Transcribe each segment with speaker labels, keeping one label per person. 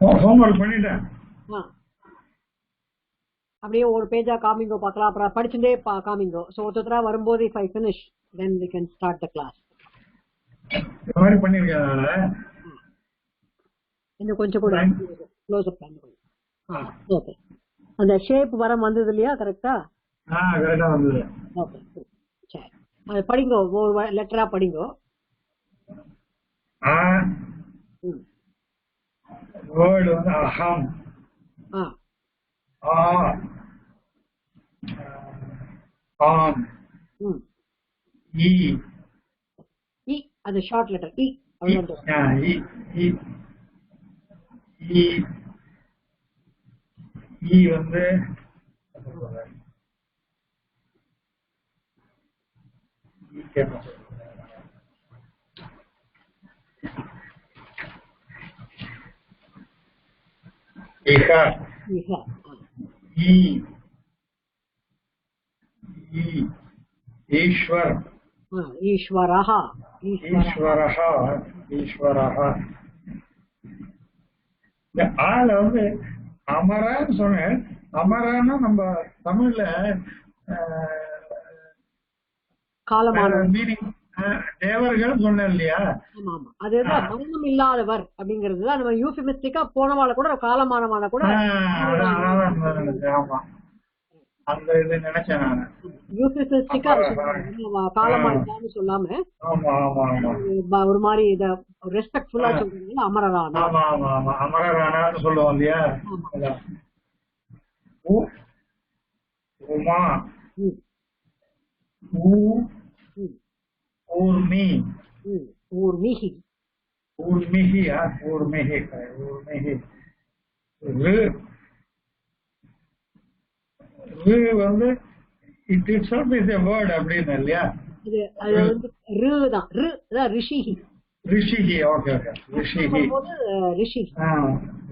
Speaker 1: Homework பண்ணிட்டேன்.
Speaker 2: அப்படியே ஒரு பேஜா காமிங்கோ பார்க்கலாம், அப்புறம் படிச்சுட்டே காமிங்கோ. ஸோ ஒருத்தரா வரும்போது if I finish then we can start the class.
Speaker 1: இந்த மாதிரி பண்ணிருக்கேன்.
Speaker 2: இன்னும் கொஞ்சம் கூட க்ளோஸ் அப் பண்ணுங்க. ஓகே, அந்த ஷேப் வரம் வந்தது இல்லையா? கரெக்டா?
Speaker 1: கரெக்டா வந்தது.
Speaker 2: ஓகே சரி, அது படிங்கோ, ஒரு லெட்டரா படிங்கோ.
Speaker 1: வேர்டு வந்து அஹம், ஆம், ஈ,
Speaker 2: இ அது ஷார்ட் லெட்டர் இ.
Speaker 1: ஈ வந்து இஹா, ஈ, ஈஸ்வர்,
Speaker 2: ஈஸ்வரஹ,
Speaker 1: ஈஸ்வரஹ, ஈஸ்வரஹ. இந்த ஆள வந்து அமரான்னு சொன்னேன். அமரான்னா நம்ம தமிழ்ல மீனிங் தேவர்கள் சொன்னேன் இல்லையா?
Speaker 2: அதுதான் மரணம் இல்லாதவர் அப்படிங்கிறது தான். நம்ம யூஃபிமிஸ்டிக்கா போனவாள கூட காலமானவான கூட
Speaker 1: அந்த இது நினைச்சேன் நான்.
Speaker 2: யூஃபிமிஸ்டிக்கா காலமானதான்னு சொல்லாம ஒரு மாதிரி இத ரெஸ்பெக்ட்ஃபுல்லா சொல்றீங்க. அமரரானா,
Speaker 1: அமரரானான்னு சொல்லுவோம் இல்லையா? உமா, ஊர்மி,
Speaker 2: ஊர்மிஹி,
Speaker 1: ஊர்மிஹியா, ஊர்மிஹி, ஊர்மிஹி. வந்து it itself is a word அப்படின்னு இல்லையா?
Speaker 2: அது வந்து ரு தான். ரு தான் ரிஷிஹி.
Speaker 1: ரிஷிஹி, ஓகே ஓகே. ரிஷிஹி,
Speaker 2: ரிஷிஹி,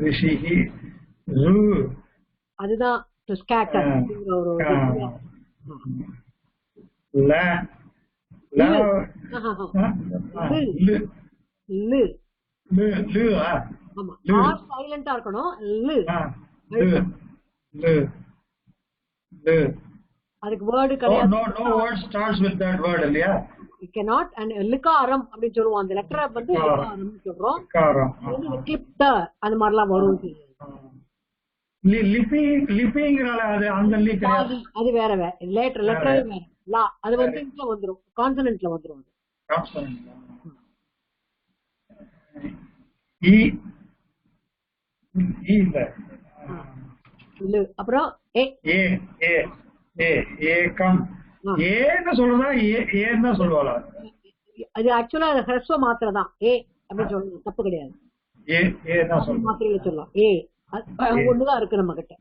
Speaker 1: ரிஷிஹி. ரு
Speaker 2: அதுதான் டு ஸ்கேட்டர் ஒரு
Speaker 1: ல ல
Speaker 2: ல
Speaker 1: ல ல
Speaker 2: ஆமா, ஆர் சைலண்டா இருக்கணும். ல
Speaker 1: ல ல
Speaker 2: அதுக்கு வேர்ட் கிடையாது.
Speaker 1: no word starts with that word இல்லையா?
Speaker 2: you cannot. and லிகாரம் அப்படி சொல்லுவோம். அந்த லெட்டரை வந்து லிகாரம் சொல்றோம். லிகாரம் வந்து கிளிப்ட அந்த மாதிரிலாம் வரும்.
Speaker 1: லிபிங்கறால அது அந்த லி கிடையாது.
Speaker 2: அது வேற வேற லெட்டர் வேற. லா அது வந்து இங்க வந்துரும், கான்சனன்ட்ல வந்துரும்.
Speaker 1: இ இல்ல.
Speaker 2: அப்புறம் ஏ
Speaker 1: ஏ ஏ ஏ ஏகம். ஏன்னு சொல்றதா ஏன்னு சொல்லுவாளா?
Speaker 2: அது ஆக்சுவலா ஹ்ரஸ்வ மாத்திரை தான். ஏ அப்படி சொல்லணும், தப்பு கிடையாது.
Speaker 1: ஏ ஏன்னா சொல்லணும்,
Speaker 2: மாத்திரையில சொல்லலாம். ஏ ஒண்ணுதான் இருக்கு நம்ம கிட்ட.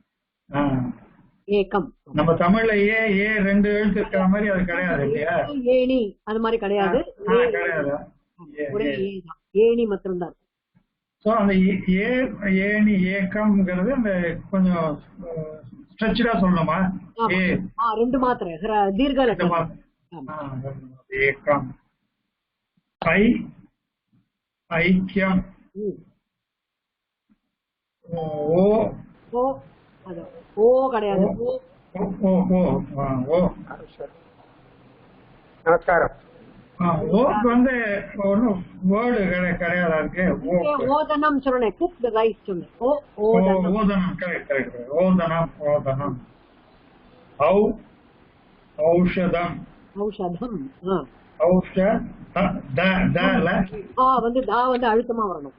Speaker 2: ஏகம். நம்ம
Speaker 1: தமிழ்ல ஏ ஏ ரெண்டு எழுத்து இருக்கிற மாதிரி அது கிடையாது இல்லையா?
Speaker 2: ஏணி அது மாதிரி கிடையாது.
Speaker 1: கிடையாது,
Speaker 2: ஒரே ஏ தான். ஏணி மாத்திரம் தான்.
Speaker 1: சோ அந்த ஏணி ஏகம்ங்கிறது அந்த கொஞ்சம் ஸ்ட்ரெச்சடா சொல்லணுமா? ஏ
Speaker 2: ரெண்டு மாத்திரை தீர்க்க லெட்டர்.
Speaker 1: ஏகம். ஐ ஐக்கியம். ஓ
Speaker 2: ஓ அது ஓ கிடையாது.
Speaker 1: ஓ ஓ ஓ
Speaker 3: நமஸ்காரம்.
Speaker 1: ஓக்கு வந்து ஒன்னும் வேர்டு கிடையாதா இருக்கு?
Speaker 2: ஓதனம் சொன்னேன். குக் தி ரைஸ் சொன்னேன்.
Speaker 1: ஓதனம் கரெக்ட் கரெக்ட். ஓதனம் ஓதனம். ஔஷதம்
Speaker 2: ஔஷதம். வந்து தா வந்து அழுத்தமா வரணும்.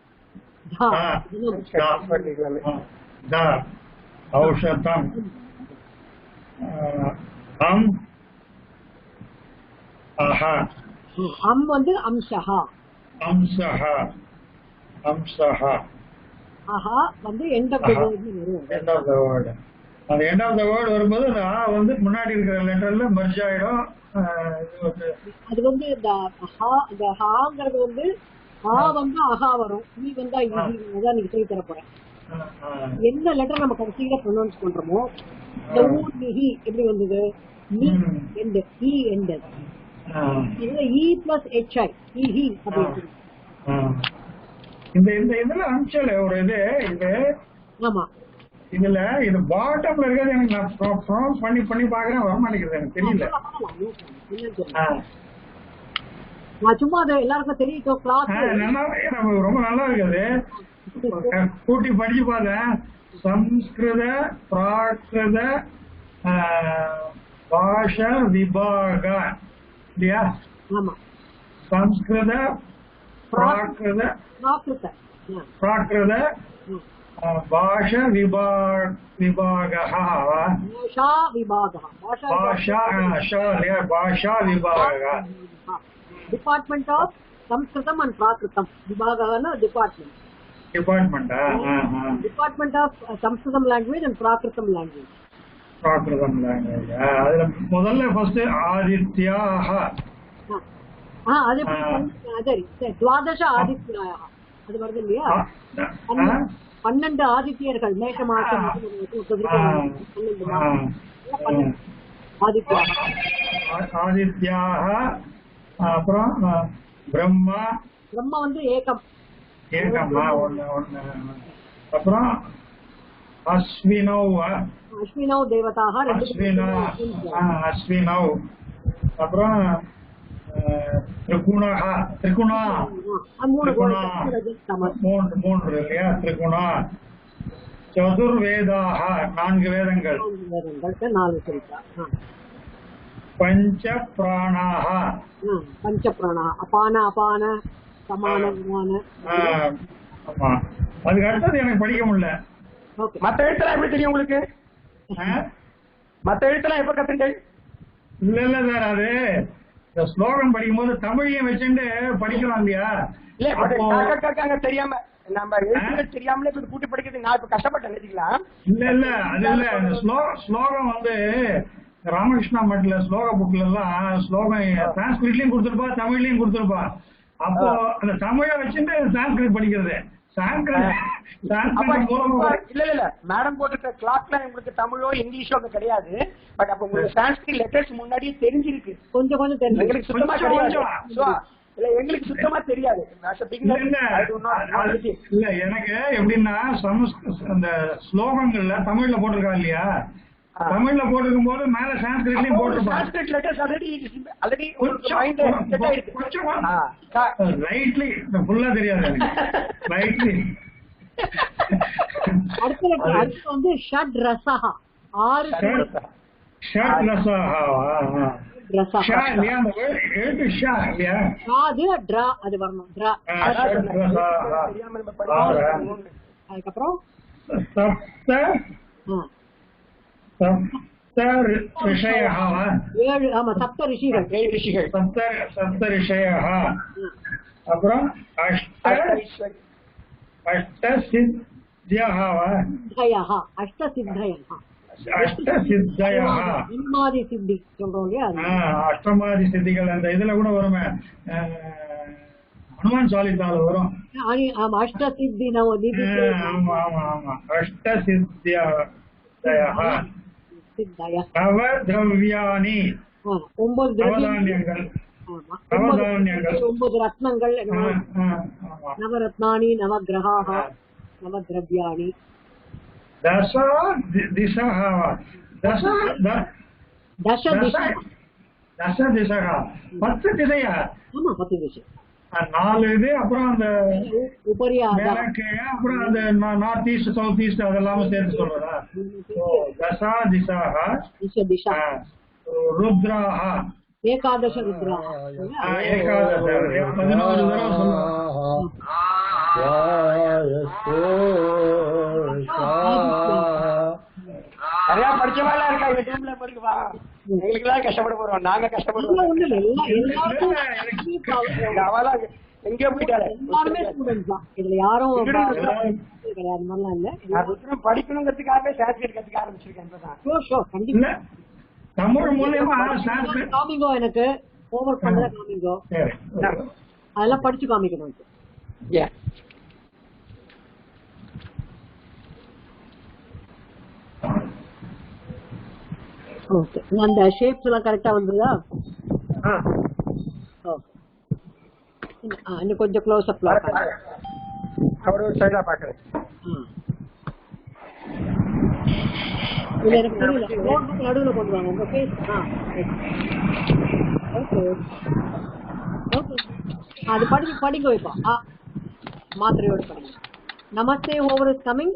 Speaker 1: ஔஷதம். அம் அஹா.
Speaker 2: அம் வந்து அம்சஹா.
Speaker 1: அம்சஹா அம்சஹா.
Speaker 2: அஹா வந்து எண்ட் ஆஃப் தி வேர்ட் வரும்.
Speaker 1: End of the word. அந்த எண்ட் ஆஃப் தி வேர்ட் வரும்போது அந்த ஆ வந்து முன்னாடி இருக்கிற லெட்டர்ல மெர்ஜ் ஆயிடும்.
Speaker 2: அது வந்து இந்த ஹாங்கிறது வந்து ஹா வந்து அஹா வரும். ஈ வந்தா ஈ. அதான் நீங்க சொல்லி தர போறேன். எந்த லெட்டர் நம்ம கடைசியில ப்ரொனவுன்ஸ் பண்றோமோ இந்த ஊ நிஹி எப்படி வந்தது? நீ எண்ட் ஈ எண்ட். இதுல இ பிளஸ் ஹெச்ஐ ஈஹி அப்படி.
Speaker 1: இந்த இந்த இதுல அனுப்பிச்சல ஒரு இது
Speaker 2: ஆமா
Speaker 1: இதுல இது பாட்டம்ல இருக்கிறது எனக்கு நான் ப்ரொனவுன்ஸ் பண்ணி பண்ணி பாக்குறேன், வர மாட்டேங்குது எனக்கு தெரியல.
Speaker 2: நான் சும்மா அதை எல்லாருக்கும் தெரியும் கிளாஸ்
Speaker 1: நல்லா நம்ம ரொம்ப நல்லா இருக்குது. கூட்டி படிச்சு பார்த்தேன். சம்ஸ்கிருத பிராகிருத பாஷா விபாக இல்லையா?
Speaker 2: ஆமா
Speaker 1: சம்ஸ்கிருத பிராகிருத பிராகிருத பாஷா விபாகः பாஷா விபாகः
Speaker 2: department of Samskritam and Prakritam. விபாகனா department. Department of Samskritam language and Prakritam language.
Speaker 1: Prakritam language அதுல முதல்ல ஃபர்ஸ்ட் ஆதித்யாஹ.
Speaker 2: அது சரி துவாதச ஆதித்யாஹ அது வருது இல்லையா? 12 ஆதித்யர்கள் மேஷ மாசம்
Speaker 1: ஆதித்யாஹ. அப்புறம் பிரம்மா.
Speaker 2: பிரம்மா வந்து ஏகம்
Speaker 1: ஏகமா ஒண்ணு. அப்புறம் அஸ்வினவ்.
Speaker 2: அஸ்வினவ் தேவதாக
Speaker 1: அஸ்வினவ். அப்புறம் திரிகுணா. திரிகுணா மூன்று இல்லையா? திரிகுணா. சதுர்வேதாக 4 வேதங்கள்.
Speaker 2: 4 சொல்லிட்டா.
Speaker 1: பஞ்ச பிராணாக.
Speaker 2: பஞ்ச பிராணா அபான அபான சமான விமான.
Speaker 1: ஆமா அதுக்கு அடுத்தது எனக்கு படிக்க முடியல.
Speaker 3: மத்த எழுத்தெல்லாம் எப்படி தெரியும் உங்களுக்கு? மத்த எழுத்தெல்லாம் எப்ப கத்துட்டேன்?
Speaker 1: இல்ல சார் அது இந்த ஸ்லோகம் படிக்கும் போது தமிழையும் வச்சுட்டு படிக்கலாம் இல்லையா?
Speaker 3: இல்ல தெரியாம நம்ம எழுத்துக்கள் தெரியாமலே கூட்டி படிக்கிறது நான் இப்ப கஷ்டப்பட்டேன் நினைக்கலாம்.
Speaker 1: இல்ல அது இல்ல இந்த ஸ்லோகம் வந்து ராமகிருஷ்ணா மட்ல ஸ்லோக புக்ல எல்லாம் ஸ்லோகம் சான்ஸ்கிரிட்லயும் கொடுத்துருப்பா தமிழ்லயும் கொடுத்துருப்பா. அப்போ அந்த தமிழை வச்சுட்டு சான்ஸ்கிரிட் படிக்கிறது.
Speaker 3: இல்ல மேடம் போட்டிருக்க கிளாஸ்ல உங்களுக்கு தமிழோ இங்கிலீஷோ கிடையாது. பட் அப்ப உங்களுக்கு சான்ஸ்கிரிட் லெட்டர்ஸ் முன்னாடியே தெரிஞ்சிருக்கு.
Speaker 2: கொஞ்சம் தெரிஞ்சு
Speaker 3: எங்களுக்கு சுத்தமா கிடையாது. இல்ல எங்களுக்கு சுத்தமா தெரியாது.
Speaker 1: இல்ல எனக்கு எப்படின்னா அந்த ஸ்லோகங்கள்ல தமிழ்ல போட்டிருக்கா இல்லையா? தமிழ்ல போட்டிருக்கும் போது மேல சான்ஸ்கிரிட்லயும் போட்டிருப்பாங்க. ரைட்லி ஃபுல்லா தெரியாது ரைட்லி.
Speaker 2: அடுத்து வந்து ஷட் ரசஹ 6
Speaker 1: ஷட் ரசஹ இல்லையா? அந்த எழுத்து ஷா இல்லையா?
Speaker 2: அது ட்ரா அது வரணும். ட்ரா. அதுக்கப்புறம்
Speaker 1: சப்த ऋषयः.
Speaker 2: 7 ஆமா சப்த ரிஷிகள். 7 ரிஷிகள்.
Speaker 1: சப்த ரிஷயः. அப்புறம் அஷ்டசித்யः. அஷ்டசித்தயः
Speaker 2: அஷ்டமாதி சித்தி சொல்றோம் இல்லையா?
Speaker 1: அஷ்டமாதி சித்திகள் அந்த இதுல கூட வருமே ஹனுமான் சாலிதால வரும்.
Speaker 2: அஷ்டசித்தி.
Speaker 1: ஆமா ஆமா ஆமா அஷ்டசித்யः. நவத்ரவ்யாணி
Speaker 2: 9
Speaker 1: நவதானியங்கள்.
Speaker 2: 9 ரத்னங்கள். நவரத்னானி நவகிரகாः நவத்ரவ்யாணி.
Speaker 1: தச திசः. தச திசः 10 திசையா?
Speaker 2: ஆமா 10 திசை.
Speaker 1: 4 இது. அப்புறம் அந்த
Speaker 2: உபரியா
Speaker 1: அப்புறம் அந்த நார்த் ஈஸ்ட் சவுத் ஈஸ்ட் அதெல்லாம் சேர்த்து சொல்றதா? தசா திசாக ருத்ராஹ.
Speaker 2: ஏகாதச ருத்ராஹ.
Speaker 1: 11 தடவை சொல்லுவோம்.
Speaker 3: நிறைய படிச்சவாளா இருக்கா யூடியூப்ல படிக்குவா. எங்களுக்கு எல்லாம் கஷ்டப்பட போறோம். நாங்க கஷ்டப்படுவோம். எங்கேயோ போயிட்டாரு.
Speaker 2: இதுல யாரும்
Speaker 3: படிக்கணுங்கிறதுக்காகவே சான்ஸ்கிரிட் கத்துக்க ஆரம்பிச்சிருக்கேன்.
Speaker 1: தமிழ் மூலமா
Speaker 2: காமிங்கோ எனக்கு ஓவர் பண்ண காமிங்கோ. அதெல்லாம் படிச்சு காமிக்கணும். ஓகே அந்த ஷேப்ஸ் எல்லாம் கரெக்டா வந்ததா? ஓகே இன்னும் கொஞ்சம் க்ளோஸ் அப்ல
Speaker 3: அவரு ஒரு சைடா பாக்குறேன்.
Speaker 2: இல்ல எனக்கு தெரியல. நோட் புக் நடுவுல கொண்டு வாங்க உங்க பேஸ். ஓகே ஓகே அது படிக்க வைப்போம். மாத்திரையோட படிங்க. நமஸ்தே ஓவர் இஸ் கமிங்.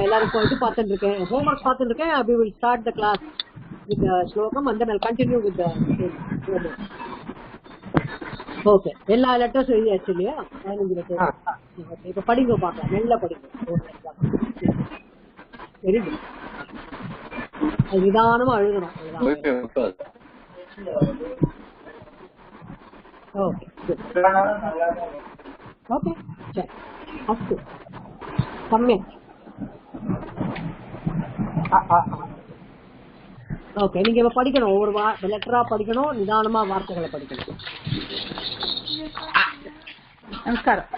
Speaker 2: எல்லாரும் இது பார்த்துட்டு இருக்கேன், ஹோம்ஒர்க் பார்த்துட்டு இருக்கேன். We will start the class with the ஸ்லோகம் and then I'll continue with the homework. Okay எல்லா லெட்டர்ஸும் எழுதியாச்சு இல்லையா? 15 லெட்டர். ஓகே இப்போ படிங்க பார்க்கலாம். நல்லா படிங்க. Very good. அது நிதானமா எழுதணும். ஓகே ஓகே சரி அஸ்து सम्यक्. ஓகே நீங்க இப்ப படிக்கணும். ஒவ்வொரு லெட்டரா படிக்கணும். நிதானமா வார்த்தைகளை படிக்கணும்.
Speaker 3: நமஸ்காரம்.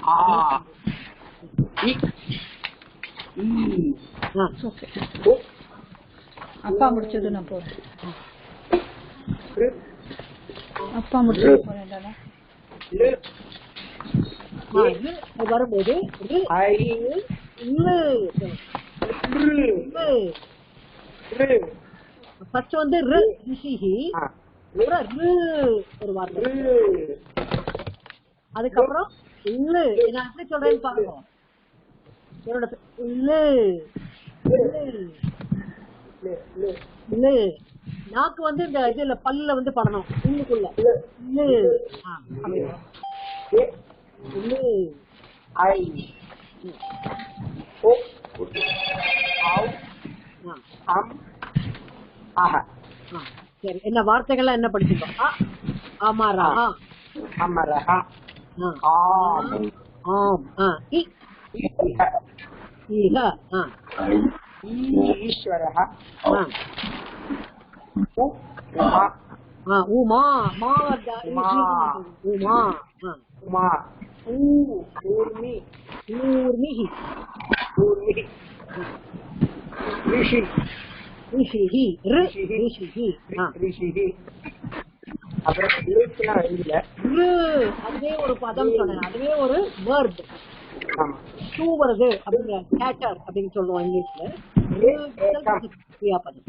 Speaker 4: அப்பா முடிச்சது நான் போறேன். அப்பா முடிச்சது போறேன்.
Speaker 2: வரும்போது ஃபர்ஸ்ட் வந்து ரிஷிஹி ஒரு வார்த்தை. அதுக்கப்புறம் நான் எப்படி சொல்றேன்னு பாருங்க. நாக்கு வந்து இந்த இதுல பல்லுல வந்து படணும். உள்ளுக்குள்ள சரி என்ன வார்த்தைகள்லாம் என்ன படிச்சிருக்கோம்? அமரா
Speaker 3: அமரஹா ஆம்
Speaker 2: ஆம்
Speaker 3: ஈஸ்வரஹ
Speaker 2: உமா உமா
Speaker 3: உமா ஊர்மி
Speaker 2: ஊர்மிஹி
Speaker 3: ஊர்மிஹி ரிஷி
Speaker 2: ரிஷிஹி ரிஷிஹி
Speaker 3: ரிஷிஹி. அப்புறம் இல்ல
Speaker 2: அதுவே ஒரு பதம் சொன்னேன். அதுவே ஒரு வேர்ட். டூ வருது அப்படிங்கிற கேட்டர் அப்படின்னு சொல்லுவோம் இங்கிலீஷ்ல. கிரியாபதம்.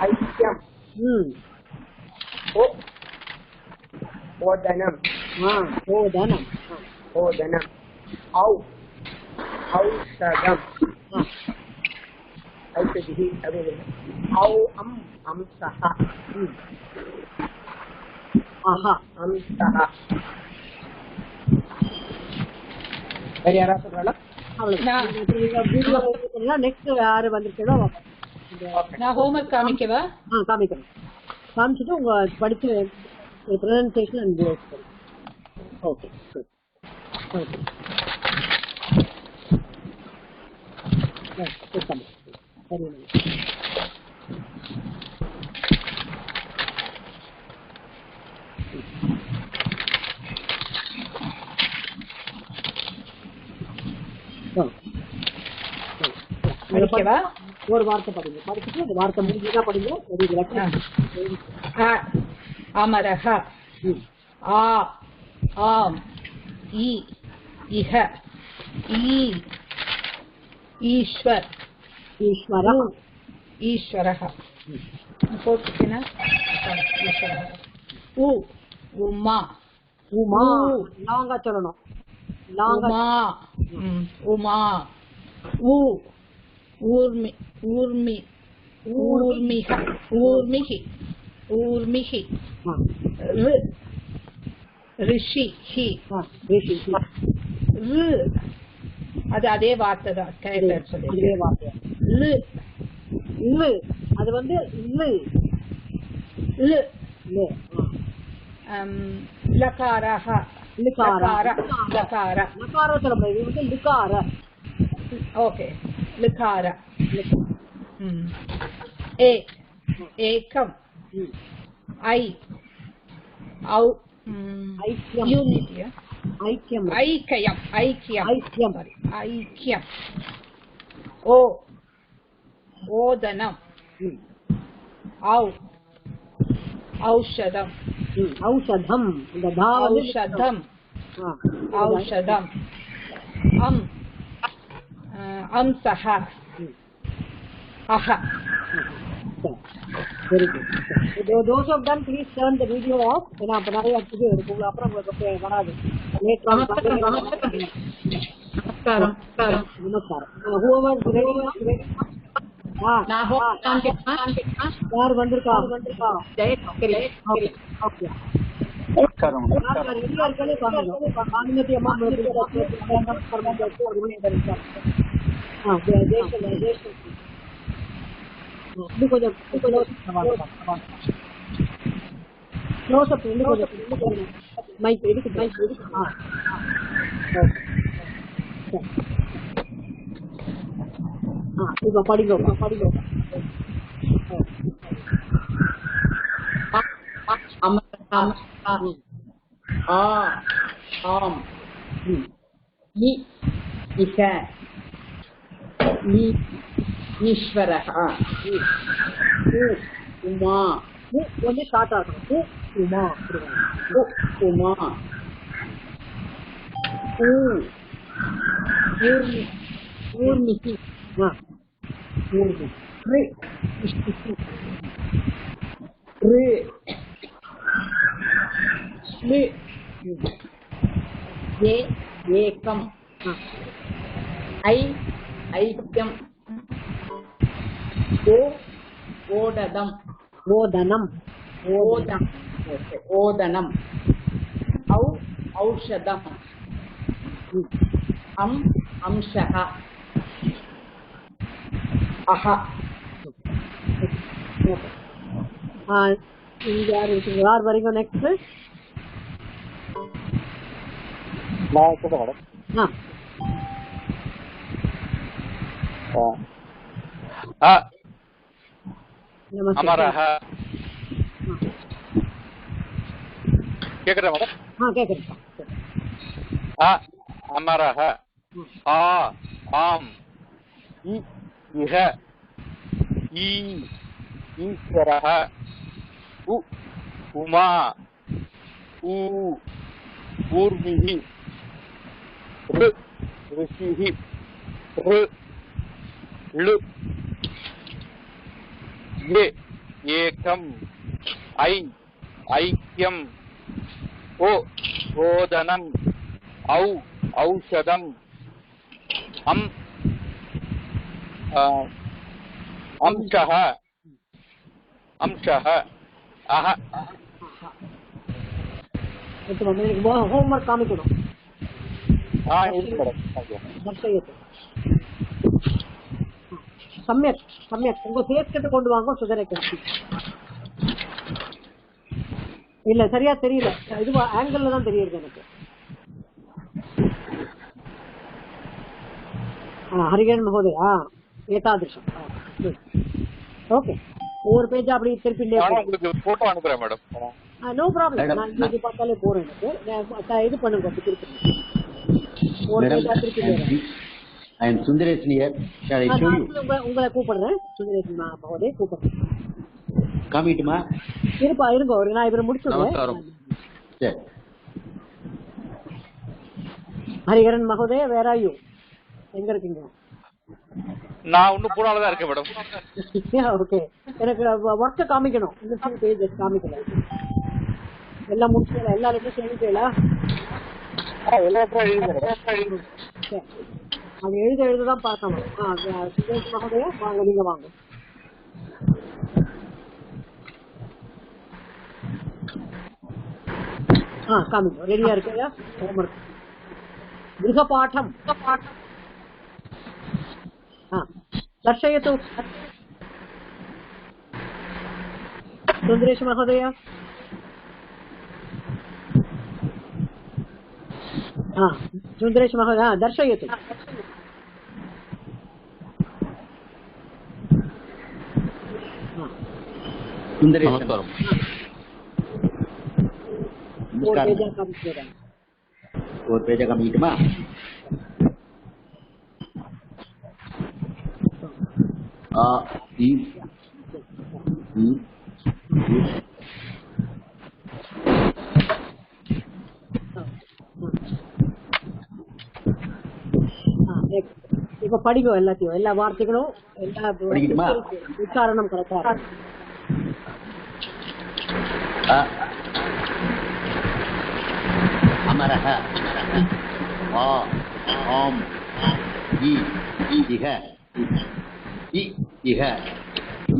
Speaker 3: ஐக்கியம் ஓதனம்
Speaker 2: ஓதனம்
Speaker 3: ஓதனம் ஔஷதம் ஔஷதிஹி அம்சஹ
Speaker 2: ஆஹா
Speaker 3: அம்சஹ. வேற யாராவது சொல்றாங்களா?
Speaker 2: நெக்ஸ்ட் யாரு வந்திருக்கோ
Speaker 4: நான் ஹோம்ஒர்க் காமிக்கவா?
Speaker 2: காமிக்கணும். காமிச்சிட்டு உங்க படிச்சு ப்ரெசன்டேஷன் அண்ட் ஓகே ஓகே சரி. ஒரு வார்த்தை படிங்க. படிச்சுட்டு அந்த வார்த்தை முடிஞ்சா படிங்க.
Speaker 4: அமரஹ ஆ ஆம் ஈ இஹ ஈ ஈஸ்வர்
Speaker 2: ஈஸ்வரா
Speaker 4: ஈஸ்வரஹ போட்டுக்கினா ஈஸ்வரஹ உ உமா
Speaker 2: உமா லாங்கா சொல்லணும்.
Speaker 4: உமா உமா ஊ ஊர்மி ஊர்மி ஊர்மிஹ ஊர்மிஹி ஊர்மிஹி ரிஷி ஹி அது அதே வார்த்தை தான். அதே வார்த்தை அது வந்து லகாரஹ லகார லகார
Speaker 2: லகார சொல்ல முடியாது. இது வந்து லிகார.
Speaker 4: ஓகே லிகார. ஏ ஏகம் ஐ ஔ
Speaker 2: ஐக்கியம் ஐக்கியம்
Speaker 4: ஐக்கியம் ஐக்கியம்
Speaker 2: ஐக்கியம்
Speaker 4: ஐக்கியம் ஓ ஓதனம் औ औषधम
Speaker 2: औषधम இந்த தா வந்து
Speaker 4: औषधम औषधम अंसः अह
Speaker 2: very good. Those of them please turn the video off. ஏன்னா அப்ப நிறைய இது இருக்கும் அப்புறம் உங்களுக்கு வராது.
Speaker 4: நமஸ்காரம்
Speaker 2: நமஸ்காரம். whoever is ready யார் வந்திருக்கா
Speaker 4: ஜெயஸ்ரீ
Speaker 2: ஓகே ரெடியா இருக்கானே பாருங்க பானுமதி அம்மா இது கொஞ்சம் க்ளோஸ் அப் இன்னும் கொஞ்சம் மைக் எதுக்கு இப்ப படிங்க
Speaker 5: ஆம் இக ஈஸ்வரः உமா
Speaker 2: வந்து ஸ்டார்ட் ஆகும் உமா
Speaker 5: உமா ஊர்மிகி ஏகம் ஐக்கியம் ஓடதம்
Speaker 2: ஓதனம்
Speaker 5: ஓதனம் ஔஷதம் अंशः अह
Speaker 2: யார் வரீங்க நெக்ஸ்ட்
Speaker 6: अमरः கேக்குறா மேடம்
Speaker 2: கேக்குறேன்
Speaker 6: अमरः आ आम इह ईश्वरः उमा ऊर्मिः ऋषिः एकम् ऐक्यम् ओदनम् औषधम् अंशः अह
Speaker 2: होमवर्क காமிக்கணும் सम्यक् सम्यक् உங்க ஃபேஸ் கிட்ட கொண்டு வாங்க சுதரேக்கன் இல்ல சரியா தெரியல இது ஆங்கிள் தான் தெரியுது எனக்கு हरिहरन महोदय ஏதாதிருஷம் ஓகே ஒவ்வொரு பேஜ் அப்படி திருப்பிண்டே
Speaker 6: உங்களுக்கு போட்டோ அனுப்புறேன் மேடம்
Speaker 2: நோ ப்ராப்ளம் நான் இது பார்த்தாலே போறேன் எனக்கு இது பண்ணுங்க திருப்பி ஒரு page திருப்பிண்டே
Speaker 7: I am Sundaresan here. Shall I show you?
Speaker 2: உங்களை கூப்பிடுறேன் சுந்தரேசன் மகோதய கூப்பிடுறேன்
Speaker 7: காமிட்டுமா
Speaker 2: இருங்க ஒரு நான் இவரை முடிச்சுடுறேன்
Speaker 7: சரி
Speaker 2: ஹரிஹரன் மகோதய வேர் ஆர் யூ எங்க இருக்கீங்க
Speaker 6: நான் இன்னும் பூனால தான் இருக்கேன் மேடம்
Speaker 2: ஓகே எனக்கு வர்க்க காமிக்கணும் இந்த பேஜஸ் காமிக்கல எல்லாம் முடிச்சல எல்லா லெட்டர்ஸ் எழுதிட்டீங்களா அது எழுதான் பார்க்கணும் சுரேஷ் மகோதய வாங்க நீங்க வாங்க காமிக்கணும் ரெடியா இருக்கையா ஹோம்ஒர்க் गृहपाठं दर्शयतु सुन्दरेश महोदय सुन्दरेश महोदय दर्शयतु
Speaker 7: नमस्कारं और पेज का मीट में
Speaker 2: இப்ப படிக்கும் எல்லாத்தையும், எல்லா வார்த்தைகளும் எல்லா உச்சாரணம் கரெக்டா இருக்கு.
Speaker 7: அமரஹ ஆ ஆம் இ இஹ இ இஹ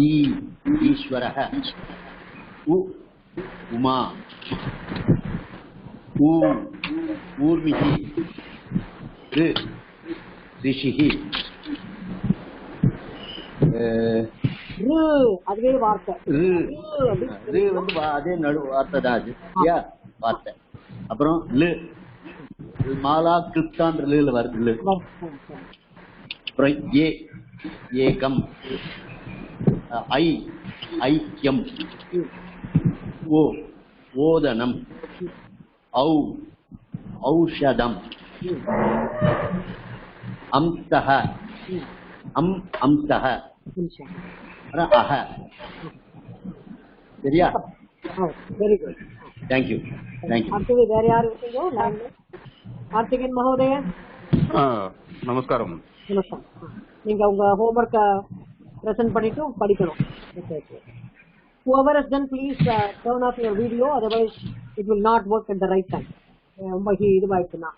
Speaker 7: ஈ ஈஸ்வரஹ உ உமா ஊ ஊர்மிஹி ரு ரிஷிஹி
Speaker 2: அதுவே வார்த்தை.
Speaker 7: வந்து அதே நடு வார்த்தை தான் அது வார்த்தை. அப்புறம் மாலா கிருப்தான்ற வருது. அப்புறம் ஏகம் ஐக்கியம் ஓதனம் ஔஷதம் அம்சஹ அம்சஹ அஹ. சரியா?
Speaker 2: Very good,
Speaker 7: thank you thank you.
Speaker 2: அடுத்தது வேற யாரு இருக்கீங்க? கார்த்திகேயன் மகோதயன்.
Speaker 8: நமஸ்காரம்.
Speaker 2: நமஸ்காரம். நீங்க உங்க ஹோம்வொர்க்க பிரசன்ட் பண்ணிட்டு படிக்கணும். Whoever has done, please turn off your video, otherwise it will not work at the right time. ரொம்ப இதுவாயிடுச்சுன்னா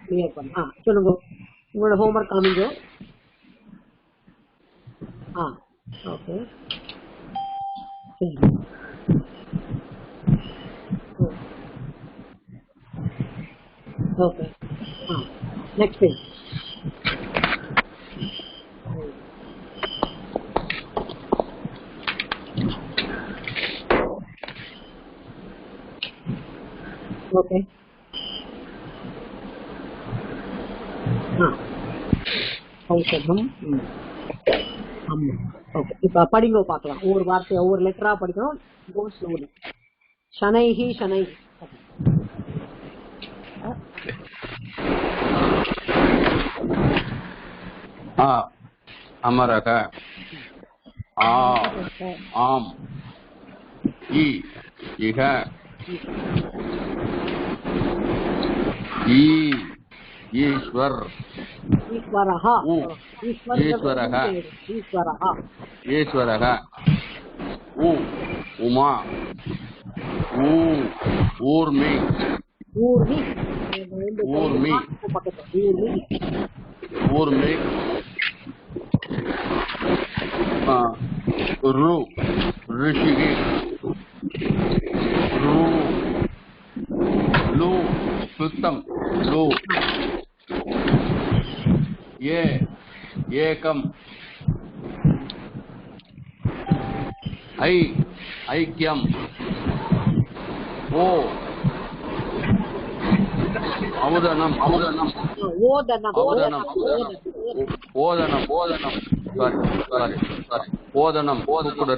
Speaker 2: கிளியர் பண்ண. சொல்லுங்க, உங்களோட ஹோம்வொர்க் காமிங்க. Okay, okay. Next page. Okay, ஔஷதம். ஓகே, இப்ப படிங்க பார்க்கலாம். ஒவ்வொரு வார்த்தையை ஒவ்வொரு லெட்டரா படிக்கணும். கோ ஸ்லோலி. ஷனைஹி ஷனைஹி.
Speaker 8: அமரக ஆம் இஹ ஈஸ்வர்
Speaker 2: ஈஸ்வரஹ
Speaker 8: ஈஸ்வரஹ உமா ஊர்மி ரிஷிகி சுத்தம் ஏகம் ஐக்கியம் ஓதனம்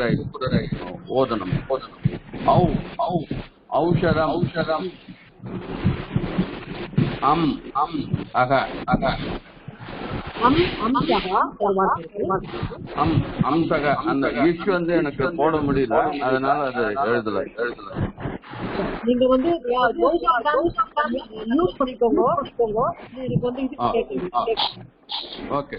Speaker 8: குதிரை ஓதனம் ஔஷதம் அக அம்சக. அந்த இஷ் வந்து எனக்கு போட முடியல, அதனால அது எழுதல.
Speaker 2: நீங்க வந்து யூஸ் பண்ணிக்கோங்க.
Speaker 8: ஓகே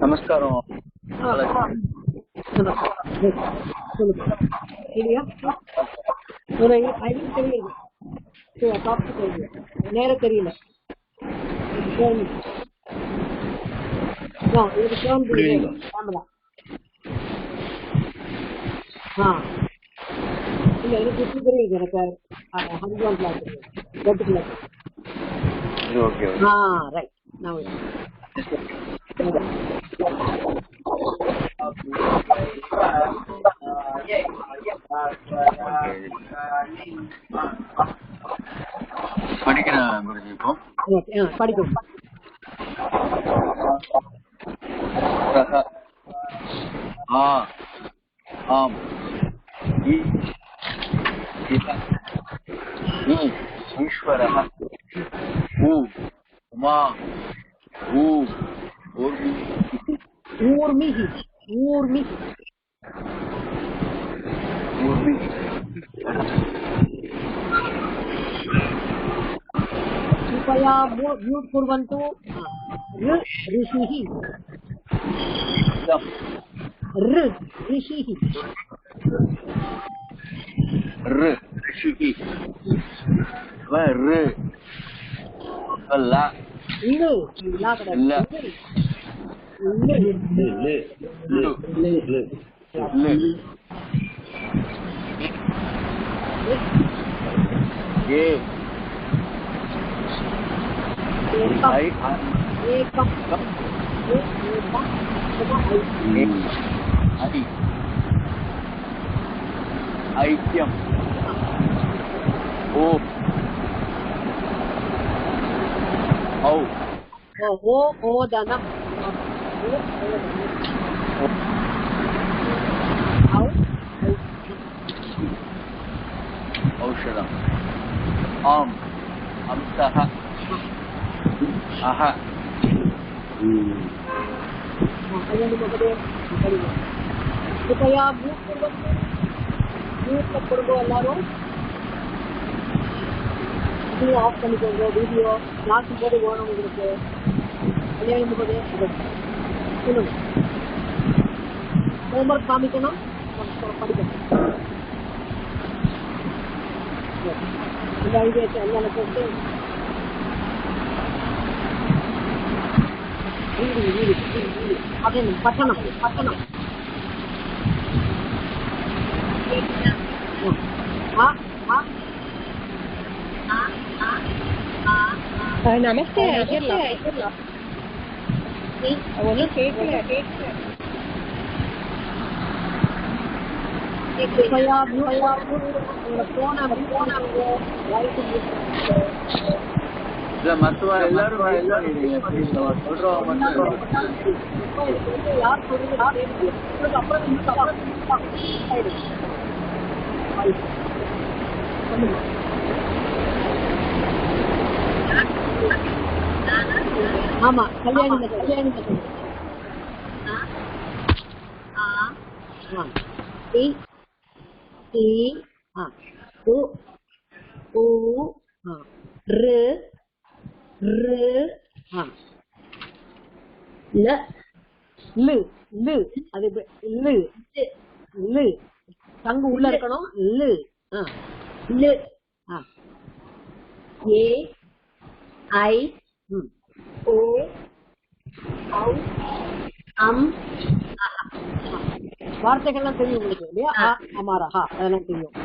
Speaker 7: நமஸ்காரம்.
Speaker 2: நேர தெரியல. இல்ல, எனக்கு இப்படி தெரியுது. எனக்கு ஹரிஜான் கிளாஸ் ரைட். நான்
Speaker 7: படிக்கிறேன் குருஜி. இப்போ
Speaker 2: படிக்கும்.
Speaker 7: ஆம் ईश्वरः उमा
Speaker 2: ऊर्मिः कृपया म्यूट् कुर्वन्तु ऋषिः ऋषिः
Speaker 7: ऐक्यम्
Speaker 2: ओदनम्
Speaker 7: औषधम् आम् अंसः अह
Speaker 2: कृपया म्यूट् कुर्वन्तु म्यूट् कुर्वन्तु எல்லாரும் வீடியோ ஆஃப் பண்ணிக்கோங்க வீடியோ கிளாஸ் போது வேணும் உங்களுக்கு கல்யாணம் போது சொல்லுங்க ஹோம்ஒர்க் காமிக்கணும் படிக்கணும் இந்த ஐடியா எல்லாம் போட்டு வீடு அதே பட்டணம்
Speaker 4: நமஸ்தே ஒன்றும் கேட்கல
Speaker 7: மத்துவ எல்லாரும் சொல்றோம்
Speaker 2: யார் சொல்றது ஆமா கல்யாணி அது தங்கு உள்ள இருக்கணும் ஏ ஐ ஓ அம் வார்த்தைகள்லாம் தெரியும் உங்களுக்கு இல்லையா அமரஹா அதெல்லாம் தெரியும்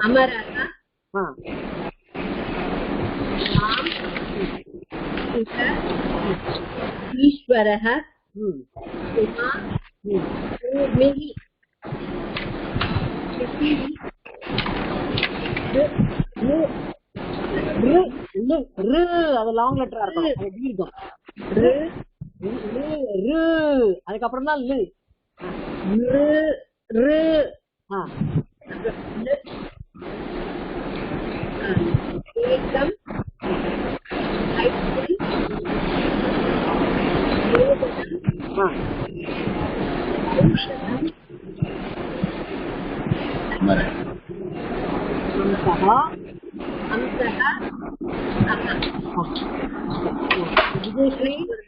Speaker 5: அமரஹா ஈஸ்வரஹ உமா ஊர்மிஹி
Speaker 2: அது லாங் லெட்டரா இருக்கும் தீர்க்கம் அதுக்கப்புறம் தான்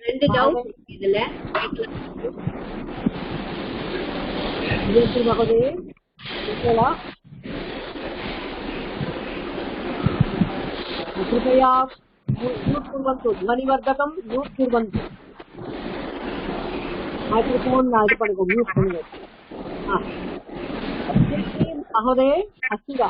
Speaker 5: ரெண்டு டவுட் இதுல
Speaker 2: कृपया म्यूट् कुर्वन्तु ध्वनिवर्धकं म्यूट् कुर्वन्तु माइक्रोफोन இது பண்ணுங்க म्यूट् பண்ணுங்க महोदय अस्ति वा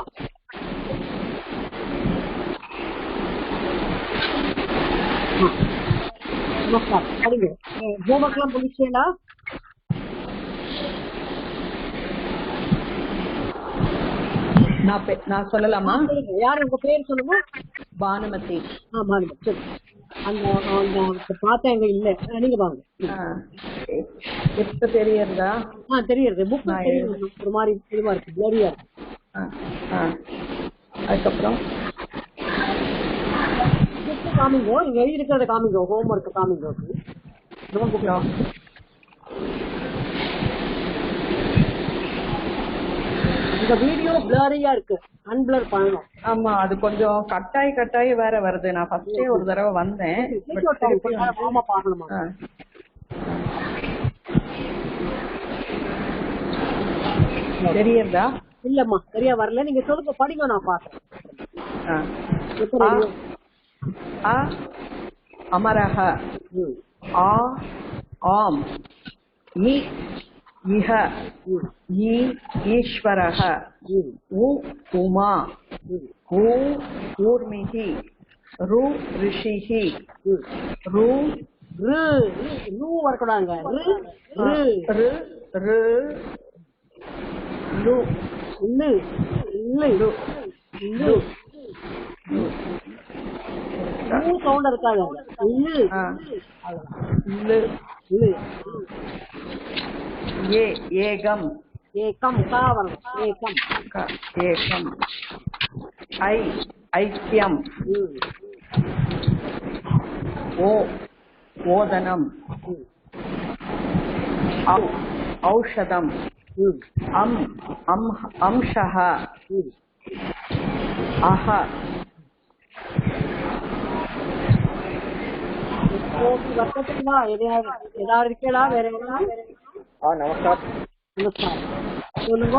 Speaker 2: नमस्कार படிங்க ஹோம்வொர்க்லாம் முடிச்சீங்களா
Speaker 5: நான் சொல்லலாமா
Speaker 2: யார் உங்க பேர் சொல்லுங்க
Speaker 5: பானுமதி
Speaker 2: பானுமதி சரி அந்த பார்த்தேன் இல்ல நீங்க வாங்க
Speaker 4: இப்ப தெரியறதா?
Speaker 2: தெரியுது. புக் ஒரு மாதிரி இதுவா இருக்கு, பிளரியா இருக்கு.
Speaker 4: அதுக்கப்புறம்
Speaker 2: காமிங்கோ, நீங்க எழுதி இருக்கிறத காமிங்கோ, ஹோம் ஒர்க் காமிங்கோ. இந்த வீடியோ பிளரியா இருக்கு, அன்பிளர் பண்ணணும்.
Speaker 4: ஆமா, அது கொஞ்சம் கட்டாயி வேற வருது. நான் ஃபர்ஸ்டே ஒரு தடவை வந்தேன்.
Speaker 2: பாக்கணுமா?
Speaker 4: தெரியறதா?
Speaker 2: இல்லம்மா, சரியா வரல. நீங்க சொல்லுங்க, படிங்க, நான் பாக்குறேன்.
Speaker 4: அமரஹ, ஆ ஆம், இ இஹ, ஈ ஈஸ்வரஹ, உ உமா, ஊ ஊர்மிஹி, ரு ரிஷிஹி, ரு
Speaker 2: ரு வரக்கூடாங்க.
Speaker 4: ரு ரு லு
Speaker 2: லு லு லு சவுண்ட் இருக்காங்க.
Speaker 4: ஏகம்,
Speaker 2: ஏகம் கா வரணும். ஏகம்
Speaker 4: ஏகம். ஐ ஐக்கியம். ஓ ஓதனம். ஔ ஔஷதம். அம் அம்ஷஹ. அஹ
Speaker 2: வருஷத்துக்குமா ஏதாவது இருக்கா? வேற என்ன?
Speaker 9: நமஸ்காரம்.
Speaker 2: நமஸ்காரம், சொல்லுங்க.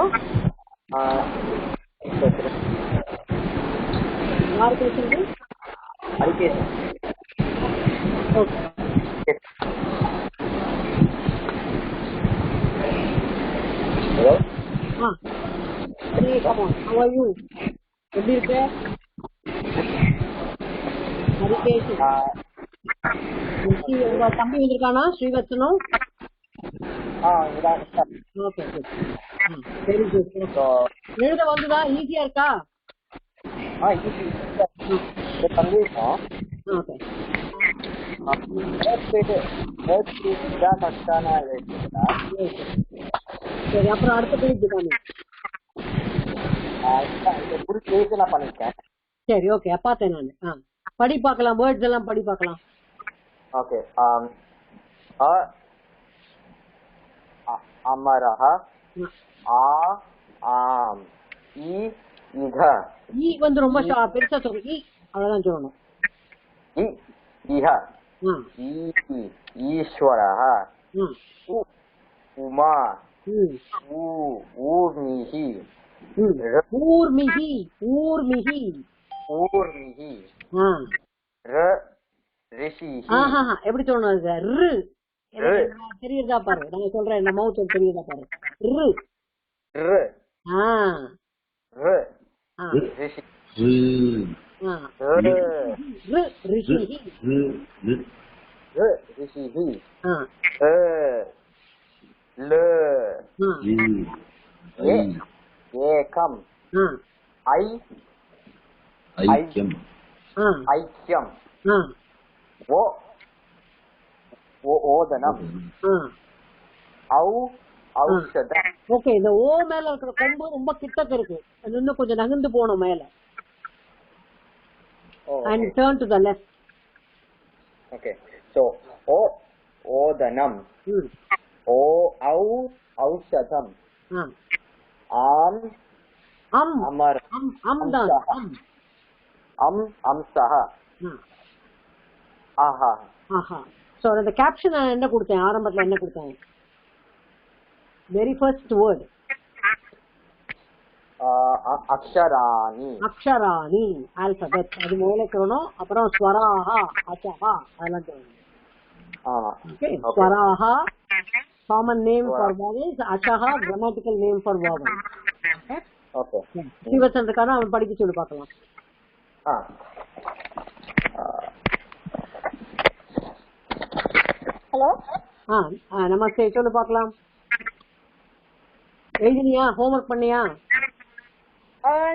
Speaker 2: யாரு பேசுறது?
Speaker 9: ஹலோ. எப்படி
Speaker 2: இருக்க? உங்க தம்பி வந்திருக்கானா ஸ்ரீவத்சனம்? எழுத வந்துதா? ஈஸியா இருக்கா? சரி, அப்புறம் அடுத்த பேஜ் தானே?
Speaker 9: பண்ணிருக்கேன்.
Speaker 2: சரி, ஓகே, பார்த்தேன் நான். படி பார்க்கலாம், வேர்ட்ஸ் எல்லாம் படி பார்க்கலாம்.
Speaker 9: ஓகே. அமரஹ, ஆ ஆம், இ இத.
Speaker 2: ஈ வந்து ரொம்ப பெருசா சொல்லணும். ஈ அவ்வளவுதான் சொல்லணும்.
Speaker 9: இ இஹ, ஈ ஈஸ்வரஹ, உ உமா, ஊ ஊர்மிஹி,
Speaker 2: ஊர்மிஹி ஊர்மிஹி
Speaker 9: ஊர்மிஹி, ர ரிஷிஹி.
Speaker 2: எப்படி சொல்லணும்? தெரியுதா பாரு, நான் சொல்றேன். இந்த மவுத் தெரியுதா பாரு. ரு
Speaker 9: ரு
Speaker 2: ரிஷி
Speaker 9: ரிஷிஹி, ல ஏகம், ஐ ஐக்கியம், ஐக்கியம், ஓ ஓதனம், ஔ ஔஷதம்.
Speaker 2: ஓகே, இந்த ஓ மேல இருக்கிற கொம்பு ரொம்ப கிட்டக்க இருக்கு, இன்னும் கொஞ்சம் நகர்ந்து போகணும் மேல. And turn to the left.
Speaker 9: Okay, so o ஓதனம், ஓ ஔ ஔஷதம், ஆம் அமர், அம்சஹ, ஆஹா.
Speaker 2: சோ அந்த கேப்ஷன் நான் என்ன கொடுத்தேன்? ஆரம்பத்துல என்ன கொடுத்தேன்? வெரி ஃபர்ஸ்ட் வேர்ட்
Speaker 9: அக்ஷராணி.
Speaker 2: அக்ஷராணி ஆல்பபெட், அது மேல சொல்லணும். அப்புறம் ஸ்வராஹா, அச்சஹா, அதெல்லாம் சொல்லணும். ஓகே, ஸ்வராஹா காமன் நேம் ஃபார் வவல்ஸ், அச்சஹா grammatical name for vowels.
Speaker 9: Okay,
Speaker 2: Srivatsan இருக்கானா? அவன் படிக்க சொல்லி பார்க்கலாம்.
Speaker 10: ஹலோ.
Speaker 2: நமஸ்தே, சொல்லு பார்க்கலாம். எழுதினியா? ஹோம்ஒர்க் பண்ணியா?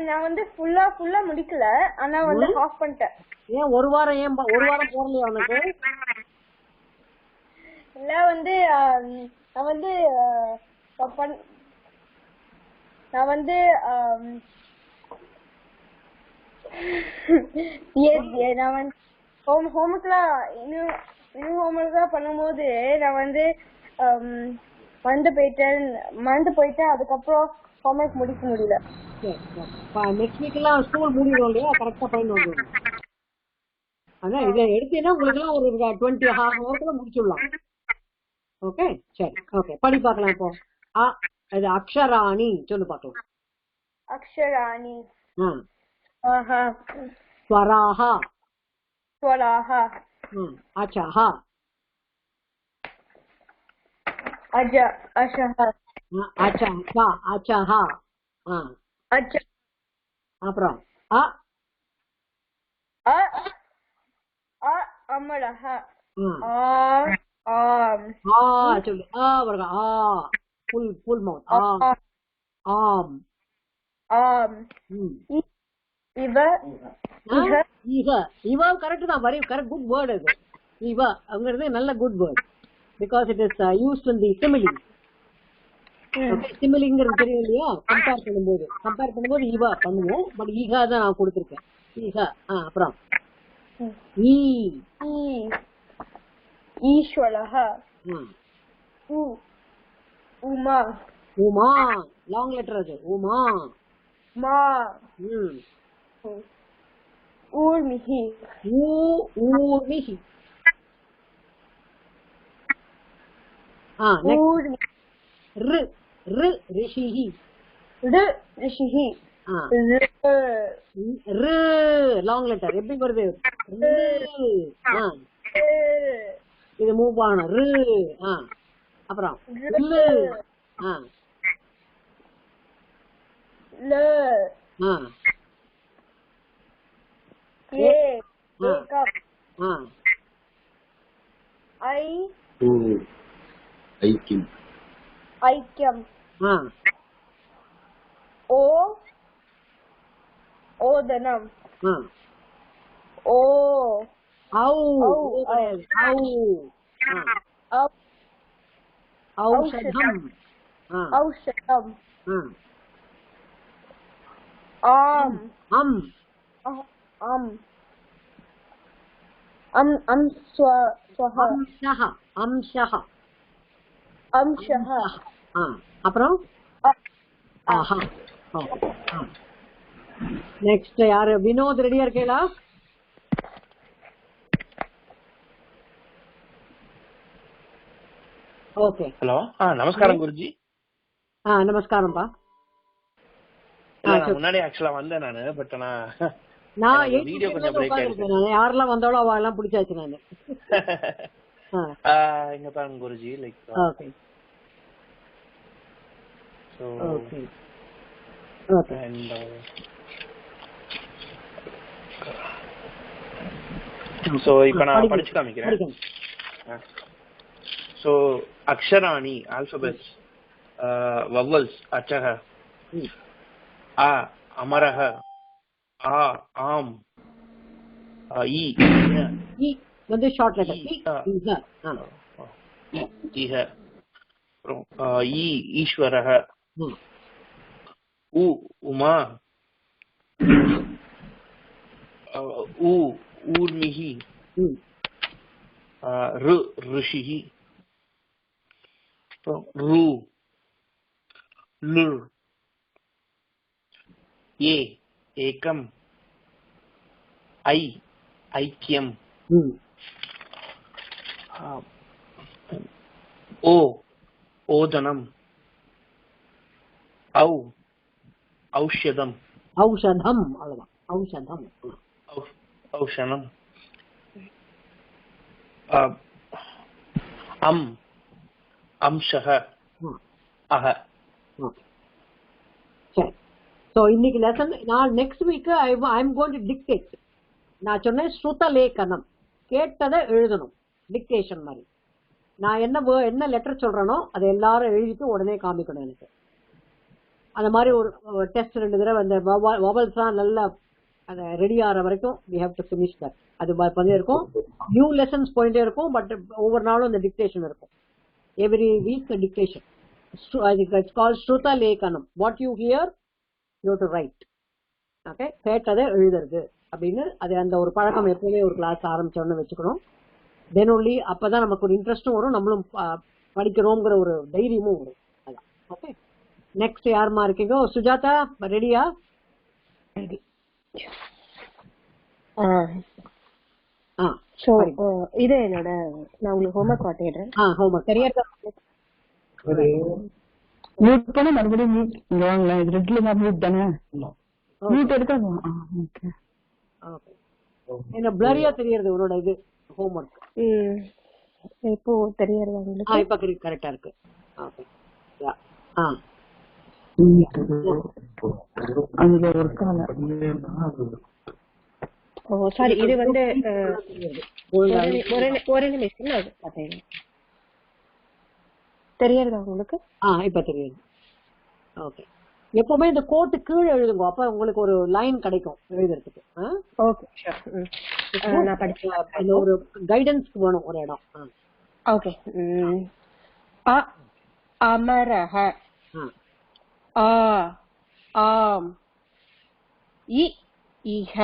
Speaker 10: நான் வந்து ஃபுல்லா முடிக்கல, ஆனா வந்து ஆஃப் பண்ணிட்டேன்.
Speaker 2: ஏன் ஒரு வாரம் போறலையா உனக்கு?
Speaker 10: இல்ல வந்து நான் வந்து நான் வந்து நான் வந்து ஹோம்ஒர்க்லாம் இன்னும் ஹோம்ஒர்க்லாம் பண்ணும்போது நான் வந்து மறந்து போயிட்டேன். அதுக்கப்புறம் ஹோம்ஒர்க் முடிக்க முடியல.
Speaker 2: நெக்ஸ்ட் வீக் எல்லாம் ஸ்கூல் முடியும் இல்லையா, கரெக்டா பண்ணி வந்துடும். அதான் இதை எடுத்தீங்கன்னா உங்களுக்கு எல்லாம் ஒரு 20 ஹவர்ஸ்ல முடிச்சுடலாம். ஓகே சரி, ஓகே படி பார்க்கலாம். இப்போ இது அக்ஷராணி சொல்லு பார்க்கலாம்.
Speaker 10: அக்ஷராணி,
Speaker 2: ஸ்வராஹா,
Speaker 10: ஸ்வராஹா,
Speaker 2: அச்சஹா,
Speaker 10: அஷஹா,
Speaker 2: அச்சஹா, அச்சஹா, அப்புறம்
Speaker 10: அமரஹா,
Speaker 2: சொல்லு ஃபுல் மவுத் ஆம், இவ கரெக்ட் தான், வெரி கரெக்ட், குட் வேர்ட் இது. இவ அங்கிறது நல்ல good word because it is used in the simile. சிமிலிங்கிறது தெரியும் இல்லையா, கம்பேர் பண்ணும்போது இவ பண்ணுவோம், பட் ஈகா தான் நான் கொடுத்துருக்கேன். ஈகா. அப்புறம்
Speaker 10: ஈஸ்வரஹ, உமா,
Speaker 2: உமா லாங் லெட்டர் அது, உமா.
Speaker 10: மா, ஊர்மிஹி,
Speaker 2: ஊர்மிஹி. ரிஷிஹி,
Speaker 10: ரிஷிஹி,
Speaker 2: லாங் லெட்டர் எப்படி வருது, இது மூவ் பண்ணணும். அப்புறம்
Speaker 10: ஐக்கியம், ஓதனம்,
Speaker 2: ஔஷதம்,
Speaker 10: ஔஷதம், ஆம், அம்சஹ,
Speaker 2: அப்புறம் நெக்ஸ்ட் யாரு, வினோத் ரெடியா இருக்கீங்களா? ஓகே.
Speaker 11: ஹலோ, நமஸ்காரம் குருஜி.
Speaker 2: நமஸ்காரம்பா.
Speaker 11: முன்னாடி ஆக்சுவலா வந்தேன் நானு, பட்
Speaker 2: நான் வீடியோ கொஞ்சம் பிரேக் ஆயிடுச்சு. யாரெல்லாம் வந்தாலும் அவ எல்லாம் பிடிச்சாச்சு நானு.
Speaker 11: இங்க தான் Guruji, like
Speaker 2: okay okay okay.
Speaker 11: So இப்போ நான் படிச்சு காமிக்கிறேன். சோ அக்ஷராணி, ஆல்பபெட்ஸ், vowels, அச்சஹ, அமரஹ, ஆம், ஈ
Speaker 2: வந்து ஷார்ட் லெட்டர்
Speaker 11: ஈஹ, அப்புறம் ஈஸ்வரஹ, உமா, ஊர்மிஹி, ரிஷிஹி, லுர், ஏகம், ஐக்கியம், ஓதனம், ஔஷதம்,
Speaker 2: அவ்வளவுதான்,
Speaker 11: ஔஷதம், அம்சஹ, அஹ.
Speaker 2: சரி. சோ இன்னைக்கு லெசன், நான் next week I am going to dictate. நான் சொன்னேன் ஸ்ருத லேகனம், கேட்டதை எழுதணும், டிக்டேஷன் மாதிரி. நான் என்ன லெட்டர் சொல்றேனோ அதை எல்லாரும் எழுதிட்டு உடனே காமிக்கணும் எனக்கு. அந்த மாதிரி ஒரு டெஸ்ட் 2 தடவை அந்த வவல்ஸ்லாம் நல்லா அதை ரெடி ஆகிற வரைக்கும் we have to finish that. அது பண்ணி இருக்கும். நியூ லெசன்ஸ் போயிட்டே இருக்கும். பட் ஒவ்வொரு நாளும் அந்த டிக்டேஷன் இருக்கும். Every week dictation. It's called Shruta Lekanam. What you hear, you have to write. Okay, கேட்டதை எழுதுறது அப்படின்னு அது அந்த ஒரு பழக்கம் எப்பவுமே ஒரு கிளாஸ் ஆரம்பிச்சோன்னு வச்சுக்கணும். தென் ஒன்லி அப்பதான் நமக்கு ஒரு இன்ட்ரெஸ்டும் வரும், நம்மளும் படிக்கிறோங்கிற ஒரு தைரியமும் வரும். அதான். ஓகே, நெக்ஸ்ட் யாருமா இருக்கீங்க? சுஜாதா ரெடியா?
Speaker 10: இது என்னோட நான் உங்களுக்கு ஹோம்வொர்க் காட்டிடுறேன்.
Speaker 2: ஹோம்வொர்க்
Speaker 10: தெரியாத
Speaker 4: மியூட் பண்ண மறுபடியும் மியூட் இங்க வாங்களேன். இது ரெட்ல தான் மியூட் தானே. மியூட் எடுத்தா ஓகே.
Speaker 2: ஓகே, என்ன பிளரியா தெரியுது உன்னோட இது ஹோம்வொர்க்?
Speaker 10: இப்போ தெரியுது உங்களுக்கு?
Speaker 2: இப்ப கரெக்ட்டா இருக்கு. ஓகே, யா
Speaker 4: அதுல ஒர்க் ஆகல.
Speaker 10: ஓ சாரி, இது வந்து ஒரு நிமிஷம் அது பார்த்தேன். தெரியுதா உங்களுக்கு?
Speaker 2: இப்ப தெரியுது. ஓகே, எப்பவுமே இந்த கோட்டு கீழே எழுதுங்க, அப்ப உங்களுக்கு ஒரு லைன் கிடைக்கும் எழுதுறதுக்கு.
Speaker 10: ஓகே ஷூர், நான் படிச்சேன்.
Speaker 2: ஒரு கைடன்ஸ்க்கு வேணும் ஒரு இடம்.
Speaker 10: ஓகே. அமரஹ, ஆம், இஹ,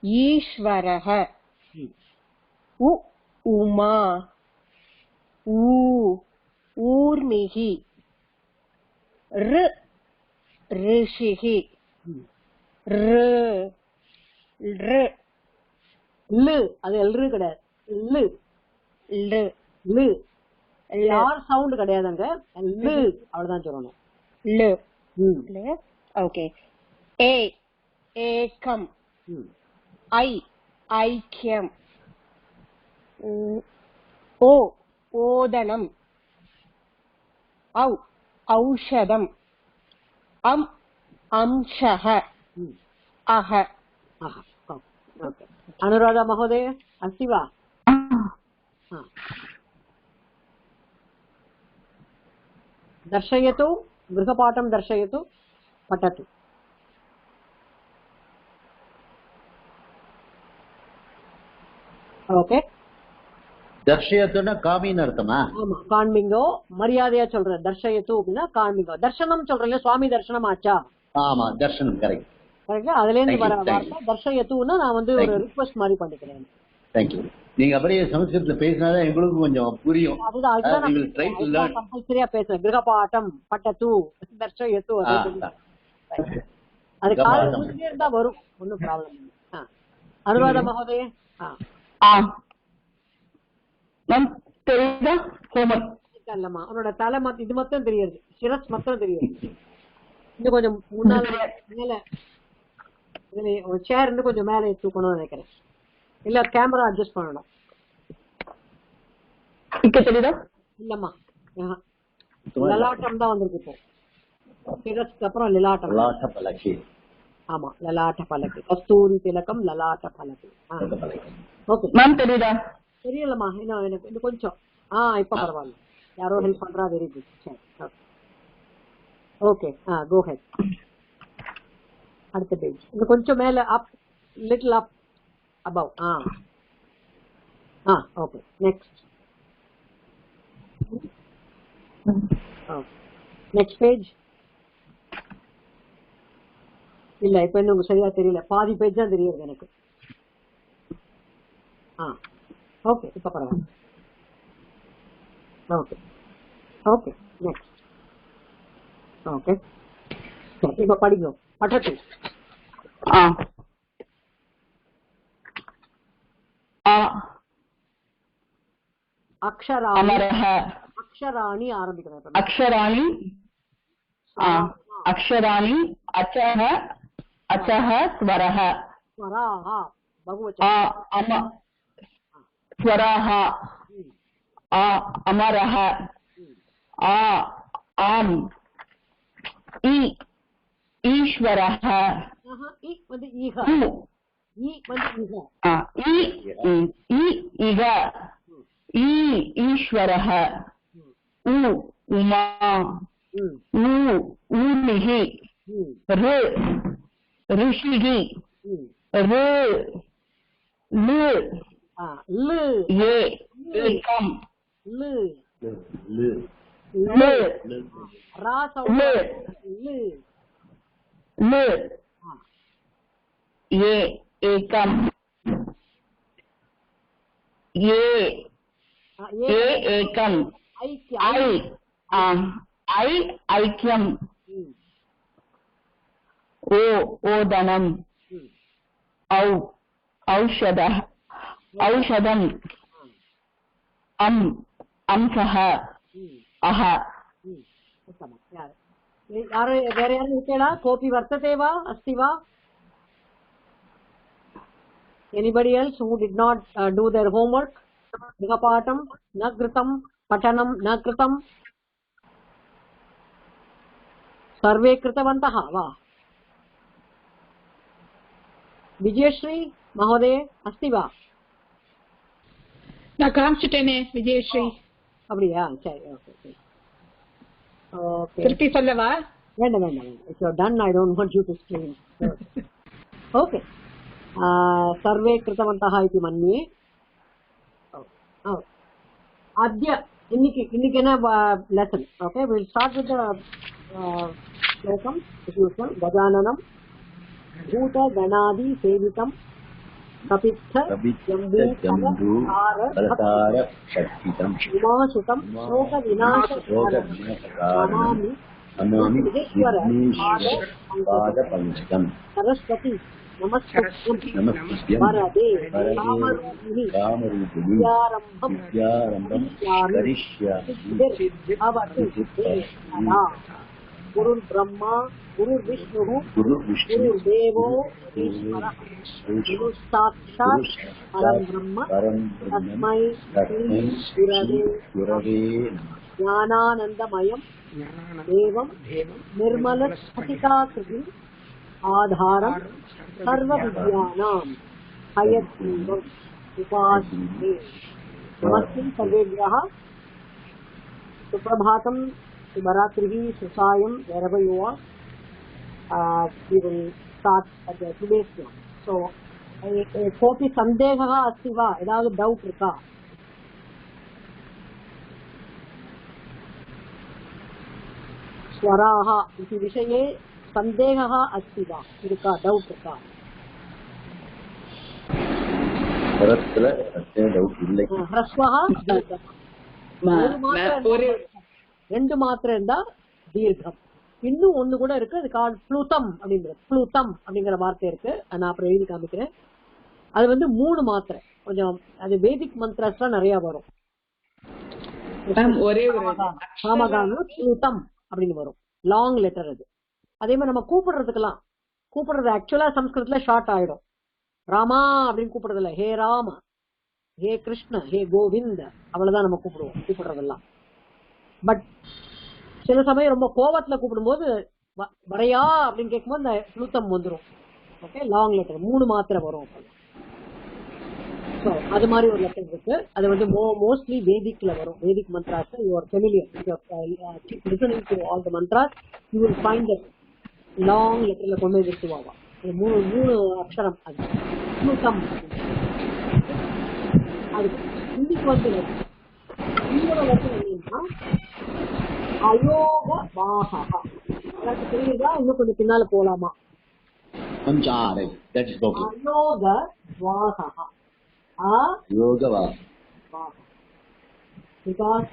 Speaker 10: ஈஸ்வரஹ, உமா, ஊர்மிகி, ரிஷிகி,
Speaker 2: அது எல்ரு கிடையாது. யார் சவுண்ட் கிடையாதுங்க. அவ்வளவுதான் சொல்லணும்.
Speaker 10: ஓகே. ஏகம், ஐக்கியம், ஓதனம், ஔஷதம், அம்சஹ, அஹ.
Speaker 2: अनुराधा महोदय अस्ति वा? दर्शयतु, गृहपाठं दर्शयतु, पठतु. ஓகே,
Speaker 12: தர்ஷயத்துனா காமின்னு அர்த்தமா?
Speaker 2: ஆமா, காண்பிங்கோ, மரியாதையா சொல்ற. தர்ஷயத்து அப்படின்னா காண்பிங்கோ. தர்சனம் சொல்றேன், சுவாமி தர்சனம் ஆச்சா?
Speaker 12: ஆமா, தர்சனம் கரெக்ட்.
Speaker 2: கரெக்டா, அதுல இருந்து வர வார்த்தை தர்ஷயத்துன்னா நான் வந்து ஒரு ரிக்வெஸ்ட் மாதிரி பண்ணிக்கிறேன்.
Speaker 12: Thank you. நீங்க அப்படியே சமஸ்கிருதத்துல பேசினாதான் எங்களுக்கு கொஞ்சம் புரியும்.
Speaker 2: சரியா பேசுறேன். கிரகபாட்டம், பட்டத்து, தர்ஷயத்து, அது காலையில இருந்தா வரும், ஒன்னும் ப்ராப்ளம் இல்லை. அனுராதா மகோதய இல்லம்மா, உன்னோட தலை இது மட்டும் தெரியாது, சிரஸ் மட்டும் தெரியாது. இன்னும் கொஞ்சம் முன்னால மேல ஒரு சேர் இருந்து கொஞ்சம் மேல தூக்கணும்னு நினைக்கிறேன். இல்ல கேமரா அட்ஜஸ்ட் பண்ணணும். இல்லம்மா, லலாட்டம் தான் வந்திருக்கு இப்போ. சிரஸ்க்கு அப்புறம் லலாட்டம். ஆமா, லலாட்ட பலக்கு, கஸ்தூரி திலகம், லலாட்ட பலக்கு. ஓகே மேம், தெரியுதா? தெரியலம்மா, இன்னும் எனக்கு இன்னும் கொஞ்சம். இப்ப பரவாயில்ல, யாரோ ஹெல்ப் பண்றா. Very good. ஓகே, கோ ஹெட். அடுத்த பேஜ் இன்னும் கொஞ்சம் மேல, அப், லிட்டில் அப், above. Okay, next. Next page. இல்ல, இப்ப இன்னும் சரியா தெரியல, பாதி பேஜ் தான் தெரியுது எனக்கு. ஓகே, இப்ப பரவாயில்ல. Okay okay, next. ஓகே, இப்ப படிங்க, பட்டத்து. அக்ஷராணி ஆரம்பிக்கணும்.
Speaker 4: அக்ஷராணி, அக்ஷராணி, அச்சஹ, அச்சஹ, ஸ்வரஹ,
Speaker 2: ஸ்வராஹ, பகுவச்சனம்.
Speaker 4: ஸ்வராஹ, அமரஹ, ஆம், ஈஸ்வரஹ,
Speaker 2: வந்து ஈக,
Speaker 4: ஈஸ்வரஹ, உமா, ஊர்மிகி, ऋषिः ये एकम ये एकम ये एकम ऐक्यम ओदनम औषधः औषधम् अंसः अह
Speaker 2: यारो वेरे यारु इत्तेडा कोपि वर्तते वा अस्ति वा anybody else who did not do their homework गृहपाठं न कृतं पठनं न कृतं सर्वे कृतवन्तः वा विजयश्री महोदय अस्ति वा
Speaker 13: न कांचिटेने विजयश्री
Speaker 2: அப்படியா சரி ஓகே ஓகே
Speaker 13: திருப்பி சொல்லவா
Speaker 2: வேண்டாம் if you are done I don't want you to scream okay सर्वे कृतवन्तः इति मन्ये अद्य इन्निकेन lesson okay we'll start with the श्लोकम गजाननं भूत गणादि सेवितं कपित्थ जम्बूफलसार उमासुतं शोक विनाशकारं नमामि विघ्नेश्वरपादपङ्कजं सरस्वती नमस्कृत्यं वरदे रामरूपिणी विद्यारम्भं करिष्यामि भवतु ते सदा गुरुर्ब्रह्मा गुरुर्विष्णुः गुरुर्देवो ईश्वरः गुरुसाक्षात् परं ब्रह्म तस्मै गुरवे ज्ञानानन्दमयं देवं निर्मलस्फटिकाकृतिम् आधारं सर्वविद्यानां हयग्रीवम् उपास्महे नमस्ते सर्वेभ्यः सुप्रभातं शुभरात्रिः सुसायं wherever you are we will start at today's class so कोऽपि सन्देहः अस्ति वा एदावद् डौट् इरुक्का स्वराः इति विषये सन्देहः अस्ति वा इरुक्का डौट् इरुक्का
Speaker 12: स्वरत्तुल सत्य डौट् इल्लै
Speaker 2: ह्रस्वः ரெண்டு மாத்திரை இருந்தா தீர்க்கம் இன்னும் ஒண்ணு கூட இருக்கு அது கால் ப்ளூதம் அப்படிங்கிற வார்த்தை இருக்கு நான் அப்புறம் எழுதி காமிக்கிறேன் அது வந்து 3 மாத்திரை கொஞ்சம் அது வேதிக் மந்திரஸ்லாம் நிறைய வரும்
Speaker 13: ஒரே
Speaker 2: ப்ளூதம் அப்படின்னு வரும் லாங் லெட்டர் அது அதே மாதிரி நம்ம கூப்பிடுறது ஆக்சுவலா சம்ஸ்கிருதத்துல ஷார்ட் ஆயிடும் ராமா அப்படின்னு கூப்பிடுறது இல்ல ஹே ராம ஹே கிருஷ்ண ஹே கோவிந்த் அவ்வளவுதான் நம்ம கூப்பிடுறதெல்லாம் பட் சில சமயம் ரொம்ப கோவத்துல கூப்பிடும்போது வரையா அப்படின்னு கேட்கும்போது இந்த ப்ளூதம் வந்துடும் ஓகே லாங் லெட்டர் 3 மாத்திரை வரும் அது மாதிரி ஒரு லெட்டர் இருக்கு அது வந்து மோஸ்ட்லி வேதிக்ல வரும் Vedic mantras you are familiar listening to all the mantras you will find that long லெட்டர்ல கொண்டு வந்து விட்டுவாங்க 3 அக்ஷரம் அது ப்ளூதம் அது இன்னைக்கு வந்து இன்னொரு லெட்டர் என்னன்னா அயோக வாஹா எனக்கு தெரியுதா இன்னும் கொஞ்சம் பின்னால போலாமா அயோக வாஹா because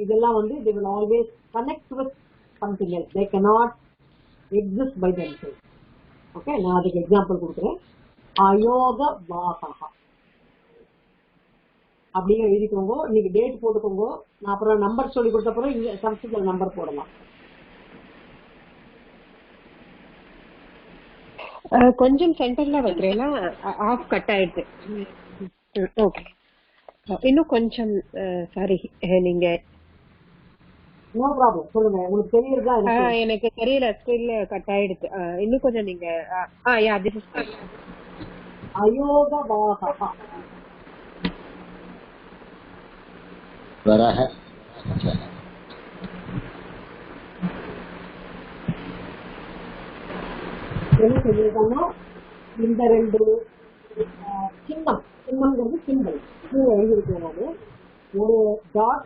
Speaker 2: இதெல்லாம் வந்து they will always connect with something else they cannot exist by themselves okay நான் அதுக்கு எக்ஸாம்பிள் கொடுக்குறேன் அயோக வாஹா அப்படிங்கிற எழுதிக்கோங்க இன்னைக்கு டேட் போட்டுக்கோங்க நான் அப்புறம் நம்பர் சொல்லி கொடுத்த அப்புறம் இங்க சம்ஸ்கிருத நம்பர் போடலாம்
Speaker 5: கொஞ்சம் சென்டர்ல வைக்கிறேன்னா ஆஃப் கட் ஆயிடுது ஓகே இன்னும் கொஞ்சம் சாரி நீங்க
Speaker 2: நோ ப்ராப்ளம் சொல்லுங்க உங்களுக்கு தெரியுதா
Speaker 5: எனக்கு தெரியல ஸ்டில் கட் ஆயிடுது இன்னும் கொஞ்சம் நீங்க யா திஸ் இஸ்
Speaker 2: அயோக வாஹா
Speaker 12: स्वरः
Speaker 2: என்ன சொல்லியிருக்காங்கன்னா இந்த ரெண்டு சின்னம்ங்கிறது சிம்பிள் எழுதியிருக்கேன் நான். ஒரு டாட்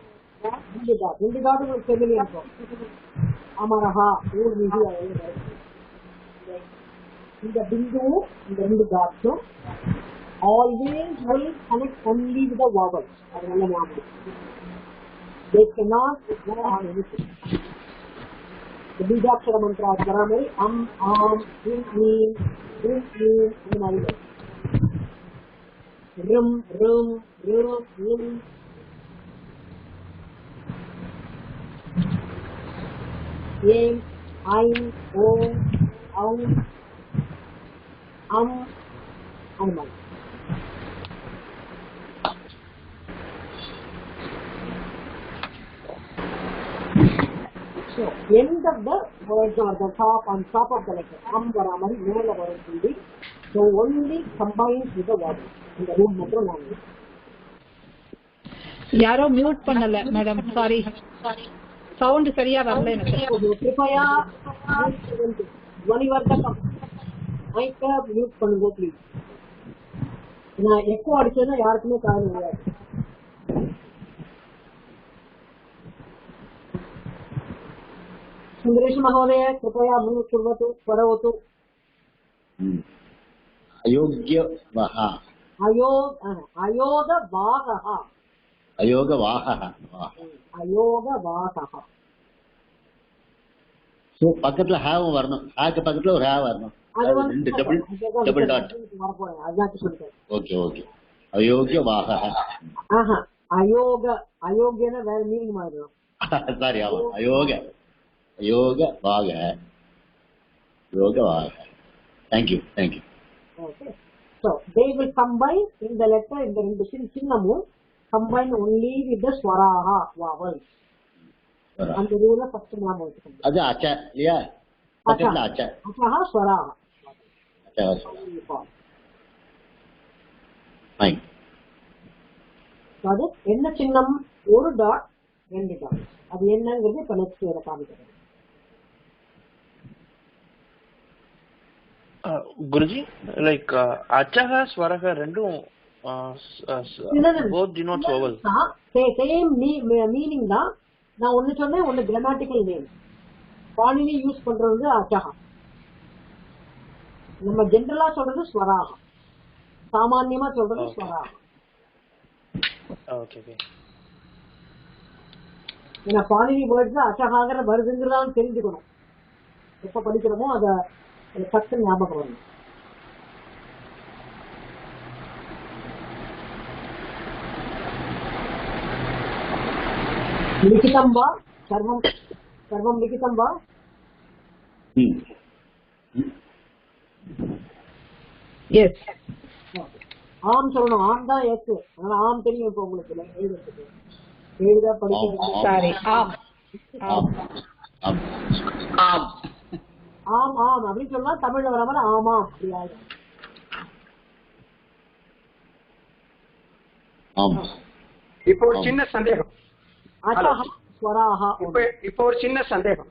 Speaker 2: ரெண்டு டாட் உங்களுக்கு ஃபெமிலியர் இருக்கும். அமரஹா ஊர்மிகு இந்த பிந்துவும் இந்த ரெண்டு டாட்ஸும் always will connect only with the vowels. அது நல்ல ஞாபகம். They cannot go on anything. The பீஜாட்சர மந்திரா வர மாதிரி ஆம் இந்த மாதிரி ரும் ரும் ரும் ரும் ஏம் ஐம் ஓம் ஔம் அம் அந்த மாதிரி. So, end of the words or the top on top of the letter. வர மாதிரி மேல வரும் சொல்லி. So only combines with the word. இந்த ரூல் மட்டும் நான்
Speaker 13: யாரோ மியூட் பண்ணல மேடம், சாரி சவுண்ட் சரியா வரல எனக்கு.
Speaker 2: கிருபையா துவனிவர்தகம் மைக்க மியூட் பண்ணுங்க ப்ளீஸ். நான் எக்கோ அடிச்சதுன்னா யாருக்குமே காது கிடையாது. सुंदरेश महोदय कृपया म्यूट कुर्वतु करोतु.
Speaker 12: अयोग्यवः
Speaker 2: अयोगवाहः अयोगवाहः.
Speaker 12: சோ பக்கத்துல ஹேவ் வரணும். ஹேக்கு பக்கத்துல ஒரு ஹேவ் வரணும். அது ரெண்டு டபுள் டாட்
Speaker 2: வரப்போறேன். அதான் சொல்றேன்.
Speaker 12: Okay okay. அயோக்யவாஹः.
Speaker 2: அயோக்யனா வேற மீனிங் மாறிடும்.
Speaker 12: சாரி ஆமா அயோகவாக. Thank you.
Speaker 2: Okay. So they will combine in the letter in the rendu chinnamum combine only with the swaraha vowels. And the rule first naam hotu.
Speaker 12: Adu acha liya. Pakatla acha.
Speaker 2: Acha swaraha.
Speaker 12: Fine.
Speaker 2: So அது என்ன சின்னம்? ஒரு dot ரெண்டு dot. அது என்னங்கிறது இப்ப next year காமிக்கிறேன்.
Speaker 11: Guruji, like achaha swaraha rendum both denotes vowel.
Speaker 2: Same meaning தான். நான் ஒன்னு சொன்னேன், ஒன்னு கிராமட்டிக்கல் நேம். பாணினி யூஸ் பண்றது அச்சஹா. நம்ம ஜெனரலா சொல்றது ஸ்வராஹா, சாமான்யமா சொல்றது ஸ்வராஹா.
Speaker 11: ஓகே.
Speaker 2: ஏன்னா பாணினி வேர்ட்ஸ் அச்சஹாங்கிற வருதுங்கிறதான் தெரிஞ்சுக்கணும். எப்ப படிக்கிறோமோ அத சத்து ஞாபகம் வரும். லிகிதம் வா சர்வம் லிகிதம் வா.
Speaker 13: எஸ்
Speaker 2: ஆம் சொல்லணும். ஆம் தான் எஸ். அதனால ஆம் தெரியும். இப்ப உங்களுக்கு எழுத படிக்க
Speaker 13: சாரி ஆம்
Speaker 2: ஆம் ஆம் அப்படின்னு சொன்னா தமிழ்ல வர மாதிரி ஆமா அப்படியா.
Speaker 3: இப்போ ஒரு சின்ன சந்தேகம். இப்போ ஒரு சின்ன சந்தேகம்.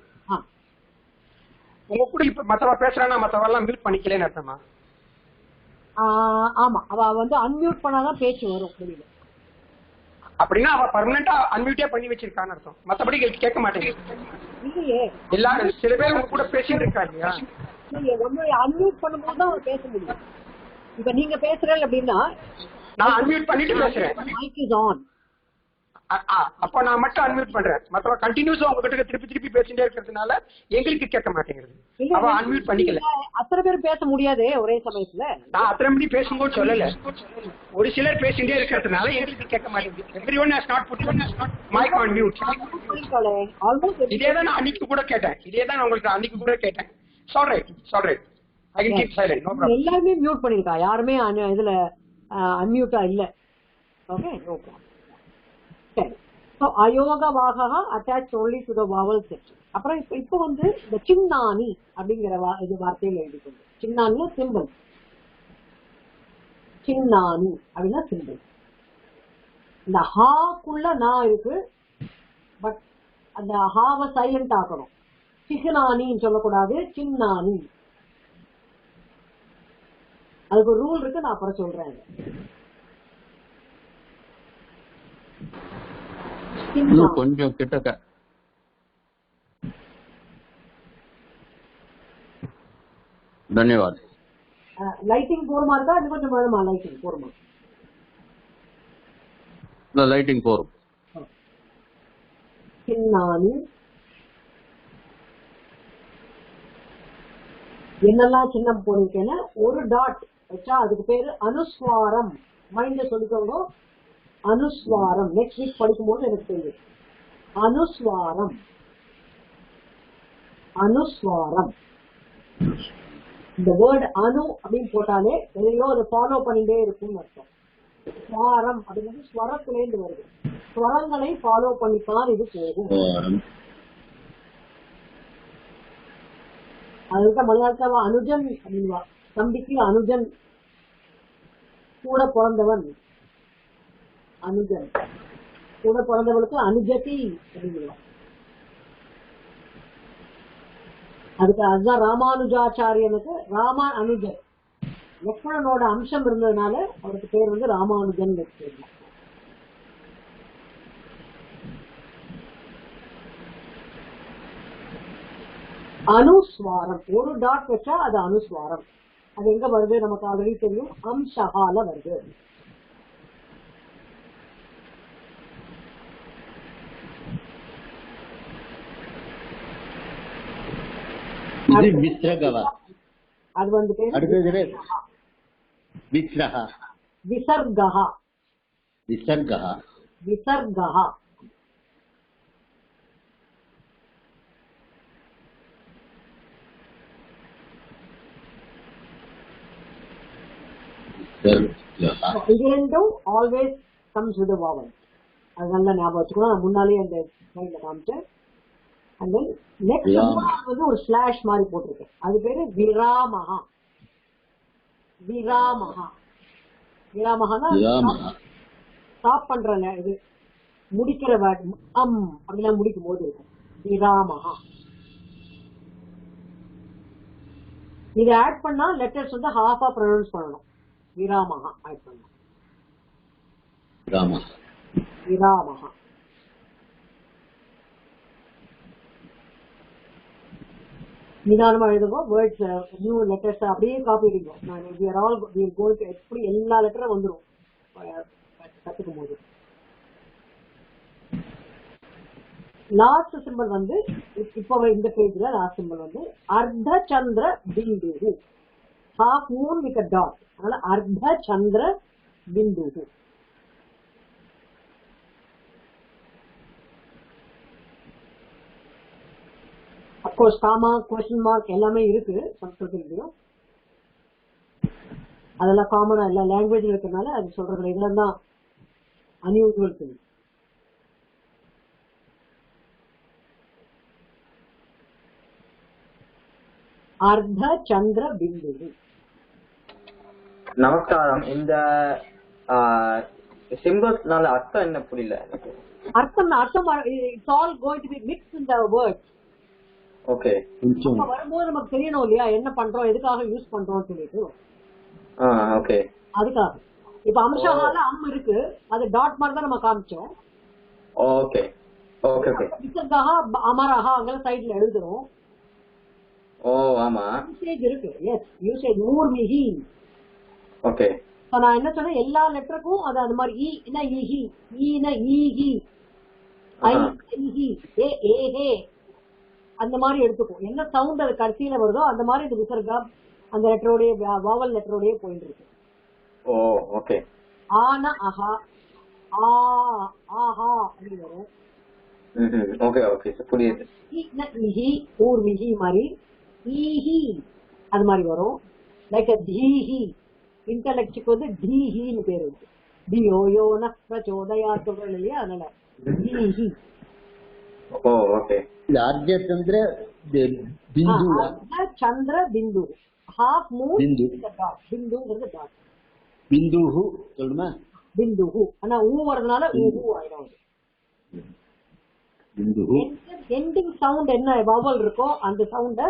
Speaker 3: உங்க கூட இப்ப மத்தவ பேசுறானா மத்தவெல்லாம் மியூட் பண்ணிக்கலன்னு அர்த்தமா?
Speaker 2: ஆமா, அவ வந்து அன்மியூட் பண்ணாதான் பேச்சு வரும் வெளியில.
Speaker 3: அப்படின்னா அவ பர்மனண்டா அன்மியூட்டே பண்ணி வச்சிருக்கான்னு அர்த்தம். மத்தபடி கேட்க மாட்டேங்குது.
Speaker 2: இல்லையே,
Speaker 3: எல்லாரும் சில பேர் உங்க கூட பேசிட்டு இருக்கா இல்லையா?
Speaker 2: அன்மியூட் பண்ணும்போது தான் பேச முடியும். இப்ப நீங்க பேசுறேன் அப்படின்னா
Speaker 3: நான் அன்மியூட் பண்ணிட்டு பேசுறேன்.
Speaker 2: Mic is on.
Speaker 3: அப்ப நான் மட்டும் அன்மியூட் பண்றேன். மத்தவ கண்டினியூஸா உங்ககிட்ட திருப்பி பேசிட்டே இருக்கிறதுனால எங்களுக்கு கேட்க மாட்டேங்குது. அவ அன்மியூட் பண்ணிக்கல.
Speaker 2: அத்தனை பேர் பேச முடியாதே ஒரே சமயத்துல.
Speaker 3: நான் அத்தனை மணி பேசும்போது சொல்லல. ஒரு சிலர் பேசிட்டே இருக்கிறதுனால எங்களுக்கு கேட்க மாட்டேங்குது. everyone has not put mic on mute. இதேதான் நான் அன்னைக்கு கூட கேட்டேன். இதேதான் உங்களுக்கு அன்னைக்கு கூட கேட்டேன். sorry I can keep silent, no problem.
Speaker 2: எல்லாரும் மியூட் பண்ணிருக்கா, யாருமே இதுல அன்மியூட்டா இல்ல. Okay, no problem. சரி, சோ அயோகவாஹா attached only to the vowel section. அப்புறம் இப்போ வந்து இந்த சின்னானி அப்படிங்கிற இது வார்த்தையில எழுதிக்கொண்டு, சின்னானி சிம்பிள். சின்னானி அப்படின்னா சிம்பிள். இந்த ஹாக்குள்ள நான் இருக்கு, பட் அந்த ஹாவை சைலண்ட் ஆக்கணும். சிஹ்னானின்னு சொல்லக்கூடாது, சின்னானி. அதுக்கு ஒரு ரூல் இருக்கு, நான் அப்புறம் சொல்றேன்.
Speaker 8: கொஞ்சம் கிட்டக்க. தன்யவாத்.
Speaker 2: லைட்டிங் போருமா இருக்கா? இன்னும் கொஞ்சம் வேணுமா? லைட்டிங் போருமா?
Speaker 8: லைட்டிங் போரும்.
Speaker 2: சின்னானி என்னெல்லாம் சின்னம் போயிருக்கேன்னா, ஒரு டாட் வச்சா அதுக்கு பேரு அனுஸ்வாரம். மைண்ட்ல சொல்லிக்கோங்க, அனுஸ்வாரம். நெக்ஸ்ட் வீக் படிக்கும்போது எனக்கு தெரியும். அனுஸ்வாரம், அனுஸ்வாரம். இந்த வேர்டு அணு அப்படின்னு போட்டாலே எதையோ அதை ஃபாலோ பண்ணிட்டே இருக்கும்னு அர்த்தம். ஸ்வாரம் அப்படிங்கிறது ஸ்வரத்திலேருந்து வருது. ஸ்வரங்களை ஃபாலோ பண்ணித்தான் இது போகும். அதுதான் மலையாளத்துல அனுஜன் அப்படின்வா. தம்பிக்கு அனுஜன், கூட பிறந்தவன் அனுஜன், கூட பிறந்தவனுக்கு அனுஜதி அப்படின்வா. அதுக்கு அதுதான் ராமானுஜாச்சாரியனுக்கு ராமா அனுஜன். லக்ஷ்மணனோட அம்சம் இருந்ததுனால அவருக்கு பேர் வந்து ராமானுஜன் வச்சிருந்தார். அனுஸ்வாரம், ஒரு டாட் வச்சா அது அனுஸ்வாரம். அது எங்க வருது நமக்கு ஆல்ரெடி தெரியும், அம்சகால வருது. அது வந்து
Speaker 12: அடுத்தது விஸ்ரஹா,
Speaker 2: விசர்கஹா,
Speaker 12: விசர்கஹா,
Speaker 2: விசர்கஹா. இது ரெண்டும் ஆல்வேஸ் கம்ஸ் வித் வாவல். அது நல்லா ஞாபகம் வச்சுக்கணும். நான் முன்னாலே அந்த ஸ்லைட்ல காமிச்சேன். And then next வந்து ஒரு ஸ்லாஷ் மாதிரி போட்டிருக்கேன். அது பேரு விராமஹா. விராமஹா, விராமஹானா ஸ்டாப் பண்ற இது முடிக்கிற வேர்ட். அப்படிலாம் முடிக்கும் போது இருக்கும் விராமஹா. இதை ஆட் பண்ணா லெட்டர்ஸ் வந்து ஹாஃபா ப்ரொனவுன்ஸ் பண்ணணும். விராமஹா ஆட் பண்ணணும். விராமஹா. நிதானமா எழுதுங்க. வேர்ட்ஸ் நியூ லெட்டர்ஸ் அப்படியே காப்பி அடிங்க. எப்படி எல்லா லெட்டரும் வந்துடும் கத்துக்கும் போது. லாஸ்ட் சிம்பிள் வந்து இப்போ இந்த பேஜ்ல லாஸ்ட் சிம்பிள் வந்து அர்த்த சந்திர பிந்து, half moon with a dot. அதனால அர்த்த சந்திர பிந்து. அப்கோர்ஸ் காமா, கொஸ்டின் மார்க் எல்லாமே இருக்கு சம்ஸ்கிருதம். அதெல்லாம் காமனா எல்லா லாங்குவேஜ் இருக்கிறதுனால அது சொல்றது இதெல்லாம் தான் அன்யூசுவல் திங். அர்த்த சந்திர பிந்து.
Speaker 9: நமஸ்காரம். இந்த சிம்பிள்ஸ்னால அர்த்தம் என்ன புரியல?
Speaker 2: அர்த்தம் it's all going to be mixed in the words.
Speaker 9: Okay.
Speaker 2: வரும்போது நமக்கு தெரியணும் இல்லையா என்ன பண்றோம், எதுக்காக யூஸ் பண்றோம்னு சொல்லிட்டு.
Speaker 9: ஓகே.
Speaker 2: அதுக்காக இப்ப அம்சகால இருக்கு, அது டாட் மாதிரி தான் நம்ம காமிச்சோம்.
Speaker 9: Okay okay okay.
Speaker 2: விசர்கஹா, அமரஹா அங்க சைடுல எழுதுறோம்.
Speaker 9: ஓ ஆமா,
Speaker 2: யூசேஜ் இருக்கு. Yes, usage. ஊர்மிஹி.
Speaker 9: ஓகே.
Speaker 2: நான் என்ன சொன்னேன், எல்லா லெட்டருக்கும் அது அந்த மாதிரி ஈனா ஈஹி, ஈனா ஈஹி, ஐ ஈஹி, ஏ ஏஹே அந்த மாதிரி எடுத்துக்கும். என்ன சவுண்ட் அது கடைசியில வருதோ அந்த மாதிரி இந்த விசர்கா அந்த லெட்டரோடய வாவல் லெட்டரோடய போயிட்டு இருக்கு.
Speaker 9: ஓ ஓகே.
Speaker 2: ஆனா அஹா, ஆ ஆஹா அப்படி வரும்.
Speaker 9: ஓகே ஓகே புரியுது.
Speaker 2: ஈனா ஈஹி, ஊர்மிஹி மாதிரி ஈஹி அது மாதிரி வரும். லைக் தீஹி, இன்டலெக்டுக்கு வந்து தீஹின்னு பேர் இருக்கு. தியோயோ நோதயா சொல்றேன் இல்லையா, அதனால தீஹி.
Speaker 9: ஓ ஓகே.
Speaker 12: அர்த்த சந்திர பிந்து,
Speaker 2: சந்திர பிந்து, ஹாஃப் மூன் பிந்துங்கிறது டாட்.
Speaker 12: பிந்துஹு சொல்லுமா?
Speaker 2: பிந்துஹு. ஆனா ஊ வரதுனால ஊஹு ஆயிடும்.
Speaker 12: பிந்துஹு
Speaker 2: எண்டிங் சவுண்ட் என்ன வவல் இருக்கோ அந்த சவுண்ட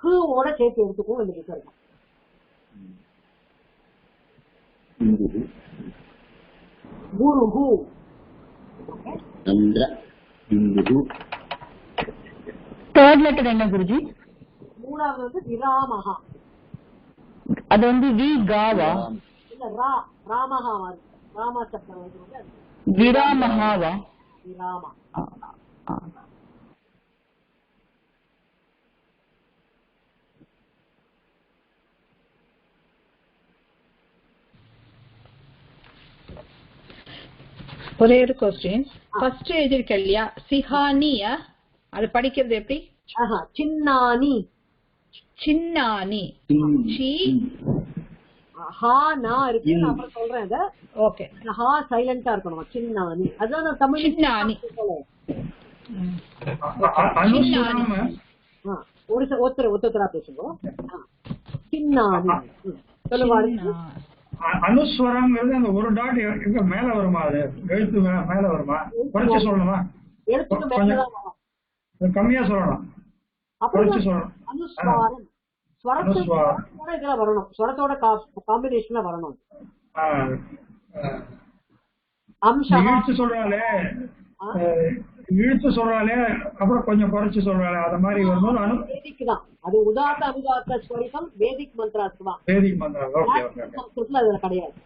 Speaker 2: ஹூவோட சேர்த்து எடுத்துக்கும் இந்த விசர்கம். குருஹு
Speaker 12: சந்திர பிந்துஹு.
Speaker 4: தேர்ட் லெட்டர் என்ன குருஜி?
Speaker 2: மூணாவது வந்து விராமஹா.
Speaker 4: அது வந்து வி காவா
Speaker 2: இல்ல ரா ராமஹாவா ராமா சப்தம் வந்து
Speaker 4: விராமஹாவா?
Speaker 2: விராமா.
Speaker 13: ஒரே ஒரு கொஸ்டின். ஃபர்ஸ்ட் எழுதிருக்க இல்லையா சிஹானியா, அது படிக்கிறது எப்படி?
Speaker 2: சின்னானி.
Speaker 13: சின்னானி. சி
Speaker 2: ஹா நா இருக்கு, நான் அப்புறம் சொல்றேன் அத. ஓகே, ஹா சைலண்டா இருக்கணும். சின்னானி அதான் தமிழ். சின்னானி ஒருத்தரா பேசுவோம். சின்னானி சொல்லுவாங்க.
Speaker 1: அனுஸ்வரம்ங்கிறது அந்த ஒரு டாட் எங்க மேல வருமா? அது எழுத்து மேல வருமா? குறைச்சு சொல்லணுமா? கம்மியா சொல்லணும், குறைச்சு சொல்லணும்.
Speaker 2: அனுஸ்வாரம் ஸ்வரத்தோட வரணும், ஸ்வரத்தோட காம்பினேஷன்ல வரணும்.
Speaker 1: இழுத்து சொல்றாளே, இழுத்து சொல்றாளே, அப்புறம் கொஞ்சம் குறைச்சு சொல்றாளே, அத மாதிரி வரும்போது
Speaker 2: வேதிக் தான். அது உதாத்த அனுதாத்த ஸ்வரிகம் வேதிக் மந்த்ராஸ் தான்.
Speaker 1: Vedic mantra. Okay okay.
Speaker 2: அதுல கிடையாது.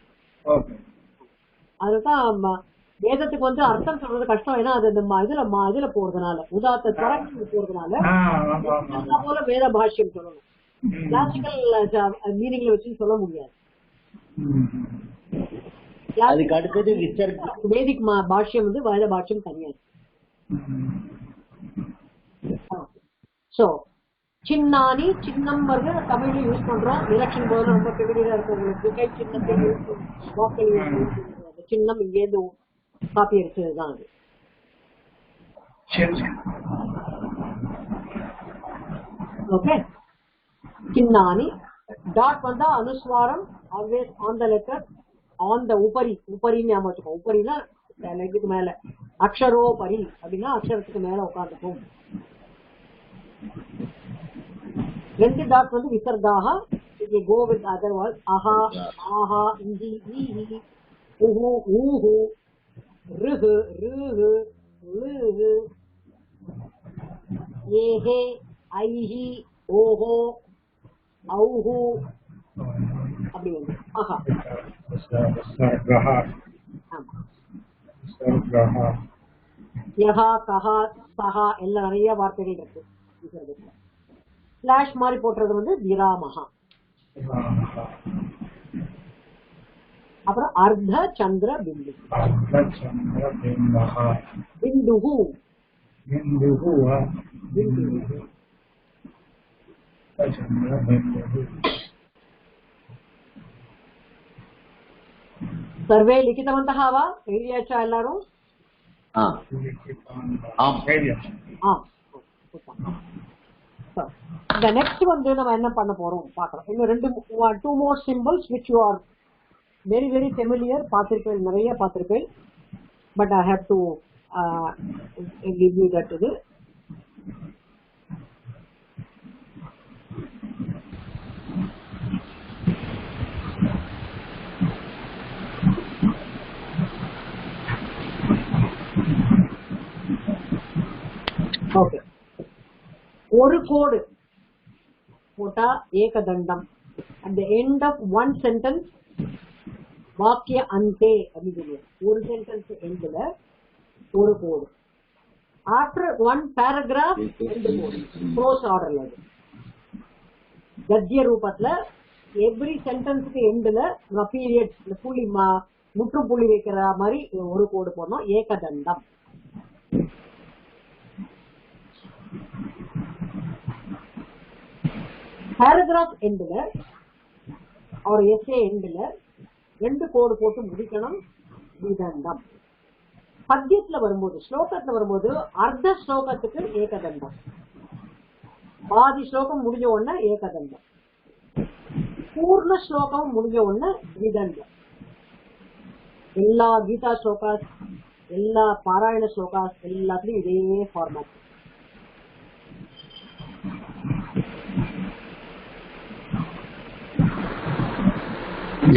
Speaker 1: ஓகே.
Speaker 2: அதுதான் வேதத்துக்கு வந்து அர்த்தம் சொல்றது கஷ்டம். ஏன்னா அது இதுல போறதுனால, உதாத்த ஸ்வரங்கள் போறதுனால போல வேத பாஷ்யம் சொல்லணும். கிளாசிக்கல் மீனிங்ல வச்சு சொல்ல முடியாது.
Speaker 12: அதுக்கு அடுத்தது
Speaker 2: வேதிக் பாஷ்யம் வந்து வேத பாஷ்யம் தனியாது. சோ சின்னானி சின்னம் வருது தமிழ்ல யூஸ் பண்றோம். எலெக்ஷன் போது ரொம்ப ஃபெமிலியரா இருக்கிறவங்களுக்கு கை சின்னத்தை வாக்கள் சின்னம் இங்கேருந்து காப்பி அடிச்சதுதான் அது. ஓகே, சின்னானி. டாட் வந்தா அனுஸ்வாரம், always on the letter, on the உபரி. உபரின்னு ஞாபகம் வச்சுக்கோ. உபரினா லெட்டருக்கு மேல. அக்ஷரோபரி அப்படின்னா அக்ஷரத்துக்கு மேல உட்காந்துக்கும். ரெண்டு டாட் வந்து விசர்காக. Go with other word. அஹா, ஆஹா, இந்தி, ஈஹி, உஹு, ஊஹு, ருஹு, ருஹு, லுஹு, ஏஹே, ஐஹி, ஓஹோ, ஔஹு, அப்படி வந்து ஆஹா. யஹா, கஹா, சஹா எல்லாம் நிறைய வார்த்தைகள் இருக்கு. ஸ்லாஷ் மாதிரி போட்டுறது வந்து விராமஹா. அப்புறம் அர்த்த சந்திர பிந்து. பிந்துஹு. सर्वे लिखितवन्तः वा? எழுதியாச்சா எல்லாரும்? The next வந்து நம்ம என்ன பண்ண போறோம் பார்க்கலாம். இன்னும் two more symbols which you are very very familiar. பார்த்திருப்பேன், நிறைய பார்த்திருப்பேன். But I have to give you that இது. ஓகே, ஒரு கோடு போட்டா ஏகதண்டம். at the end of one sentence வாக்கிய அந்தே அப்படின்னு ஒரு சென்டென்ஸ் எண்ட்ல ஒரு கோடு. ஆஃப்டர் ஒன் பேராகிராஃப் ரெண்டு கோடு. ப்ரோஸ் ஆர்டர்ல அது கத்திய ரூபத்துல எவ்ரி சென்டென்ஸுக்கு எண்ட்ல பீரியட் புள்ளி முற்றுப்புள்ளி வைக்கிற மாதிரி ஒரு கோடு போடணும். ஏகதண்டம். பேராகிராஃப் எண்ட்ல ஒரு எஸ்ஏ எண்ட்ல ரெண்டு கோடு போட்டு முடிக்கணும். விதண்டம். பத்தியத்துல வரும்போது, ஸ்லோகத்துல வரும்போது அர்த்த ஸ்லோகத்துக்கு ஏகதண்டம். பாதி ஸ்லோகம் முடிஞ்ச உடனே ஏகதண்டம். பூர்ண ஸ்லோகம் முடிஞ்ச உடனே விதண்டம். எல்லா கீதா ஸ்லோகாஸ், எல்லா பாராயண ஸ்லோகாஸ் எல்லாத்துலயும் இதே ஃபார்மேட்.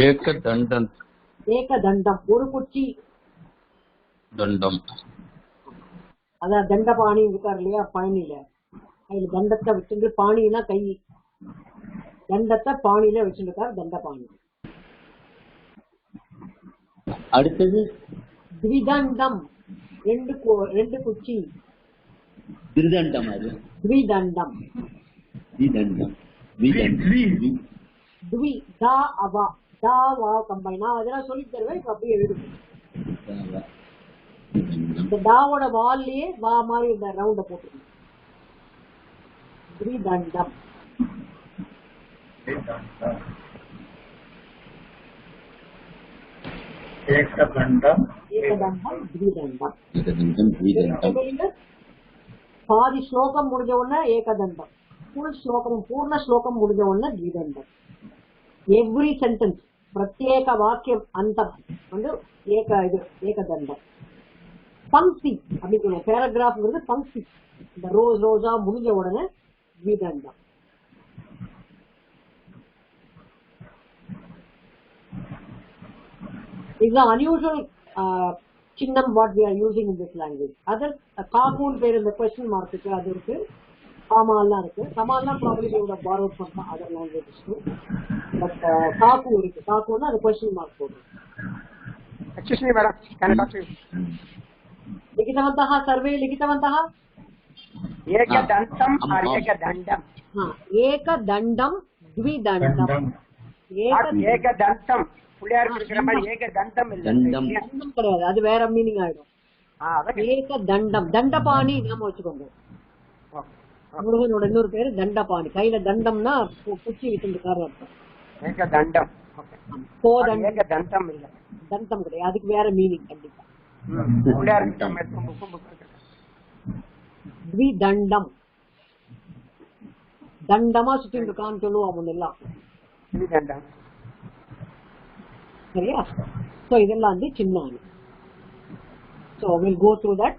Speaker 8: ஏகதண்டம்.
Speaker 2: ஏகதண்டம் ஒரு குச்சி.
Speaker 8: தண்டம்.
Speaker 2: அதான் தண்டபாணி இருக்காரு இல்லையா பழனியில, அதுல தண்டத்தை வச்சுட்டு, பாணினா கை, தண்டத்தை பாணியில வச்சுருக்காரு தண்டபாணி.
Speaker 12: அடுத்தது
Speaker 2: த்விதண்டம் ரெண்டு குச்சி.
Speaker 12: திருதண்டம். அது
Speaker 2: த்விதண்டம். த்வி தா அவா தா வா கம்பைன். நான் அதெல்லாம் சொல்லி தருவேன், இப்ப அப்படியே எழுதுவேன். இந்த டாவோட வால்லையே வா மாதிரி இந்த ரவுண்ட போட்டு த்விதண்டம்.
Speaker 1: ஏகதண்டம்
Speaker 2: த்விதண்டம். பாதி ஸ்லோகம் முடிஞ்ச உடனே ஏகதண்டம், பூர்ண ஸ்லோகம் முடிஞ்ச உடனே த்விதண்டம். எவ்ரி சென்டென்ஸ் பிரத்யேக வாக்கியம் அந்தம் வந்து ஏகதண்டம். பங்கி அப்படி சொல்லுவோம், பேராகிராஃப்ங்கிறது பங்கி. இந்த ரோஸா முடிஞ்ச உடனே த்விதண்டம். It's an unusual chinnam what we are using in this language. Other kaakun பேர் இந்த question mark இருக்கு, அது இருக்கு. காமாலாம் இருக்கு. காமாலாம் probably they would have borrowed from other languages too. But kaku இருக்கு. kakuன்னா அது question mark போடுது.
Speaker 3: Excuse me madam, can I talk to you?
Speaker 2: लिखितवन्तः सर्वे लिखितवन्तः?
Speaker 3: एकदन्तं or एकदण्डं?
Speaker 2: एकदण्डं द्विदण्डं.
Speaker 3: एकदन्तं புள்ளையார் இருக்கிற மாதிரி ஏகதண்டம் இல்ல.
Speaker 2: தண்டம் கிடையாது, அது வேற மீனிங் ஆயிடும். ஏகதண்டம் தண்டபாணி நாம வச்சுக்கோங்க. முருகனோட இன்னொரு பேரு தண்டபாணி. கையில தண்டம்னா குச்சி வச்சுருக்காரு அர்த்தம்.
Speaker 3: ஏகதண்டம். ஏகதண்டம் இல்ல,
Speaker 2: தண்டம் கிடையாது, அதுக்கு வேற மீனிங் கண்டிப்பா. த்விதண்டம் தண்டமா சுத்திட்டு இருக்கான்னு சொல்லுவோம் முன்னெல்லாம். சரியா? சோ இதெல்லாம் வந்து சின்ன. So we'll go through that.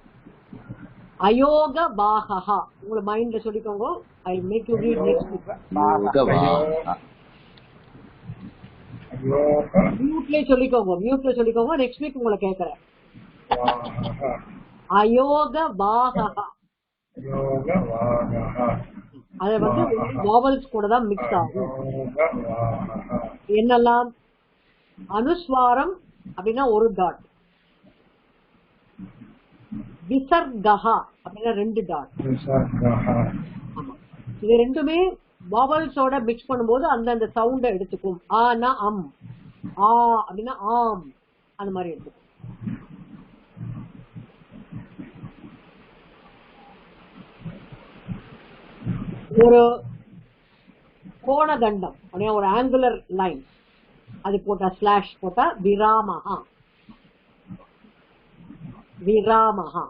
Speaker 2: அயோக பாகஹ உங்க மைண்ட்ல சொல்லிக்கோங்க. I will make you read next week. மியூட்ல சொல்லிக்கோங்க. நெக்ஸ்ட் வீக் உங்களை கேக்குறேன். அயோக பாகஹ அது வந்து வாவல்ஸ் கூட தான் மிக்ஸ் ஆகும். என்னெல்லாம்? அனுஸ்வாரம் அப்படின்னா ஒரு டாட், விசர்கஹா அப்படின்னா 2 டாட். இது ரெண்டுமே வாவல்ஸோட மிக்ஸ் பண்ணும்போது அந்தந்த சவுண்ட எடுத்துக்கும். ஆனா அம், ஆ அப்படின்னா ஆம், அந்த மாதிரி எடுத்துக்கும். ஒரு கோணதண்டம் அப்படின்னா ஒரு ஆங்குலர் லைன், அது போட்டா ஸ்லாஷ் போட்டா விராமஹா. விராமஹா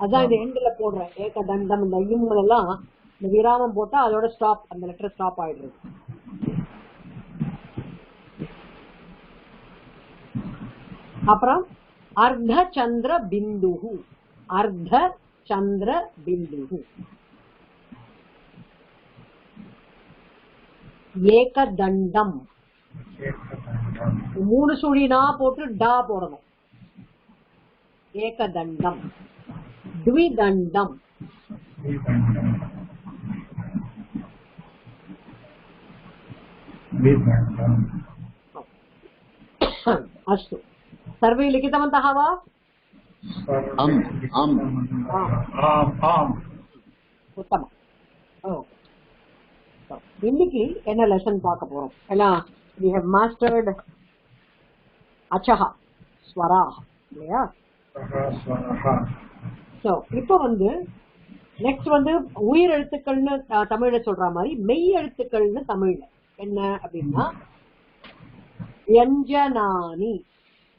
Speaker 2: அதான் இந்த எண்ட்ல போடுற ஏகதண்டம். இந்த இம்கள் எல்லாம் இந்த விராமம் போட்டா அதோட ஸ்டாப், அந்த லெட்டர் ஸ்டாப் ஆயிடுறது. அப்புறம் அர்த்த சந்திர பிந்துஹு. அர்த்த சந்திர பிந்துஹு. ஏகதண்டம் 3 சுழினா போட்டு டா போடணும். ஏகதண்டம். த்விதண்டம். अस्तु सर्वे लिखितवन्तः वा? उत्तमम्. இன்னைக்கு என்ன லெசன் பார்க்க போறோம்? எல்லாம் we have mastered அச்சஹ ஸ்வரா இல்லையா? சோ இப்போ வந்து நெக்ஸ்ட் வந்து உயிர் எழுத்துக்கள்னு தமிழ்ல சொல்ற மாதிரி மெய் எழுத்துக்கள்னு தமிழ்ல என்ன அப்படின்னா வியஞ்சனானி.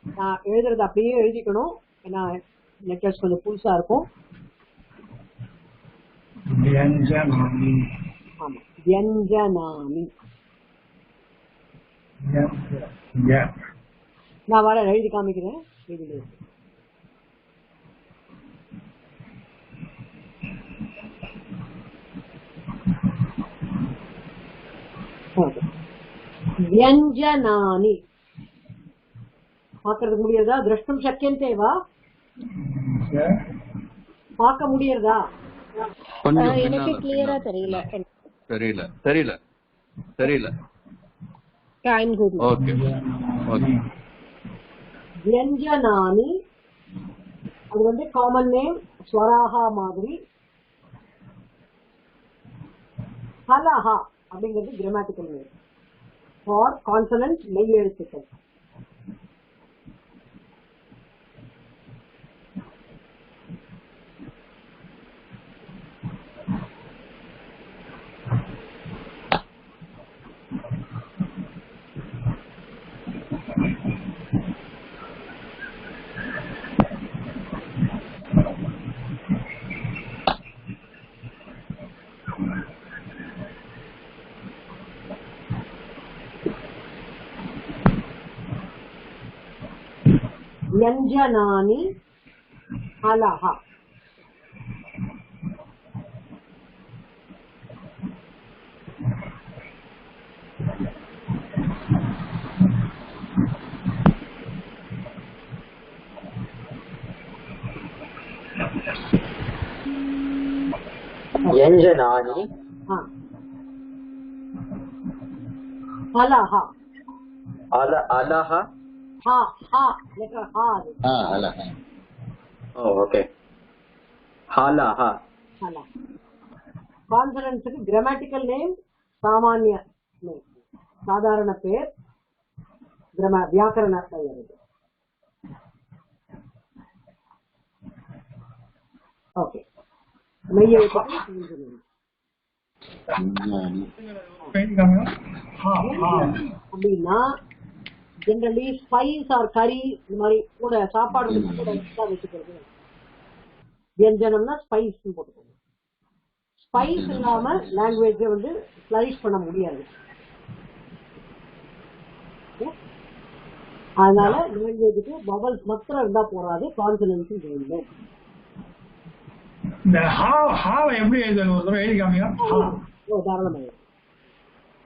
Speaker 2: நான் எழுதுறது அப்படியே எழுதிக்கணும், ஏன்னா லெட்டர்ஸ் கொஞ்சம் புதுசா இருக்கும். ஆமா, வியஞ்சனானி. நான் வர எழுதி காமிக்கிறேன். வியஞ்சனானி பாக்குறதுக்கு முடியறதா? திரஷ்டும் சக்கியந்தேவா? பார்க்க முடியறதா?
Speaker 5: எனக்கு கிளியரா தெரியல.
Speaker 8: தெரியல தெரியல தெரியல.
Speaker 5: I'm good.
Speaker 8: Okay okay.
Speaker 2: வியஞ்சனானி அது வந்து காமன் நேம், ஸ்வராஹா மாதிரி. ஹலஹா அப்படிங்கிறது கிராமட்டிக்கல் நேம் ஃபார் கான்சனன்ட் மெய் எழுத்துக்கள். व्यञ्जनानि हलः
Speaker 9: व्यञ्जनानि
Speaker 2: हलः
Speaker 9: अलः
Speaker 2: हा हा लेटर हा
Speaker 12: अलः.
Speaker 9: ओके. हलः
Speaker 2: हलः कांसोनेंट्स की ग्रामेटिकल नेम, सामान्य नेम, साधारण पेर, व्याकरण पेर. ओके मैं ये அப்படின்னா ஜெனரலி ஸ்பைஸ் ஆர் கறி இந்த மாதிரி கூட சாப்பாடு கூட எக்ஸ்ட்ரா வச்சுக்கிறது. வியஞ்சனம்னா ஸ்பைஸ் போட்டுக்கோங்க. ஸ்பைஸ் இல்லாம லாங்குவேஜை வந்து ஃபிளரிஷ் பண்ண முடியாது. அதனால லாங்குவேஜுக்கு பபல்ஸ் மாத்திரம் இருந்தா போறாது, கான்சனன்ஸும் வேணும்.
Speaker 1: இந்த ஹாவை எப்படி எழுதுறது ஒரு தடவை எழுதி காமிங்க.
Speaker 2: தாராளமாக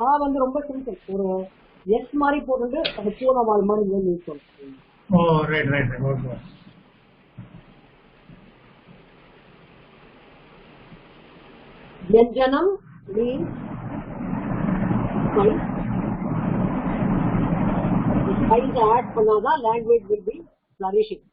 Speaker 2: ஹா வந்து ரொம்ப சிம்பிள். ஒரு எஸ் மாதிரி போட்டு அது பூனவால் மாதிரி யூஸ் பண்ணுவோம்.
Speaker 1: Oh right right okay.
Speaker 2: व्यंजनम means spice. Spice add பண்ணாதா language will be flourishing.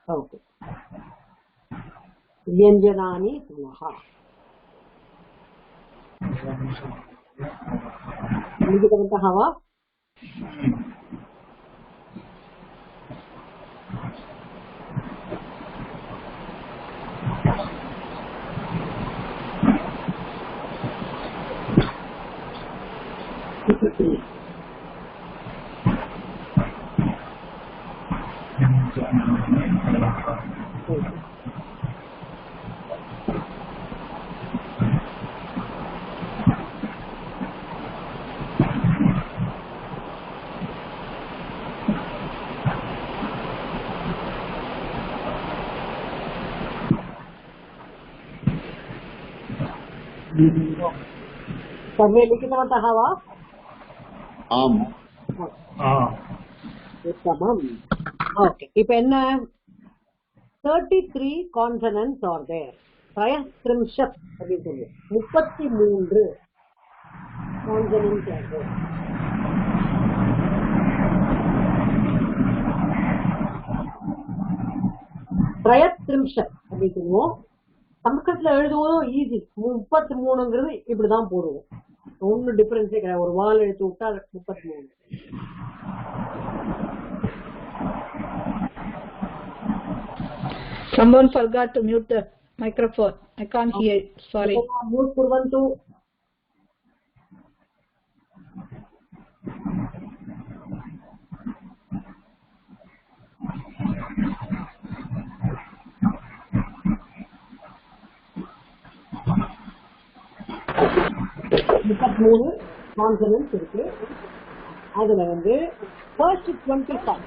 Speaker 2: Okay. व्यंजनानि पुनः लिखितवन्तः वा? सर्वे लिखितवन्तः वा?
Speaker 12: आम्.
Speaker 2: उत्तमम्. ओके இப்போ என்ன 33 கான்சனன்ட்ஸ் ஆர் தேர். 33 அப்படின்னு சொல்லி 33 கான்சனன்ட்ஸ் ஆர் தேர். त्रयस्त्रिंशत् அப்படின்னு சொல்லுவோம். சமஸ்கிருதத்துல எழுதுவோம் ஈஸி. 33ங்கிறது இப்படிதான் போடுவோம். ஒன்னும் டிஃபரன்ஸே கிடையாது. ஒரு வால் எடுத்து விட்டா 33.
Speaker 13: Someone forgot to mute the microphone. I can't hear. Sorry.
Speaker 2: Mute kurvantu. மூணு கான்சனன்ட்ஸ் இருக்கு. அதுல வந்து ஃபர்ஸ்ட் 25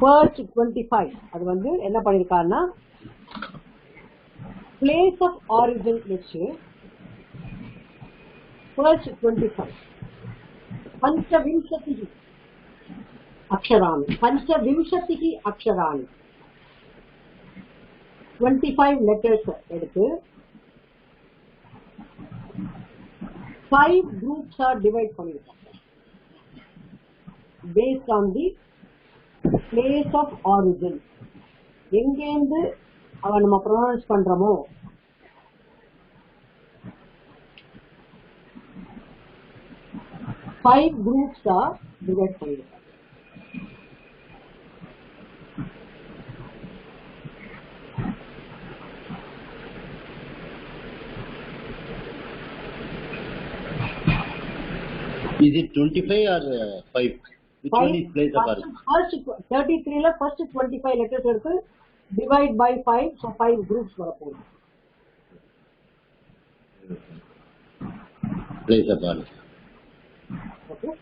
Speaker 2: ஃபர்ஸ்ட் 25 அது வந்து என்ன பண்ணிருக்காருன்னா பிளேஸ் ஆஃப் ஆரிஜின் வச்சு ஃபர்ஸ்ட் 25 பஞ்சவிம்சதிஹி அக்ஷராணி 25 லெட்டர்ஸ் எடுத்து 5 groups are divide பண்ணிருக்காங்க based on the place of origin. எங்கேந்து அவ நம்ம ப்ரொனவுன்ஸ் பண்றோமோ five groups are divide பண்ணிருக்காங்க.
Speaker 12: Is it 25 or 5? Which one is place of origin?
Speaker 2: First 33 la first 25 letters எடுத்து divide by 5, so 5 groups வரப்போகுது.
Speaker 12: Place of origin.
Speaker 2: Okay.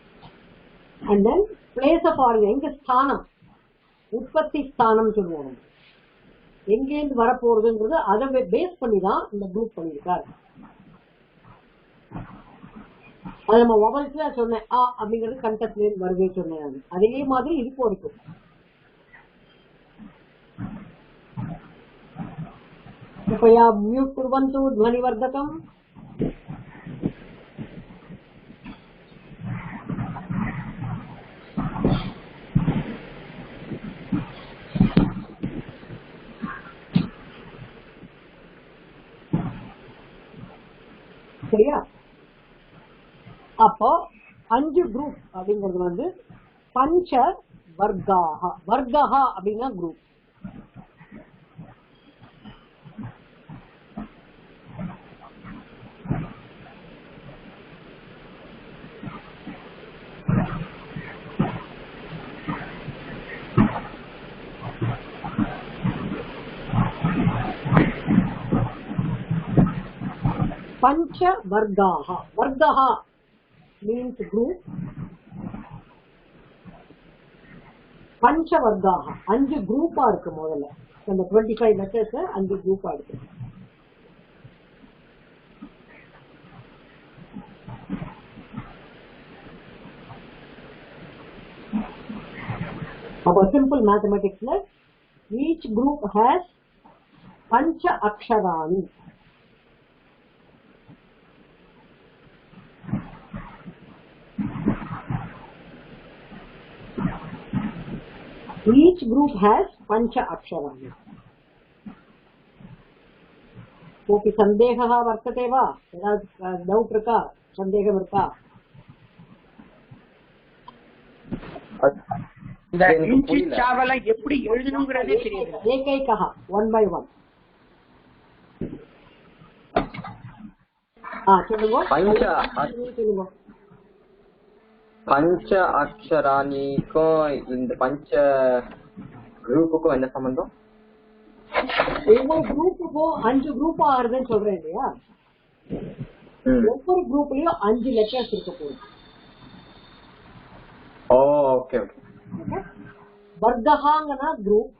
Speaker 2: And then place of origin, எங்க ஸ்தானம், உற்பத்தி ஸ்தானம் சொல்லுவோம். எங்கேருந்து வரப்போறதுங்கிறது அதை பேஸ் பண்ணி தான் இந்த குரூப் பண்ணியிருக்காரு. அது நம்ம வவல்ஸ்ல சொன்னேன் ஆ அப்படிங்கிறது கண்டத்துல வருவே சொன்னேன். அதே மாதிரி இதுக்கும் இருக்கு. कृपया म्यूट कुर्वन्तु ध्वनिवर्धकम्. சரியா? அப்போ 5 குரூப் அப்படிங்கிறது வந்து பஞ்ச வர்காஹ. வர்காஹ அப்படின்னா குரூப். பஞ்ச வர்காஹ. வர்காஹ means group. பஞ்ச வர்காஹ 5 குரூப்பா இருக்கு. முதல்ல அந்த 25 லெட்டர்ஸ் 5 குரூப்பா இருக்கு. அப்போ சிம்பிள் மேத்தமெட்டிக்ஸ்ல each group has பஞ்ச அக்ஷராணி. Each group has pancha aksharani. कोऽपि सन्देहः वर्तते वा? यदा डौट् இருக்கா? சந்தேகம் இருக்கா?
Speaker 3: இந்த இஞ்சி சாவலை எப்படி எழுதணும்ங்கறதே தெரியல.
Speaker 2: ஏகைகஹ 1 by 1. சொல்லுங்க. சொல்லுங்க.
Speaker 9: பஞ்ச அக்ஷராணிக்கும் இந்த பஞ்ச குரூப்புக்கும் என்ன சம்பந்தம்?
Speaker 2: ஒவ்வொரு குரூப்புக்கும் 5 குரூப் ஆகுதுன்னு சொல்றேன் இல்லையா? ஒவ்வொரு குரூப்லயும் 5 லெட்டர்ஸ் இருக்க போகுது.
Speaker 9: Okay okay.
Speaker 2: வர்கஹாங்கனா குரூப்.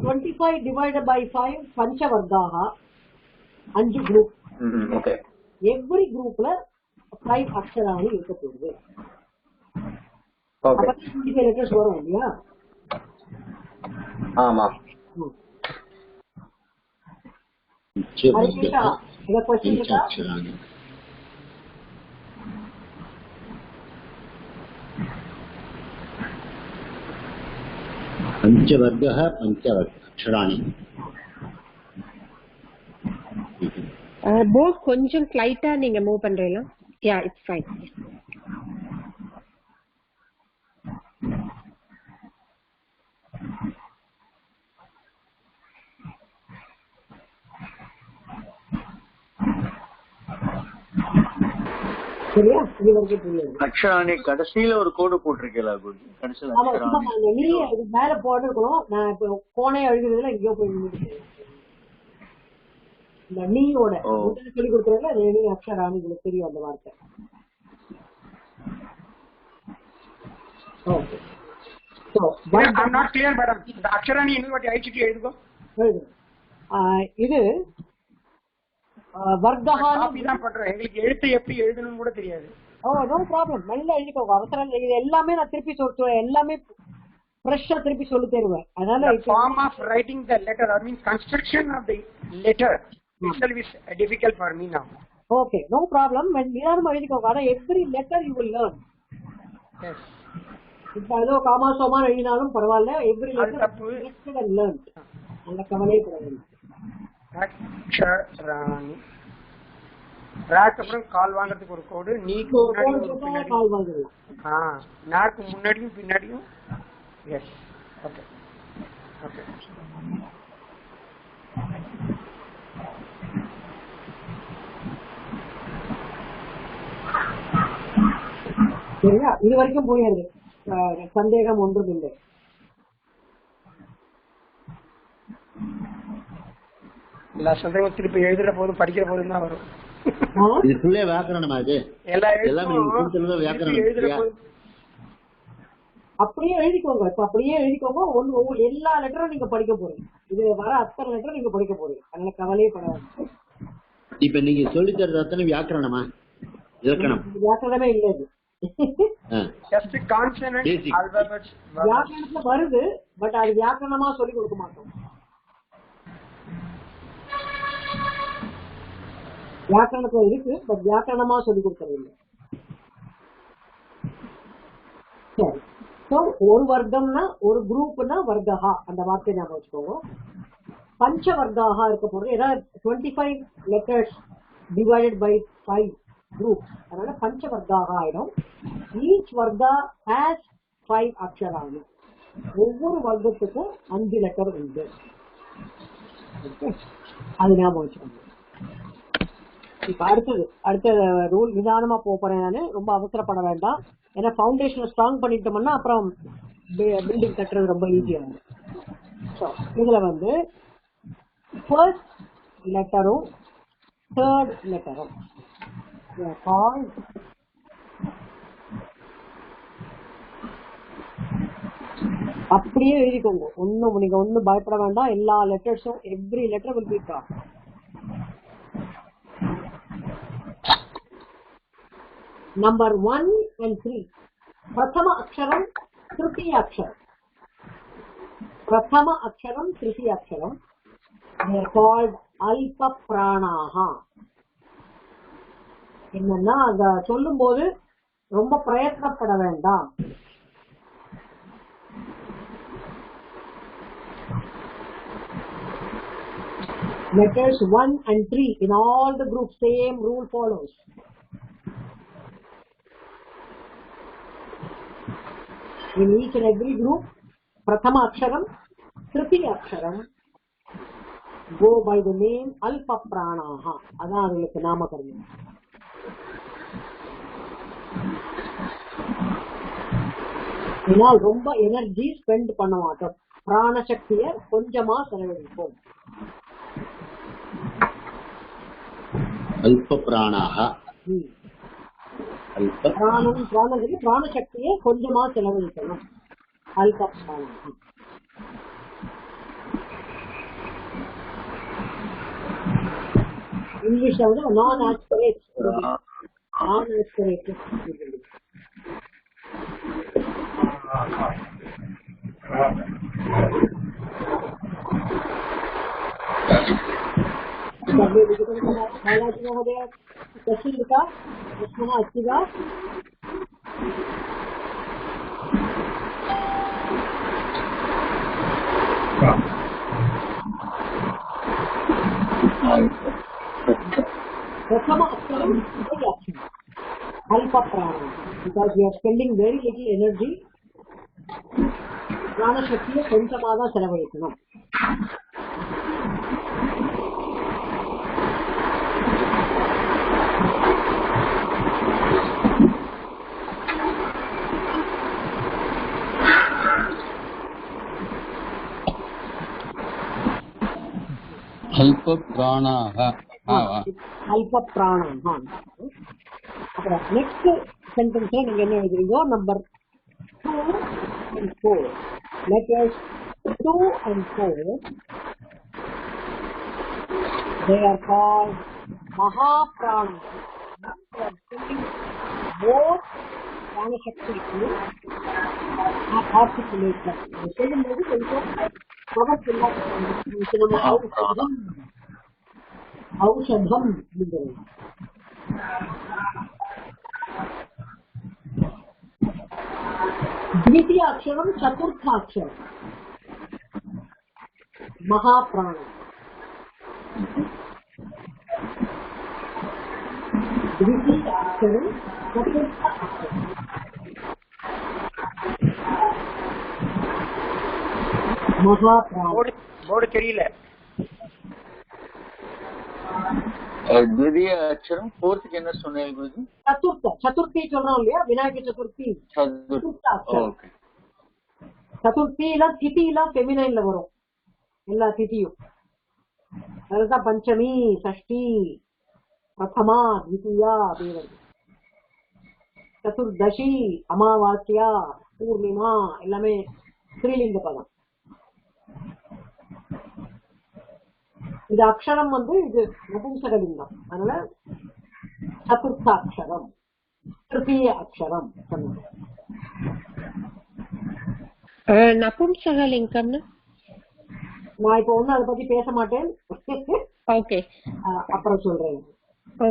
Speaker 2: 25 divided by 5 பஞ்ச வர்காஹ 5 குரூப்.
Speaker 9: ஓகே.
Speaker 2: எவ்ரி குரூப்ல 5 அக்ஷராணி இருக்க போகுது.
Speaker 9: ஓகே.
Speaker 2: 25 லெட்டர்ஸ் வரும் இல்லையா?
Speaker 9: ஆமா.
Speaker 2: ஹரிஷா இத क्वेश्चन இருக்கா?
Speaker 12: पंचवर्गः पंचअक्षराणि.
Speaker 5: போத் கொஞ்சம் ஸ்லைட்டா நீங்க மூவ் பண்றீங்களா? Yeah it's fine.
Speaker 2: சரியா? இது வரைக்கும் புரியுது.
Speaker 7: அக்ஷராணி கடைசியில ஒரு கோடு போட்டிருக்கீங்களா? கடைசியில அக்ஷராணி
Speaker 2: நீ இது மேல போட்டுக்கணும். நான் இப்ப கோணை எழுதுறதுல எங்கேயோ போய் நின்னுட்டு இந்த நீயோட சொல்லி கொடுக்கறதுல நீ அக்ஷராணி உங்களுக்கு தெரியும் அந்த வார்த்தை. Okay.
Speaker 3: I'm not clear, madam. இந்த அக்ஷராணி இன்னொரு வாட்டி அழிச்சிட்டு எழுதுகோ.
Speaker 2: இது வர்க்கஹா
Speaker 3: காப்பி தான் பண்றேன். எங்களுக்கு எழுத்து எப்படி எழுதணும்னு கூட தெரியாது.
Speaker 2: No problem. மெல்ல எழுதிக்கோங்க, அவசரம் இல்லை. இது எல்லாமே நான் திருப்பி சொல்லுவேன், எல்லாமே ஃப்ரெஷ்ஷா திருப்பி சொல்லி தருவேன். அதனால
Speaker 3: form of writing the letter, I mean construction of the letter itself is difficult for me now.
Speaker 2: Okay, no problem. நிதானமா எழுதிக்கோங்க. ஆனா every letter you will learn. Yes. இப்ப ஏதோ காமா சோமா எழுதினாலும் பரவாயில்ல, every letter you will learn. அந்த கவலையே கிடையாது.
Speaker 3: அக்ஷராணி ராக்கு அப்புறம் கால் வாங்குறதுக்கு ஒரு கோடு, நீக்கு முன்னாடி
Speaker 2: கால் வாங்குறோம்.
Speaker 3: நாக்கு முன்னாடியும் பின்னாடியும். Yes, okay okay.
Speaker 2: சரியா? இது வரைக்கும் போயிடுது, சந்தேகம் ஒன்றும் இல்லை.
Speaker 3: எல்லா சந்தேகம் திருப்பி எழுதுற போதும் படிக்கிற போதும் தான் வரும்.
Speaker 12: இது ஃபுல்லே வியாக்கரணமா? இது எல்லாமே நீங்க கொடுத்தது வியாக்கரணம்.
Speaker 2: அப்படியே எழுதிக்கோங்க. இப்ப அப்படியே எழுதிக்கோங்க. எல்லா லெட்டரும் நீங்க படிக்க போறீங்க. இது வர அத்தனை லெட்டரும் நீங்க படிக்க போறீங்க. அதனால கவலையே படாது.
Speaker 12: இப்ப நீங்க சொல்லி தர்றது அத்தனை வியாக்கரணமா? இலக்கணம்
Speaker 2: வியாக்கரணமே இல்ல. இது
Speaker 3: just consonant alphabets
Speaker 2: வியாக்கரணத்துல வருது, பட் அது வியாக்கரணமா சொல்லி கொடுக்க மாட்டோம். வியாக்கரணத்துல இருக்கு, பட் வியாக்கரணமா சொல்லி கொடுக்கறது இல்லை. சரி, ஒரு வர்க்கம்னா ஒரு குரூப்னா வர்க்கஹா, அந்த வார்த்தையை ஞாபகம் வச்சுக்கோங்க. பஞ்ச வர்க்காஹா இருக்க போறது. ஏதாவது 25 letters divided by 5 groups, அதனால பஞ்ச வர்க்காஹா ஆயிடும். ஈச் வர்க்கா has 5 அக்ஷராணி. ஒவ்வொரு வர்க்கத்துக்கும் 5 லெட்டர் உண்டு. அது ஞாபகம் வச்சுக்கோங்க. இப்ப அடுத்த ரூல் நிதானமா போறேன். நானு ரொம்ப அவசரப்பட வேண்டாம். ஏன்னா பவுண்டேஷன் ஸ்ட்ராங் பண்ணிட்டோம்னா அப்புறம் பில்டிங் கட்டுறது ரொம்ப ஈஸியா இருக்கும். இதுல வந்து ஃபர்ஸ்ட் லெட்டரும் தேர்ட் லெட்டரும் அப்படியே எழுதிக்கோங்க. நீங்க ஒன்னும் பயப்பட வேண்டாம். எல்லா லெட்டர்ஸும் every letter will be called. Number 1 and 3. Prathama aksharam, tritiya aksharam. Prathama aksharam, tritiya aksharam. They are called alpa pranaha. என்னன்னா அத சொல்லும் போது ரொம்ப பிரயத்னப்பட வேண்டாம். Letters 1 and 3 in all the groups, same rule follows. In each and every group, Prathama Aksharam, Tritiya Aksharam go by the name Alpa Pranaha. அதான் அவங்களுக்கு நாமகரணம். இதனால் ரொம்ப எனர்ஜி ஸ்பெண்ட் பண்ண மாட்டோம். பிராண சக்திய கொஞ்சமா செலவழிப்போம்.
Speaker 12: அல்ப பிராணாக.
Speaker 2: பிராண சக்தியை கொஞ்சமா செலவழிக்கணும். அல்ப பிராணாக. இங்கிலீஷ்ல வந்து நான் ஆஸ்பிரேட். बालाजी महोदय क्वेश्चन लिखा, प्रश्न अस्ति वा? प्रथम अक्षरम अल्प प्राण, because we are spending very little energy. प्राण शक्तिயை கொஞ்சமாக செலவழிக்கணும்.
Speaker 8: अल्प प्राणाः.
Speaker 2: अल्प प्राणाः. அப்புறம் நெக்ஸ்ட் சென்டென்ஸ்ல நீங்க என்ன எழுதுறீங்க? Number and 4. Letters 2 and 4, they are called Mahaprana. They are filling both prana shakti and articulate them. The same way powerful औषधम द्वितीय अक्षरम चतुर्थाक्षर महाप्राण द्वितीय अक्षरम चतुर्थाक्षर महाप्राण
Speaker 3: बोर्ड தெரியல
Speaker 7: द्वितीय अक्षरम फोर्थ के என்ன சொன்னீங்க குருஜி
Speaker 2: சதுர்த்தி சொல்றோம் இல்லையா விநாயகர் சதுர்த்தி சதுர்த்தில திதியில ஃபெமினைன்ல வரும் எல்லா திதியும் அதுதான் பஞ்சமி சஷ்டி பிரதமா द्वितीया அப்படி வருது சதுர்தசி அமாவாஸ்யா பூர்ணிமா எல்லாமே ஸ்ரீலிங்க பதம் இது அக்ஷரம் வந்து இது நபும்சகலிங்கம் அதனால சதுர்த்தாட்சரம் திருத்தீய அக்ஷரம்
Speaker 5: நபும்சகலிங்கம்னு
Speaker 2: நான் இப்ப ஒண்ணும் அதை பத்தி பேச மாட்டேன்.
Speaker 5: ஓகே
Speaker 2: அப்புறம் சொல்றேன்.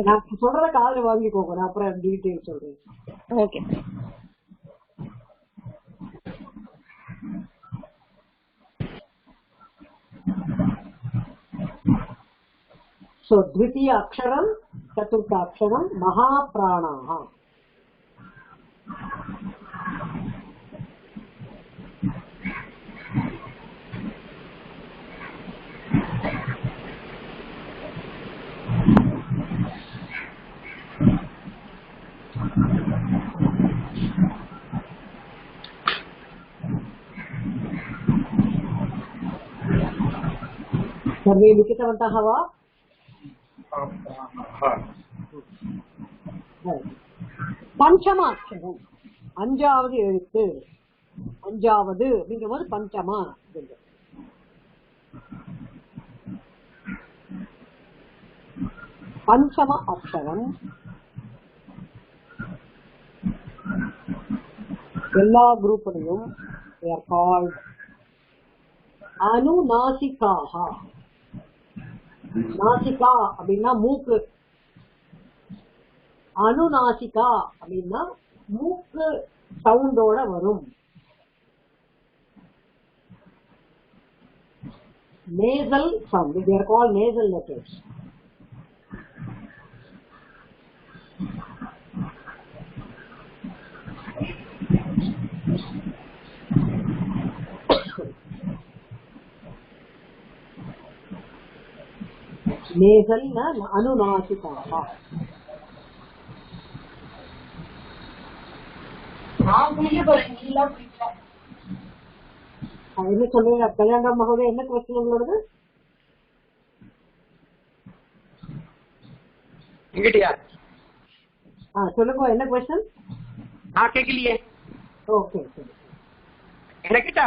Speaker 2: நான் சொல்றத காதுல வாங்கிக்கோங்க, நான் அப்புறம் டீடைல் சொல்றேன்.
Speaker 5: ஓகே
Speaker 2: So, द्वितीय अक्षरम चतुर्थाक्षरम महाप्राणाः. सर्वे लिखितवन्तः वा? பஞ்சமாட்சரம் அஞ்சாவது எழுத்து, அஞ்சாவது அப்படிங்கும்போது பஞ்சமா. பஞ்சம அக்ஷரம் எல்லா குரூப்லையும் அனுநாசிகாக. நாசிகா அப்படின்னா மூக்கு, அனுநாசிகா அப்படின்னா மூக்கு சவுண்டோட வரும். Nasal sound, they are called nasal letters. Nasal அனுநாசிகாக. என்ன சொல்றீங்க கல்யாண மகோதய? என்ன கொஸ்டின் உங்களோடது? சொல்லுங்க, என்ன கொஸ்டின்?
Speaker 3: கேட்கலையே.
Speaker 2: ஓகே
Speaker 3: எனக்கிட்ட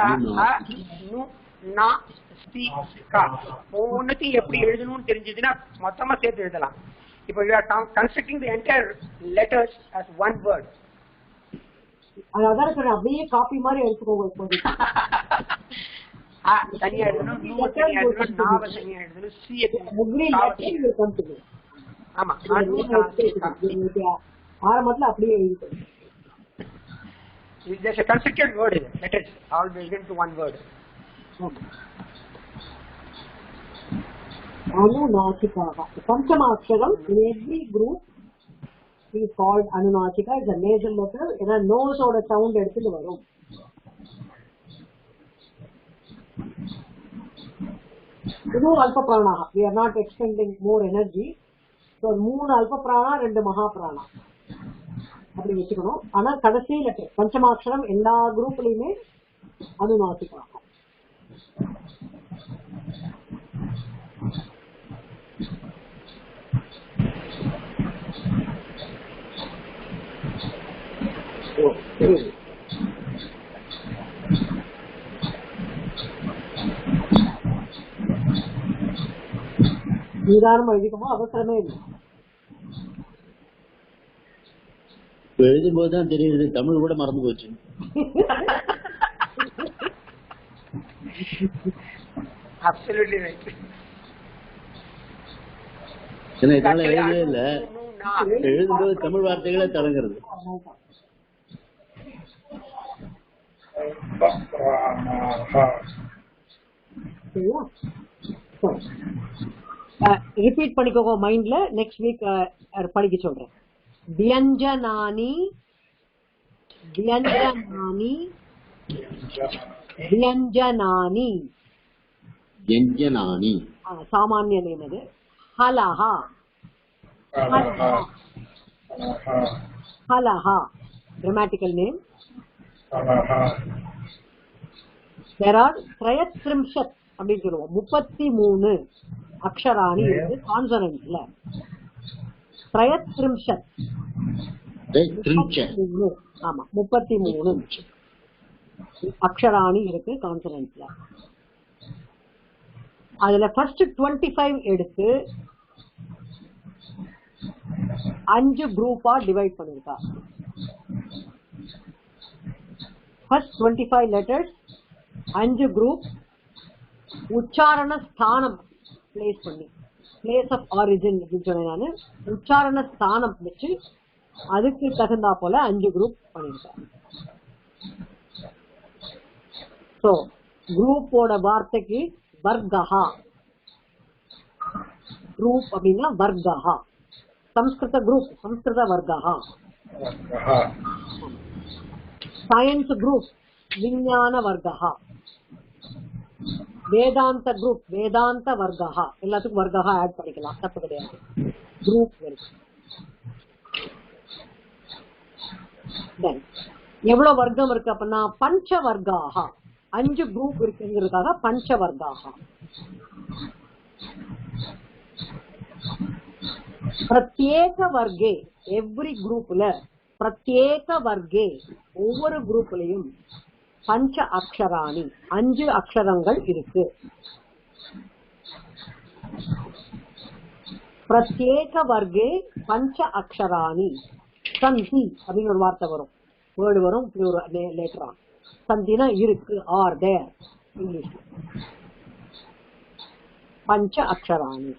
Speaker 3: ஒவ்வொன்னுத்தையும் எப்படி எழுதணும்னு தெரிஞ்சதுன்னா மொத்தமா சேர்த்து எழுதலாம். இப்போ you are constructing the entire letters as one word.
Speaker 2: அதான் சொல்றேன், அப்படியே காப்பி மாதிரி எடுத்துக்கோங்க.
Speaker 3: தனியா எழுதணும், தனியா எழுதணும், நாவ தனியா எழுதணும், ஆமா
Speaker 2: ஆரம்பத்துல அப்படியே எழுதிக்கணும்.
Speaker 3: There's a constructed word in it. Letters all built into one word.
Speaker 2: Anunachikaha. Panchamaksharam in every group is called Anunachika. It's a nasal letter. ஏன்னா நோஸோட சவுண்ட் எடுத்துட்டு வரும். இதுவும் அல்ப பிராணா. We are not expending more energy. So 3 அல்ப பிராணா, 2 மகா பிராணா அப்படி வச்சுக்கணும். ஆனா கடைசி லெட்டர் பஞ்சமாட்சரம் எல்லா குரூப்லயுமே அனுநாசிகா. நிதானமா எழுதிக்கமோ அவசரமே இல்லை.
Speaker 12: எழுதும் போதுதான் தெரியுது தமிழ் கூட மறந்து போச்சு.
Speaker 3: Absolutely right.
Speaker 12: ஏன்னா இதனால எழுதவே இல்ல, எழுதும்போது தமிழ் வார்த்தைகளே தடங்குறது.
Speaker 2: ரிப்பீட் பண்ணிக்கோங்க மைண்ட்ல. நெக்ஸ்ட் வீக் படிக்க சொல்றேன். வியஞ்சனானி வியஞ்சனானி வியஞ்சனானி
Speaker 12: வியஞ்சனானி
Speaker 2: சாமானிய நேம் அது. ஹலஹா ஹலஹா கிராமட்டிக்கல் நேம். there are 33 அப்படின்னு சொல்லுவோம். 33 அக்ஷராணி இருக்கு கான்சனன்ட்ல. 33 ஆமா 33 அக்ஷராணி இருக்கு கான்சனன்ட்ல. அதுல ஃபர்ஸ்ட் 25 எடுத்து 5 குரூப்பா டிவைட் பண்ணிருக்கா. ஃபர்ஸ்ட் 25 லெட்டர்ஸ் 5 குரூப் உச்சாரண ஸ்தானம் பிளேஸ் பண்ணி, பிளேஸ் ஆஃப் ஆரிஜின் அப்படின்னு சொன்னேன் நானு. உச்சாரண ஸ்தானம் வச்சு அதுக்கு தகுந்தா போல 5 குரூப் பண்ணிருக்கேன். சோ குரூப்போட வார்த்தைக்கு வர்கஹா, குரூப் அப்படின்னா வர்கஹா. சம்ஸ்கிருத குரூப் சம்ஸ்கிருத வர்கஹா. சயின்ஸ் குரூப் விஞ்ஞான வர்கஹா. வேதாந்த குரூப் வேதாந்த வர்கஹா. எல்லாத்துக்கும் வர்கஹா ஆட் பண்ணிக்கலாம், தப்பு கிடையாது. குரூப் எவ்வளவு வர்க்கம் இருக்கு அப்படின்னா பஞ்ச வர்காஹா. 5 குரூப் இருக்குங்கிறதுக்காக பஞ்ச வர்காஹா. பிரத்யேக வர்க்கே எவ்ரி குரூப்ல, பிரத்யேக வர்க்கே ஒவ்வொரு குரூப்லயும் பஞ்ச அக்ஷராணி 5 அக்ஷரங்கள் இருக்கு. பிரத்யேக வர்க்கே பஞ்ச அக்ஷராணி சந்தி அப்படின்னு ஒரு வார்த்தை வரும், வேர்டு வரும், இப்படி ஒரு லேட்டரா. சந்தினா இருக்கு, ஆர் தேர் இங்கிலீஷ். பஞ்ச அக்ஷராணி.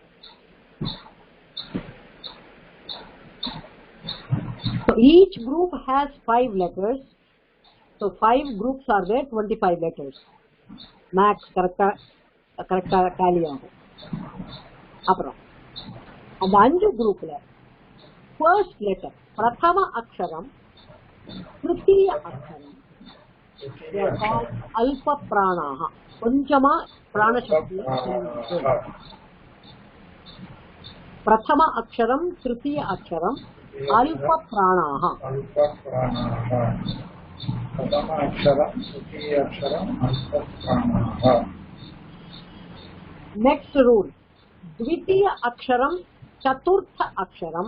Speaker 2: So each group has 5 letters. So 5 groups are there, 25 letters. Max correct tally ஆகும். அப்புறம் அந்த 5 குரூப்ல first letter பிரதம அக்ஷரம், திருத்தீய அக்ஷரம் அல்ப பிராணாக, கொஞ்சமா பிராணசக்தி. பிரதம அக்ஷரம், திருத்தீய அக்ஷரம், அல்ப பிராணாக. नेक्स्ट रूल द्वितीय अक्षरम चतुर्थ अक्षरम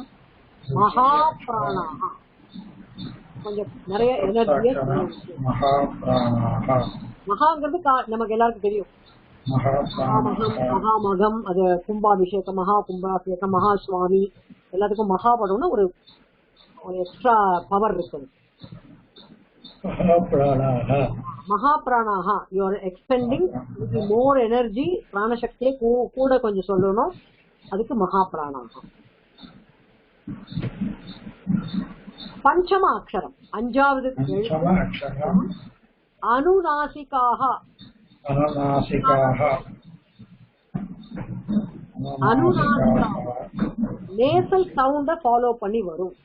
Speaker 2: महाप्राणाः. கொஞ்சம் நிறைய எனர்ஜியை மகாங்கிறது நமக்கு எல்லாருக்கும் தெரியும். மகாமகம் மகாமகம், அது கும்பாபிஷேகம், மகா கும்பாபிஷேகம், மகா சுவாமி, எல்லாத்துக்கும் மகா படம்னா ஒரு எக்ஸ்ட்ரா பவர் இருக்குது. மகாபிராணாக you are expending more energy. பிராணசக்தியை கூட கொஞ்சம் சொல்லணும், அதுக்கு மகாபிராணாக. பஞ்சம அக்ஷரம் 5வது அனுநாசிகாக. அனுநாசிகா நேசல் சவுண்ட ஃபாலோ பண்ணி வரும்.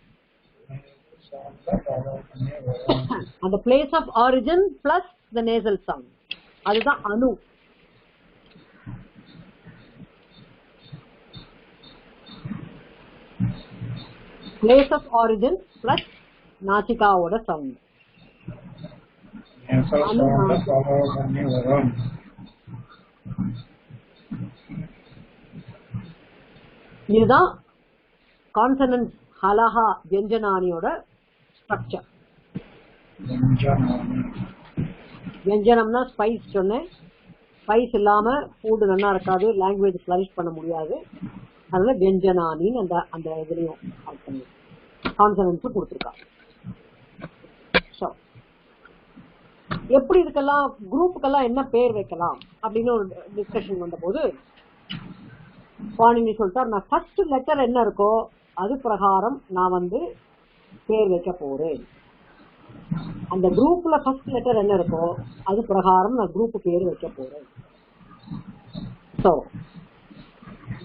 Speaker 2: அந்த place of origin plus the nasal sound, அதுதான் அனு. பிளேஸ் ஆஃப் ஆரிஜின் பிளஸ் நாசிகாவோட சவுண்ட். இதுதான் கான்சனன்ட் ஹலஹா வியஞ்சனானியோட ஸ்ட்ரக்சர். வியஞ்சனம்னா ஸ்பைஸ் சொன்னேன், ஸ்பைஸ் இல்லாம ஃபுட் நல்லா இருக்காது, லாங்குவேஜ் ஃபிளரிஷ் பண்ண முடியாது. அதனால வியஞ்சனானின்னு அந்த அந்த இதுலயும் கான்சனன்ஸ் கொடுத்துருக்காங்க. எப்படி இதுக்கெல்லாம் குரூப்புக்கெல்லாம் என்ன பேர் வைக்கலாம் அப்படின்னு ஒரு டிஸ்கஷன் வந்த போது பாணினி சொல்லிட்டார், நான் ஃபர்ஸ்ட் லெட்டர் என்ன இருக்கோ அது பிரகாரம் நான் பேர் வைக்க போறேன். அந்த குரூப்ல ஃபர்ஸ்ட் லெட்டர் என்ன இருக்கோ அது பிரகாரம் நான் குரூப் பேர் வைக்க போறேன். So,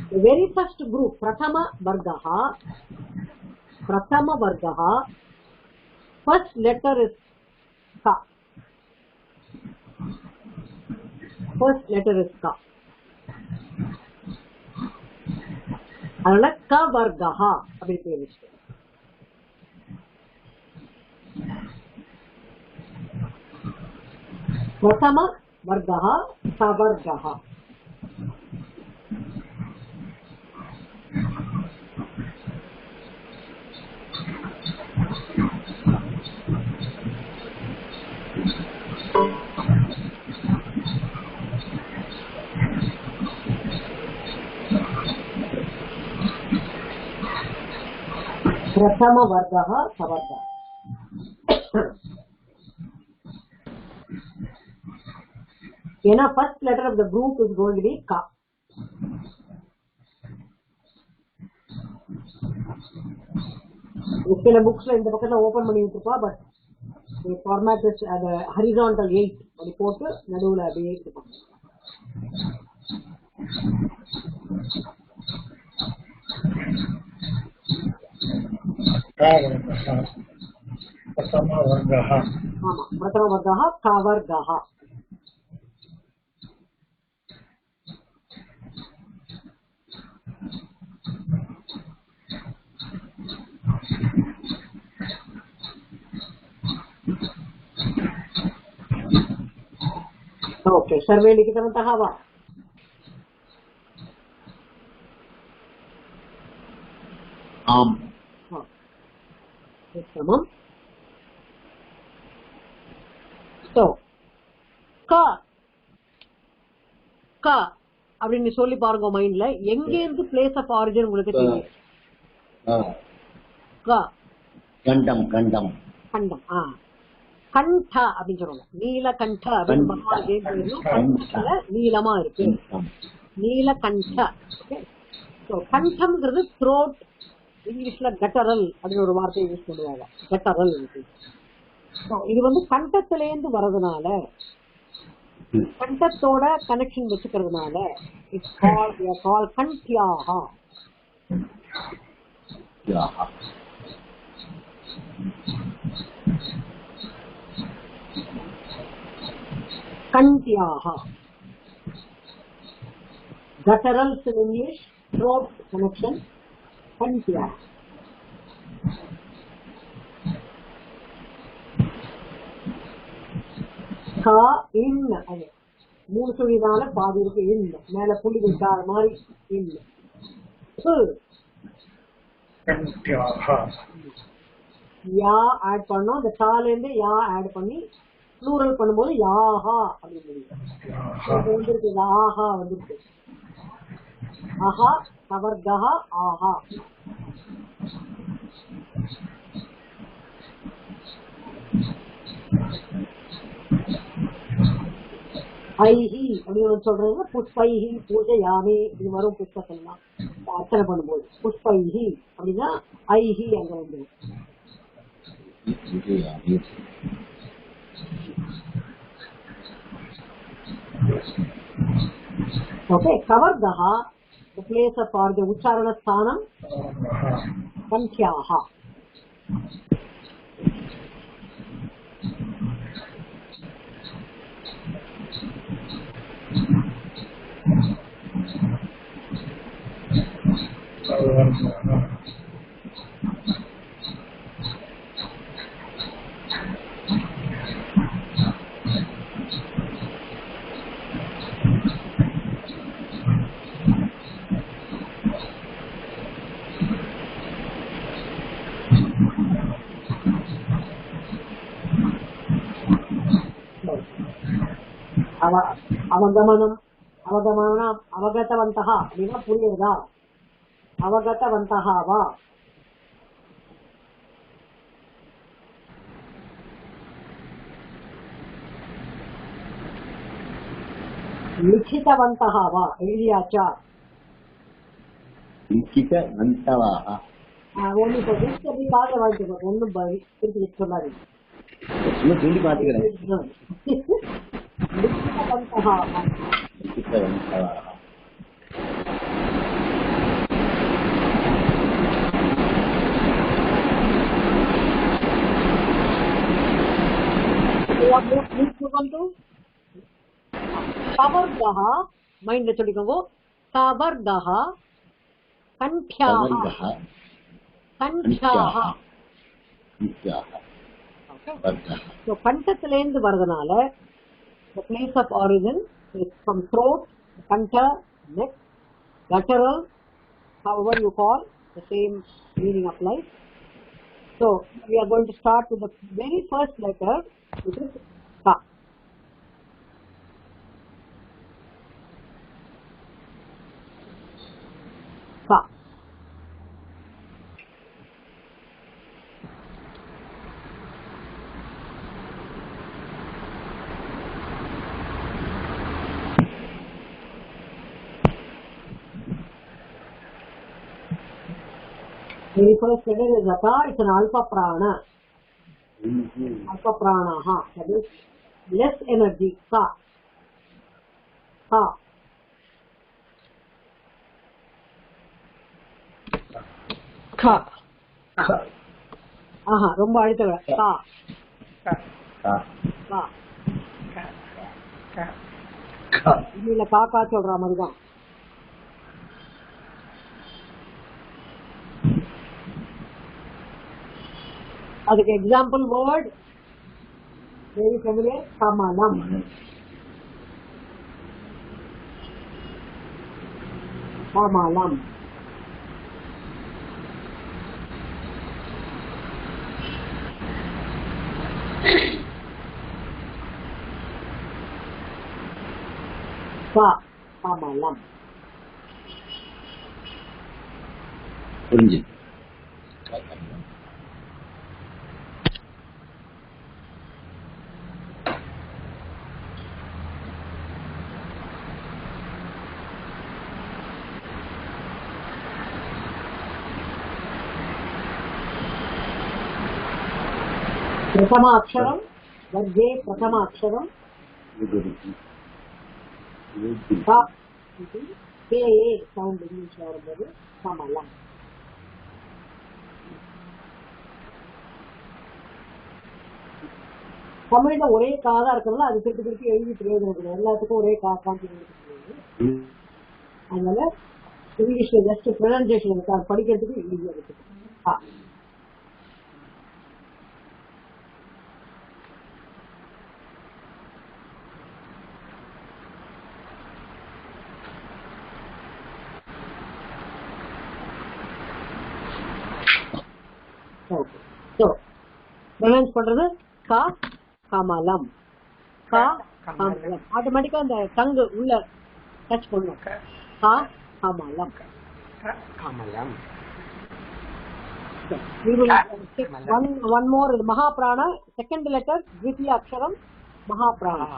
Speaker 2: the very first group, Prathama Vargaha, first letter is Ka. First letter is Ka. அதனால Ka Vargaha அப்படி பேர் வச்சுக்கோங்க. Prathama Vargaha, Ka Vargaha. Prathama Vargaha, Ka Vargaha. ஏன்னா first letter of the group is going to be Ka. சில புக்ஸ்ல இந்த பக்கத்துல open பண்ணி விட்டுருப்பா, but format அது ஹரிசான்டல் 8 அப்படி போட்டு நடுவுல அப்படியே இருப்பாங்க.
Speaker 1: பிரதம வர்கஹ.
Speaker 2: ஆமா, பிரதம வர்கஹ, Ka Vargaha. ओके, सर्वे लिखितवन्तः वा?
Speaker 12: आम्.
Speaker 2: उत्तमम्. So, Ka அப்படின்னு சொல்லி பாருங்க மைண்ட்ல, எங்க இருந்து பிளேஸ் ஆஃப் ஆரிஜின் உங்களுக்கு தெரியும்?
Speaker 12: கண்டம் கண்டம்
Speaker 2: கண்டம். கண்ட அப்படின்னு சொல்லுவாங்க. நீலகண்ட அப்படின்னு நீளமா இருக்கு, நீலகண்ட. கண்டம்ங்கிறது த்ரோட், இங்கிலீஷ்ல கட்டரல் அப்படின்னு ஒரு வார்த்தையை யூஸ் பண்ணுவாங்க, கட்டரல். இது கண்டத்திலேருந்து வர்றதுனால, கண்டத்தோட கனெக்ஷன் வச்சுக்கிறதுனால இட்ஸ் கால்ட் கண்ட்யாஹா. Kantyaha. Gutturals in English, throat connection, Kantyaha. Ka in, மூணு சொல்லினால பாதி இருக்கு in, மேல புள்ளி வைக்காத மாதிரி in. யா ஆட் பண்ணோம், இந்த தால இருந்து யா ஆட் பண்ணி ப்ளூரல் பண்ணும்போது யாஹா அப்படின்னு வந்துருக்கு. ஆஹா வந்துருக்கு. ஆஹா, கவர்கஹா, ஆஹா. ஐஹி அப்படின்னு சொல்றது புஷ்பைஹி பூஜையாமி இது வரும் புஷ்பத்தெல்லாம் அர்ச்சனை பண்ணும்போது. புஷ்பைஹி அப்படின்னா ஐஹி அங்க வந்து. Okay, Kavargaha, the place of or the Ucharana Sthanam, Kantyaha. அவகமனம் அவகமனம் அவகதவந்தः அப்படின்னா புரியுதா? அவகதவந்தः வா लिखितवन्तः वा எழுதியாச்சா?
Speaker 12: लिखितवन्तवाः
Speaker 2: ஒன்னு இப்போ புக் அப்படி காதை வாங்கிக்கோ, ஒன்றும் திருப்பி சொல்லாதீங்க.
Speaker 12: சும்மா சொல்லி பார்த்துக்கிறேன்.
Speaker 2: लिखितवन्तः
Speaker 12: लिखितवन्तवाः कवर्गः मैंड சொல்லிக்கோங்க. कवर्गः कण्ठ्याः कण्ठ्याः so கண்டத்திலேந்து வரதுனால the place of origin is from throat, kanta, neck, lateral, however you call, the same meaning applies. So we are going to start with the very first letter, which is ka. Ka. Very first letter is Ka. It's an alpha prana. Alpha prana. That is less energy. Ka. Ka.
Speaker 13: Ka.
Speaker 2: Aha, ரொம்ப அழுத்தம். Ka. Ka. Ka. இல்ல காக்கா சொல்ற மாதிரி தான். அதுக்கு example word very familiar, கமலம். கமலம். கமலம்.
Speaker 12: புரிஞ்சு
Speaker 2: प्रथमाक्षरम वर्गे प्रथमाक्षरम के साउंड इंग्लिश வருது கமலம். தமிழ்ல ஒரே காதா இருக்கிறதுல அது திருப்பி திருப்பி எழுதி பிரயோஜனம், எல்லாத்துக்கும் ஒரே காக்கான்னு எழுதி. அதனால இங்கிலீஷ்ல ஜஸ்ட் ப்ரொனன்சியேஷன் படிக்கிறதுக்கு ஈஸியா இருக்கு. So, pronounce பண்றது கா கமலம். கா கமலம். ஆட்டோமேட்டிக்கா அந்த டங்கு உள்ள டச் பண்ணும். கா கமலம்.
Speaker 3: கமலம்.
Speaker 2: We will take one more. Mahaprana. Second letter, Dvitiya Aksharam, Mahaprana.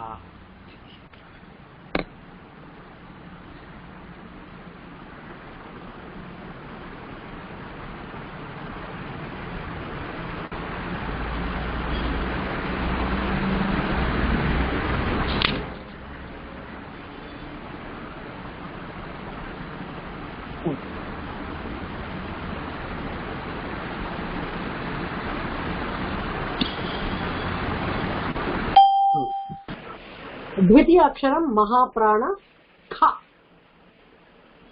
Speaker 2: द्वितीय अक्षरम महाप्राण ख.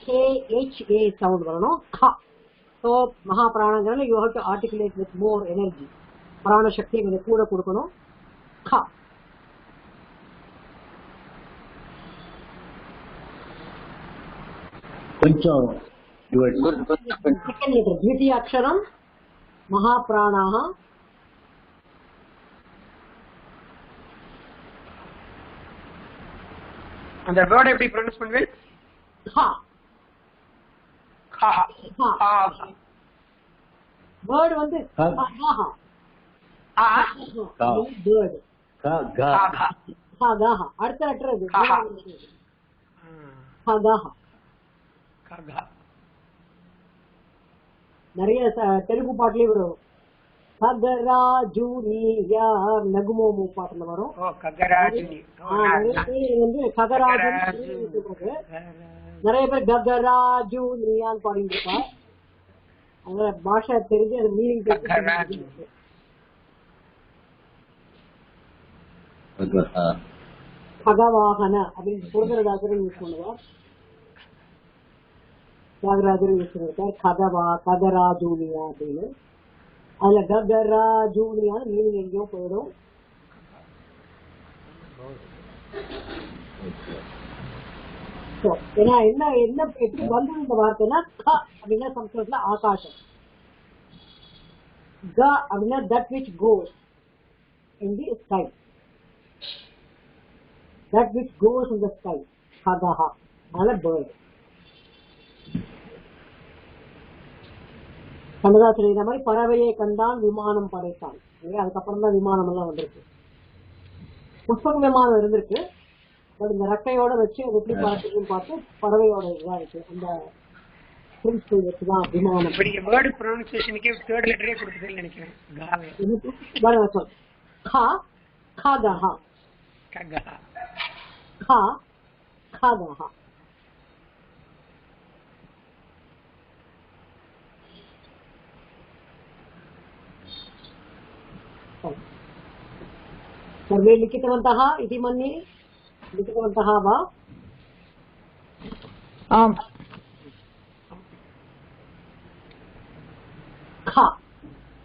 Speaker 2: KHA sound வரணும். ख. So महाप्राणங்கறனால you have to articulate with more energy. பிராண சக்தி கொஞ்சம் கூட கொடுக்கணும். ख.
Speaker 12: கொஞ்சம்
Speaker 2: सेकंड लेटर द्वितीय अक्षरम महाप्राणाः
Speaker 3: அந்த வேர்ட் எப்படி ப்ரொனவுன்ஸ் பண்ணுவேன்?
Speaker 12: கா
Speaker 3: கா
Speaker 12: கா வேர்ட் வந்து
Speaker 3: ஆ
Speaker 12: வேர்ட்
Speaker 3: கா
Speaker 12: கா அடுத்த லெட்டர் அது கா நிறைய தெலுங்கு பாட்டுலயே வரும். ககராஜூனியா நகுமோமு பாட்டுல வரும். வந்து ககராஜு நிறைய பேர் ககராஜூனியான்னு பாடிட்டு இருக்கா. அந்த பாஷா தெரிஞ்சு அது மீனிங் ககவாகன அப்படின்னு சுரதராஜர் யூஸ் பண்ணுவார். தியாகராஜர் யூஸ் பண்ணிருக்கார் ககராஜூனியா அப்படின்னு. அதுல ககராஜூனியான்னு மீனிங் எங்கேயோ போயிடும். ஏன்னா என்ன என்ன எப்படி வந்தது இந்த வார்த்தைன்னா க அப்படின்னா சம்ஸ்கிருதத்துல ஆகாசம், க அப்படின்னா that which goes in the sky, that which goes in the sky, ககஹா அதனால bird. கண்ணதாசன் இந்த மாதிரி பறவையை கண்டான் விமானம் படைத்தான். அதுக்கப்புறம் தான் விமானம் எல்லாம் வந்திருக்கு. புஷ்பக விமானம் இருந்திருக்கு, பட் இந்த ரெக்கையோட வச்சு அது எப்படி பறக்குதுன்னு பார்த்து பறவையோட இதுதான் இருக்கு. அந்த பிரின்சிபல் வச்சுதான் விமானம்.
Speaker 3: வேர்ட் ப்ரொனன்சியேஷனுக்கே தேர்ட் லெட்டரே கொடுக்குதுன்னு நினைக்கிறேன்.
Speaker 12: கா ககஹா
Speaker 3: ககஹா
Speaker 12: கா ககஹா. सर्वे लिखितवन्तः इति मन्ये? लिखितवन्तः वा?
Speaker 13: आम्.
Speaker 12: ख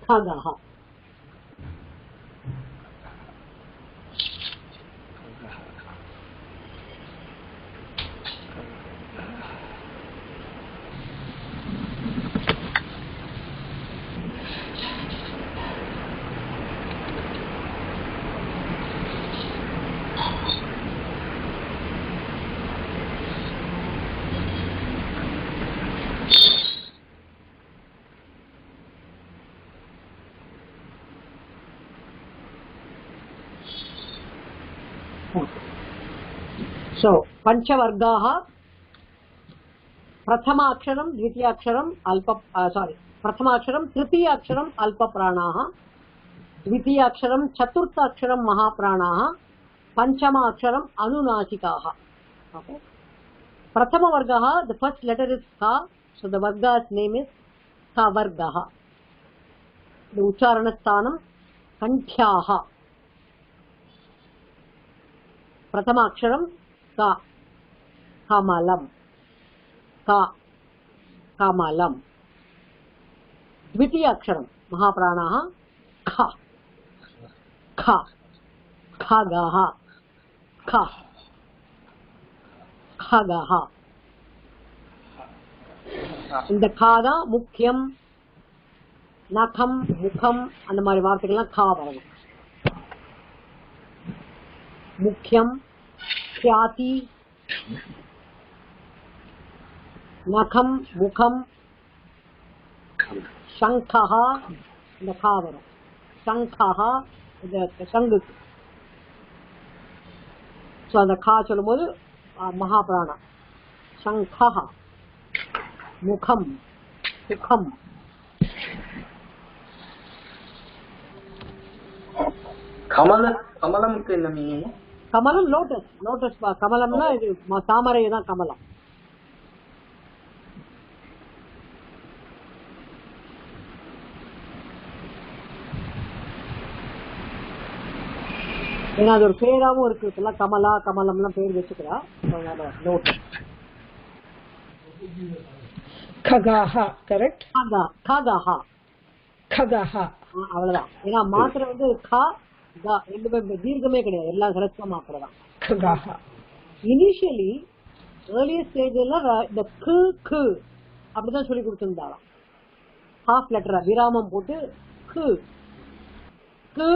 Speaker 12: खगः So, पंचवर्गाः प्रथमाक्षरं द्वितीयाक्षरं प्रथमाक्षरं तृतीयाक्षरं अल्पप्राणाः, द्वितीयाक्षरं चतुर्थाक्षरं महाप्राणाः, पंचमाक्षरं अनुनासिकाः. Okay. प्रथमवर्गः, the first letter is Ka, so the varga's name is Kavargah. The uchcharanasthanam Kanthyaः. प्रथमाक्षरं का कमलम का कमलम. द्वितीय अक्षरं महाप्राणाः ख ख खगः ख खगः. இந்த காதா முக்கியம், நகம், முகம் அந்த மாதிரி வார்த்தைகள்லாம் கா வரணும். முக்கியம், ख्याति, नखम, मुखम, शंखः இந்த கா வரும். शंखः இந்த சங்கு. ஸோ அந்த கா சொல்லும்போது மகாபிராணா. शंखः, मुखम, सुखम.
Speaker 9: கமலம்க்கு என்ன மீனிங்?
Speaker 12: கமலம் லோட்டஸ். லோட்டஸ் கமலம்னா இது தாமரை தான் கமலம். ஏன்னா அது ஒரு பேராவும் இருக்கு. கமலா கமலம்லாம் பேர் வச்சுக்கிறா. லோட்டஸ்.
Speaker 13: खगाहा करेक्ट.
Speaker 12: खगाहा
Speaker 13: खगाहा
Speaker 12: அவ்வளவுதான். ஏன்னா மாத்திரை வந்து கா கா ரெண்டுமே தீர்க்கமே கிடையாது, எல்லாம் ஹ்ரஸ்வ மாத்திரை தான்.
Speaker 13: खगाहा
Speaker 12: இனிஷியலி ஏர்லியர் ஸ்டேஜ்ல இந்த கு கு அப்படிதான் சொல்லி கொடுத்திருந்தாலும் ஹாஃப் லெட்டரா விராமம் போட்டு கு கு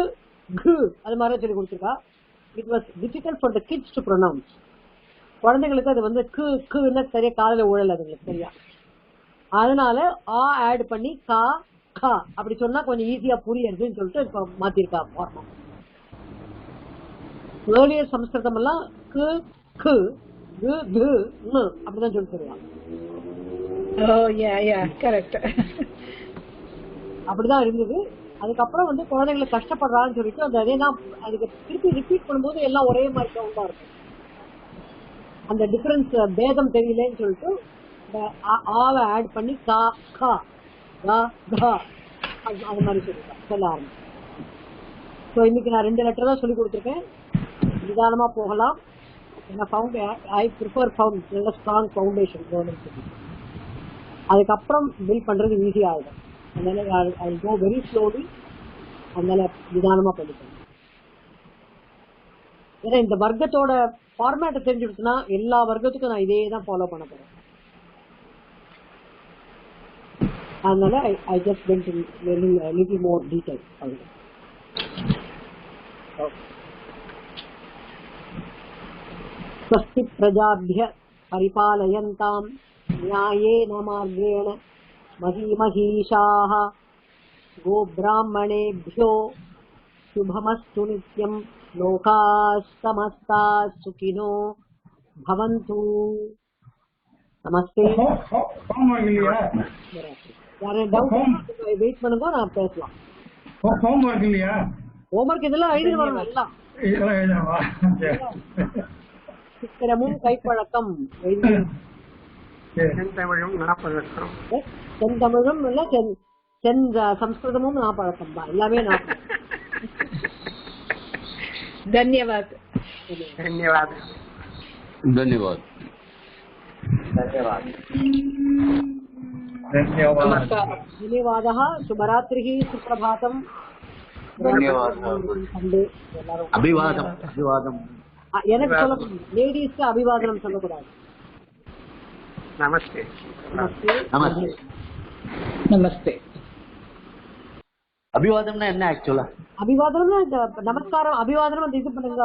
Speaker 12: கு அது மாதிரி சொல்லி கொடுத்துருக்கா. It was difficult for the kids to pronounce. குழந்தைங்களுக்கு அது வந்து குன்னா சரியா காதுல ஊழல் அதுங்களுக்கு சரியா. அதனால ஆ ஆட் பண்ணி கா கா அப்படி சொன்னா கொஞ்சம் ஈஸியா புரியுதுன்னு சொல்லிட்டு இப்ப மாத்திருக்கா ஃபார்மா. ஏர்லியர் சமஸ்கிருதம் எல்லாம் கு கு கு கு அப்படிதான் சொல்லி சொல்லுவாங்க. அப்படிதான் இருந்தது. அதுக்கப்புறம் வந்து குழந்தைங்களுக்கு கஷ்டப்படுறான்னு சொல்லிட்டு அந்த அதே தான் அதுக்கு திருப்பி ரிப்பீட் பண்ணும்போது எல்லாம் ஒரே மாதிரி சவுண்டா இருக்கும். அந்த டிஃபரன்ஸ் பேதம் தெரியலன்னு சொல்லிட்டு ஆவை ஆட் பண்ணி கா கா கா கா அது மாதிரி சொல்ல ஆரம்பிச்சு. ஸோ இன்னைக்கு நான் 2 லெட்டர் தான் சொல்லி கொடுத்துருக்கேன். நிதானமா போகலாம். ஐ ப்ரிஃபர் நல்ல ஸ்ட்ராங் ஃபவுண்டேஷன் கவர்மெண்ட். அதுக்கப்புறம் பில் பண்றது ஈஸி ஆகிடும். அதனால ஐ கோ வெரி ஸ்லோலி. அதனால நிதானமா பண்ணிக்கணும். ஏன்னா இந்த வர்க்கத்தோட ஃபார்மேட்டை தெரிஞ்சுடுச்சுன்னா எல்லா வர்க்கத்துக்கும் நான் இதே தான் ஃபாலோ பண்ண போறேன். அதனால I just went in little more detail. स्वस्ति प्रजाभ्य परिपालयन्तां न्यायेन मार्गेण महीमहीषाः गोब्राह्मणेभ्यो शुभमस्तु नित्यं लोकाः समस्ताः सुखिनो भवन्तु. नमस्ते. வெயிட் பண்ணுங்க, நான் பேசலாம்.
Speaker 1: ஹோம்வொர்க் இல்லையா?
Speaker 12: ஹோம்வொர்க் இதெல்லாம் எழுதி வரணும். சித்திரமும் கைப்பழக்கம்,
Speaker 3: செந்தமிழும் நாப்பழக்கம்,
Speaker 12: செந்தமிழும் இல்ல சம்ஸ்கிருதமும் நாப்பழக்கம் தான், எல்லாமே நாப்பழக்கம்.
Speaker 13: धन्यवाद
Speaker 3: धन्यवाद
Speaker 8: धन्यवाद
Speaker 12: धन्यवादः. शुभरात्रिः, सुप्रभातम्.
Speaker 7: அபிவாதம் அபிவாதம்.
Speaker 12: எனக்கு சொல்லக்கூடாது, லேடிஸ்க்கு அபிவாதனம் சொல்லக்கூடாது.
Speaker 3: நமஸ்தே
Speaker 12: நமஸ்தே
Speaker 7: நமஸ்தே
Speaker 13: நமஸ்தே.
Speaker 7: அபிவாதம்னா என்ன ஆக்சுவலா?
Speaker 12: அபிவாதனம்னா இந்த நமஸ்காரம். அபிவாதனம் அந்த இது பண்ணுங்க,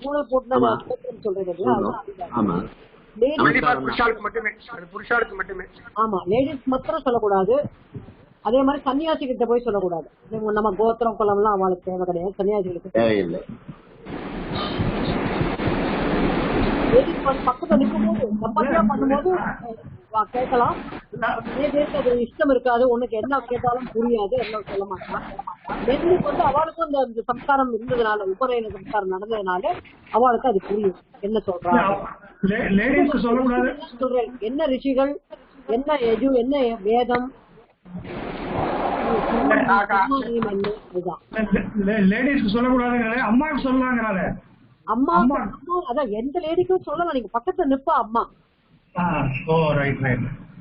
Speaker 12: பூணல் போட்டு சொல்றது.
Speaker 7: ஆமா,
Speaker 3: புருஷாளுக்கு மட்டுமே.
Speaker 12: ஆமா, லேடிஸ் மாத்திரம் சொல்லக்கூடாது. அதே மாதிரி சன்னியாசி கிட்ட போய் சொல்லக்கூடாது. நம்ம கோத்திரம் குலம் எல்லாம் அவளுக்கு தேவை கிடையாது, சன்னியாசிகளுக்கு தேவையில்லை. பக்கத்துல நிற்கும்போது தப்பா பண்ணும்போது கேட்கலாம். நிறைய பேருக்கு அது இஷ்டம் இருக்காது, உனக்கு என்ன கேட்டாலும் புரியாது, என்ன சொல்ல மாட்டான். பெண்ணுக்கு வந்து அவளுக்கும் இந்த சம்ஸ்காரம் இருந்ததுனால, உபநயன சம்ஸ்காரம் நடந்ததுனால அவளுக்கு அது புரியும் என்ன சொல்றாங்க. சொல்றேன், என்ன ரிஷிகள், என்ன எஜு, என்ன வேதம், அம்மா அதான் எந்த லேடிக்கும் சொல்லலாம். நீங்க பக்கத்துல நிப்பா அம்மா,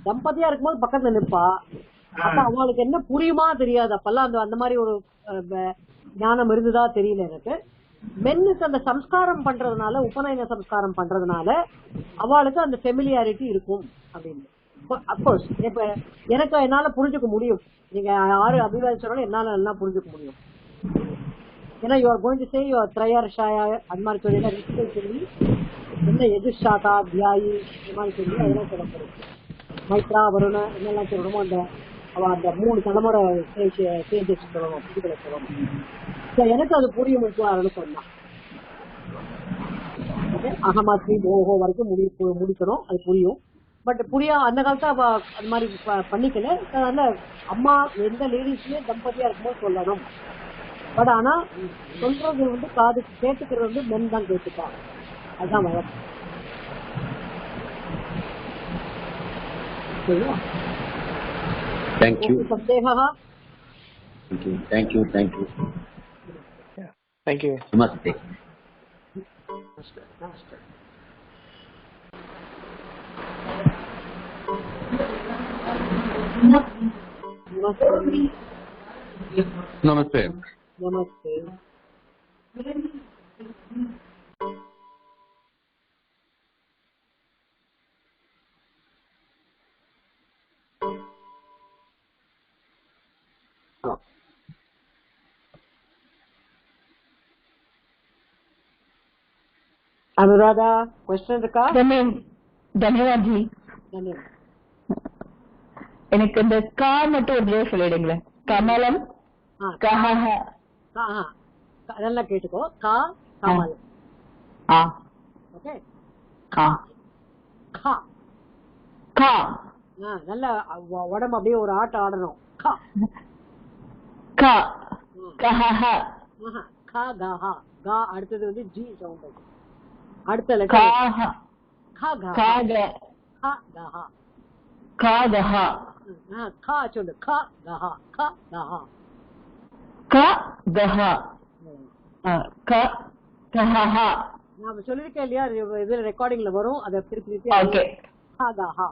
Speaker 12: தம்பதியா இருக்கும்போது பக்கத்துல நிப்பா. அப்ப அவளுக்கு என்ன புரியுமா தெரியாது. அப்பெல்லாம் அந்த மாதிரி ஒரு ஞானம் இருந்ததா தெரியல எனக்கு. மென்னுக்கு அந்த சம்ஸ்காரம் பண்றதுனால, உபநயன சம்ஸ்காரம் பண்றதுனால அவளுக்கு அந்த ஃபெமிலியாரிட்டி இருக்கும் அப்படின்னு. அப்கோர்ஸ் இப்ப எனக்கு என்னால புரிஞ்சுக்க முடியும். நீங்க யாரு அபிவாதிச்சாலும் என்னால எல்லாம் புரிஞ்சுக்க முடியும். ஏன்னா you are going to say you are த்ரயர்ஷாயா அது மாதிரி சொல்லி ரிஷிகள் சொல்லி என்ன எதிர்ஷாகா தியாயி இந்த மாதிரி சொல்லி அதெல்லாம் சொல்லப்படும். மைத்ரா வருண என்னெல்லாம் சொல்லணுமோ அந்த அந்த 3 தலைமுறை சேஞ்சஸ் சொல்லணும், புதுகளை சொல்லணும். எனக்கு அது புரியும் சொன்னான். அகமாத்ரி ஓஹோ வரைக்கும் முடிக்கணும், அது புரியும். பட் புரியா அந்த காலத்துல அது மாதிரி பண்ணிக்கல. அதனால அம்மா எந்த லேடிஸுமே தம்பதியா இருக்கும்போது சொல்லணும். பட் ஆனா சொல்றது வந்து காது கேட்டுக்கிறது வந்து மென் தான் கேட்டுப்பாங்க, அதுதான் வழக்கம். சந்தேகா?
Speaker 7: நமஸ்தே.
Speaker 8: नमस्ते
Speaker 12: नमस्ते. अनुराधा क्वेश्चन இருக்கா?
Speaker 4: धन्यवाद जी.
Speaker 12: धन्यवाद.
Speaker 4: எனக்கு இந்த கா மட்டும் ஒரு தடவை சொல்லிடுங்களேன். கமலம் கஹஹ.
Speaker 12: அதெல்லாம் கேட்டுக்கோ. கா கமலம். ஓகே.
Speaker 4: கா
Speaker 12: கா
Speaker 4: கா.
Speaker 12: நல்ல உடம்பு அப்படியே ஒரு ஆட்டம் ஆடணும். கா
Speaker 4: கா கஹஹ.
Speaker 12: கா கஹ. கா அடுத்தது வந்து ஜி சவுண்ட். அடுத்த லெட்டர் கா கா கா கா கஹ.
Speaker 4: கா கஹ.
Speaker 12: கா சொல்லு. கா கஹ. கா கஹ.
Speaker 4: கா கஹ. கா கஹஹ.
Speaker 12: நான் சொல்லிருக்கேன் இல்லையா, இதுல ரெக்கார்டிங்ல வரும். அதை திருப்பி திருப்பி கா கஹ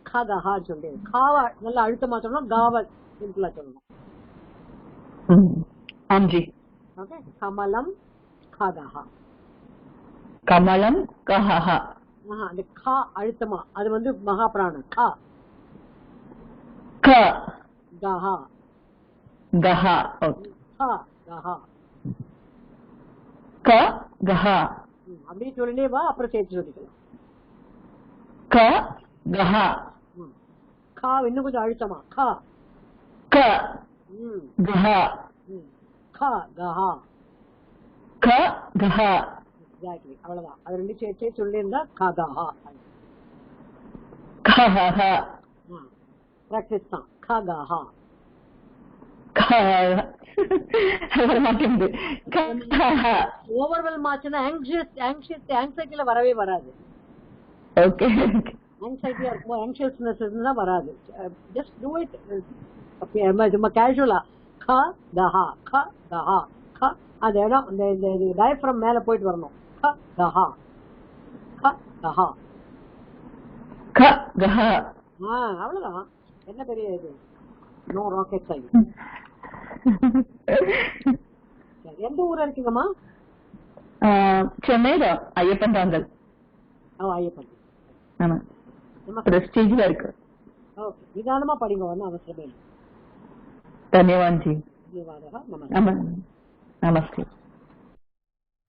Speaker 12: கா கஹ சொல்லு. காவ நல்லா அழுத்தமா சொல்லணும், காவ சிம்பிளா சொல்லணும்.
Speaker 4: ஆம்ஜி.
Speaker 12: ஓகே. கமலம் கா கஹ.
Speaker 4: கமலம் கஹஹ.
Speaker 12: அந்த கா அழுத்தமா, அது வந்து மகாபிராணம். கா
Speaker 4: க
Speaker 12: கஹ
Speaker 4: கஹ.
Speaker 12: கா கஹ.
Speaker 4: க கஹ.
Speaker 12: அப்படியே சொல்லினே வா, அப்புறம் சேர்த்து சொல்லிக்கலாம்.
Speaker 4: க கஹ.
Speaker 12: கா இன்னும் கொஞ்சம் அழுத்தமா. கா
Speaker 4: க கஹ.
Speaker 12: கா கஹ.
Speaker 4: க கஹ.
Speaker 12: எக்ஸாக்ட்லி, அவ்வளவுதான். அது ரெண்டு சேர்த்து சொல்லியிருந்தா கா கஹ.
Speaker 4: கஹஹ.
Speaker 12: பிராக்டிஸ் தான். கா கஹ. ஓவர்வெல்ம் ஆச்சுன்னா ஆங்ஸைட்டில வரவே வராது.
Speaker 4: ஓகே.
Speaker 12: ஆங்ஸைட்டியா இருக்கும், ஆங்ஷியஸ்னஸ் இருந்தா வராது. Just to it. சும்மா கேஷுவலா. கா கஹ கா கஹ. கா அந்த இடம், இந்த டயப்ரம் மேல போயிட்டு வரணும். கா கஹ கா கஹ.
Speaker 4: க கஹ.
Speaker 12: அவ்வளவுதான். என்ன பெரிய இது, நோ ராக்கெட் சைன்ஸ். எந்த ஊர்ல இருக்கீங்கம்மா?
Speaker 4: சென்னை தான், ஐயப்பன் தாங்கல்.
Speaker 12: ஐயப்பன்.
Speaker 4: ஆமா, பிரஸ்டீஜ்ல இருக்கு.
Speaker 12: ஓகே, நிதானமா படிங்க, ஒன்றும் அவசரமே இல்லை.
Speaker 4: धन्यवाद जी.
Speaker 12: धन्यवाद. नमस्ते.
Speaker 4: नमस्ते.